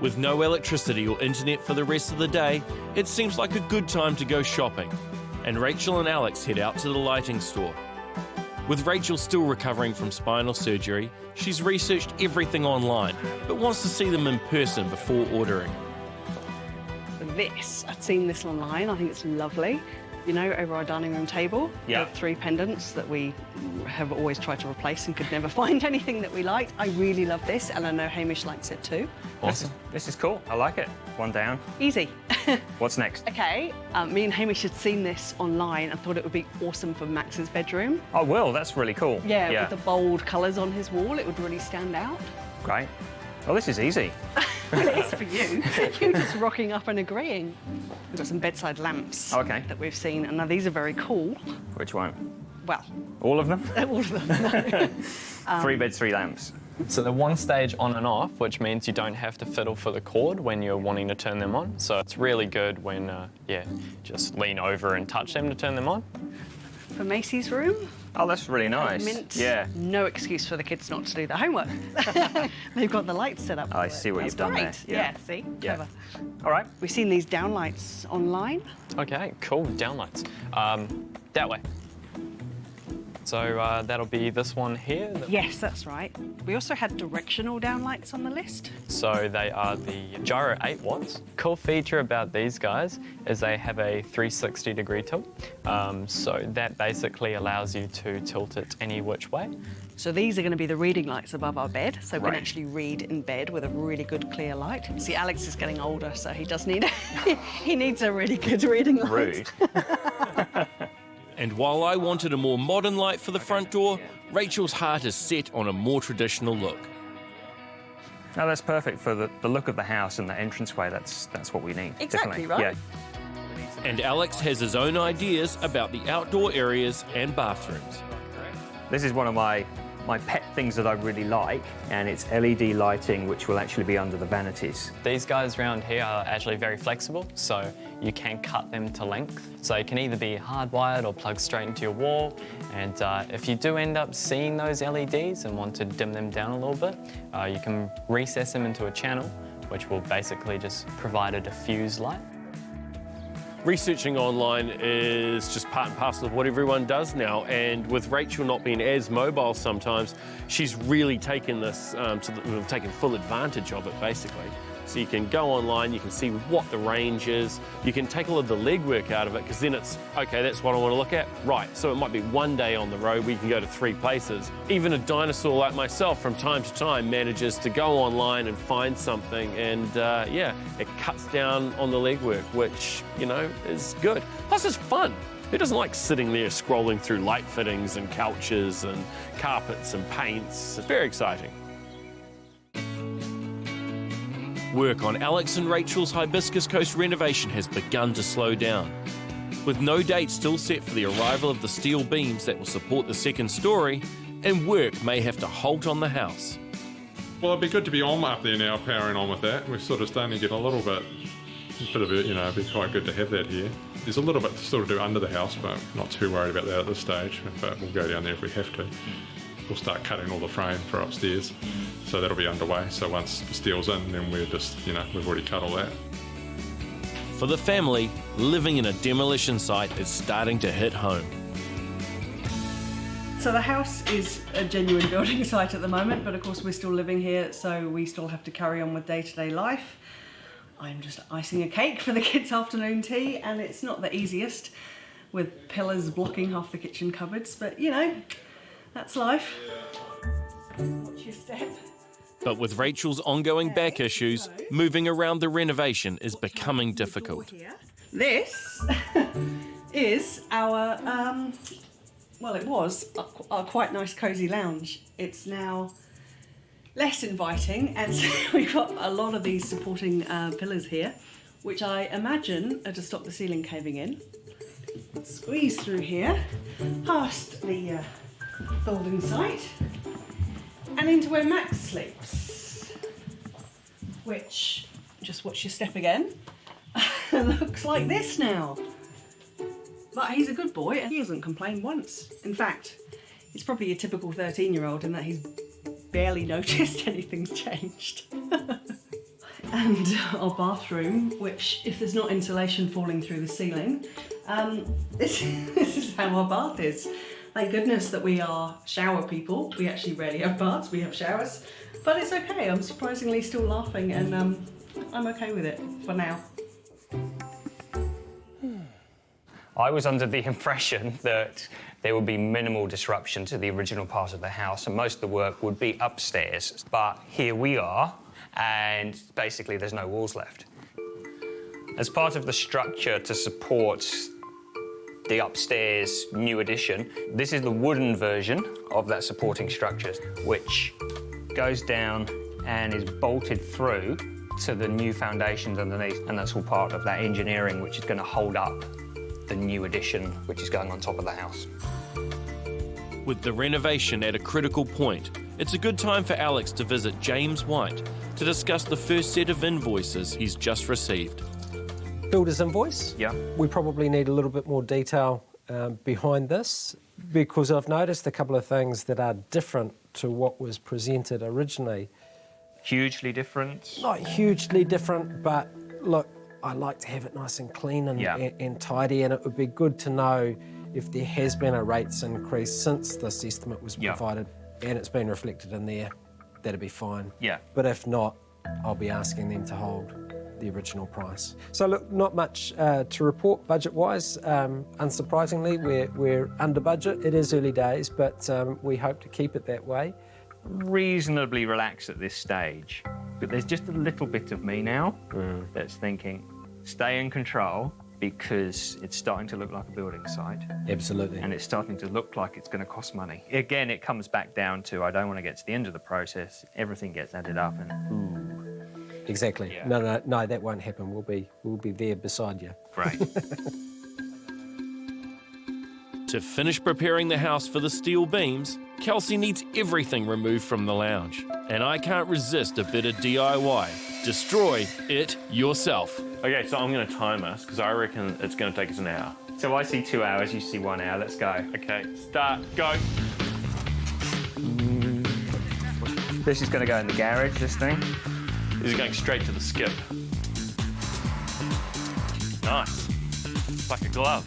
With no electricity or internet for the rest of the day, it seems like a good time to go shopping. And Rachel and Alex head out to the lighting store. With Rachel still recovering from spinal surgery, she's researched everything online, but wants to see them in person before ordering. This, I'd seen this online, I think it's lovely. You know, over our dining room table, yeah. the 3 pendants that we have always tried to replace and could never find anything that we liked. I really love this, and I know Hamish likes it too. Awesome. This is cool. I like it. One down. Easy. What's next? Okay, me and Hamish had seen this online and thought it would be awesome for Max's bedroom. Oh, well, that's really cool. Yeah, with the bold colours on his wall, it would really stand out. Great. Oh, this is easy. Well, it is for you. You're just rocking up and agreeing. We've got some bedside lamps that we've seen, and now these are very cool. Which one? Well, all of them? All of them. No. 3 beds, 3 lamps. So they're one stage on and off, which means you don't have to fiddle for the cord when you're wanting to turn them on. So it's really good when, just lean over and touch them to turn them on. For Macy's room. Oh, that's really nice. Mint. Yeah. No excuse for the kids not to do their homework. They've got the lights set up. I see what you've done there. Yeah, see? Yeah. Clever. All right. We've seen these downlights online. Okay, cool, downlights. That way. So that'll be this one here. Yes, that's right. We also had directional downlights on the list. So they are the gyro 8 watts. Cool feature about these guys is they have a 360-degree tilt. So that basically allows you to tilt it any which way. So these are going to be the reading lights above our bed, so we can actually read in bed with a really good clear light. See, Alex is getting older, so he does need he needs a really good reading light. Rude. And while I wanted a more modern light for the front door, Rachel's heart is set on a more traditional look. No, that's perfect for the look of the house and the entranceway. That's what we need. Exactly, definitely. right? Yeah. And Alex has his own ideas about the outdoor areas and bathrooms. This is one of my pet things that I really like, and it's LED lighting, which will actually be under the vanities. These guys around here are actually very flexible, so you can cut them to length. So it can either be hardwired or plugged straight into your wall. And if you do end up seeing those LEDs and want to dim them down a little bit, you can recess them into a channel, which will basically just provide a diffuse light. Researching online is just part and parcel of what everyone does now, and with Rachel not being as mobile sometimes, she's really taken this, taken full advantage of it, basically. So you can go online, you can see what the range is, you can take all of the legwork out of it, because then it's, okay, that's what I want to look at. Right, so it might be one day on the road, we can go to 3 places. Even a dinosaur like myself from time to time manages to go online and find something, and yeah, it cuts down on the legwork, which, you know, is good. Plus it's fun. Who doesn't like sitting there scrolling through light fittings and couches and carpets and paints? It's very exciting. Work on Alex and Rachel's Hibiscus Coast renovation has begun to slow down. With no date still set for the arrival of the steel beams that will support the second story, and work may have to halt on the house. Well, it'd be good to be on up there now, powering on with that. We're sort of starting to get a little bit of a, you know, it'd be quite good to have that here. There's a little bit to sort of do under the house, but not too worried about that at this stage. But we'll go down there if we have to. We'll start cutting all the frame for upstairs, so that'll be underway. So once the steel's in, then we're just, you know, we've already cut all that. For the family, living in a demolition site is starting to hit home. So the house is a genuine building site at the moment, but of course we're still living here, so we still have to carry on with day-to-day life. I'm just icing a cake for the kids' afternoon tea, and it's not the easiest with pillars blocking half the kitchen cupboards, but you know, that's life. Watch your step. But with Rachel's ongoing back issues, moving around the renovation is becoming difficult. This is our, well, it was a quite nice cosy lounge. It's now less inviting, and so we've got a lot of these supporting pillars here, which I imagine are to stop the ceiling caving in. Squeeze through here, past the building site, and into where Max sleeps, which, just watch your step again, looks like this now. But he's a good boy and he hasn't complained once. In fact, he's probably a typical 13-year-old in that he's barely noticed anything's changed. And our bathroom, which, if there's not insulation falling through the ceiling, this is how our bath is. Thank goodness that we are shower people. We actually rarely have baths, we have showers. But it's okay, I'm surprisingly still laughing, and I'm okay with it for now. I was under the impression that there would be minimal disruption to the original part of the house and most of the work would be upstairs. But here we are, and basically there's no walls left. As part of the structure to support the upstairs new addition, this is the wooden version of that supporting structure, which goes down and is bolted through to the new foundations underneath, and that's all part of that engineering which is going to hold up the new addition which is going on top of the house. With the renovation at a critical point, it's a good time for Alex to visit James White to discuss the first set of invoices he's just received. Builder's invoice. Yeah. We probably need a little bit more detail behind this, because I've noticed a couple of things that are different to what was presented originally. Hugely different? Not hugely different, but look, I like to have it nice and clean and, and tidy, and it would be good to know if there has been a rates increase since this estimate was provided and it's been reflected in there. That'd be fine. Yeah. But if not, I'll be asking them to hold the original price. So look, not much to report budget-wise. Unsurprisingly, we're under budget. It is early days, but we hope to keep it that way. Reasonably relaxed at this stage, but there's just a little bit of me now that's thinking, stay in control, because it's starting to look like a building site. Absolutely. And it's starting to look like it's going to cost money. Again, it comes back down to, I don't want to get to the end of the process, everything gets added up and ooh. Exactly. Yeah. No, that won't happen. We'll be there beside you. Great. To finish preparing the house for the steel beams, Kelsey needs everything removed from the lounge. And I can't resist a bit of DIY. Destroy it yourself. Okay, so I'm going to time us, because I reckon it's going to take us an hour. So I see 2 hours, you see 1 hour, let's go. Okay, start, go. This is going to go in the garage, this thing. This is going straight to the skip. Nice. It's like a glove.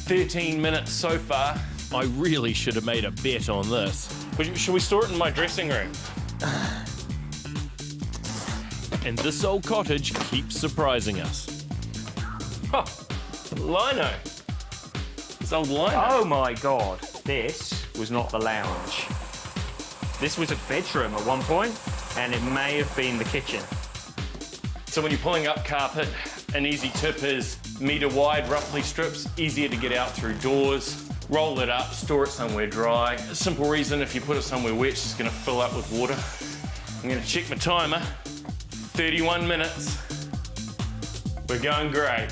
13 minutes so far. I really should have made a bet on this. Should we store it in my dressing room? And this old cottage keeps surprising us. Oh, lino. It's old lino. Oh my God, this was not the lounge. This was a bedroom at one point, and it may have been the kitchen. So when you're pulling up carpet, an easy tip is metre wide roughly strips, easier to get out through doors. Roll it up, store it somewhere dry. A simple reason, if you put it somewhere wet, it's just gonna fill up with water. I'm gonna check my timer. 31 minutes. We're going great.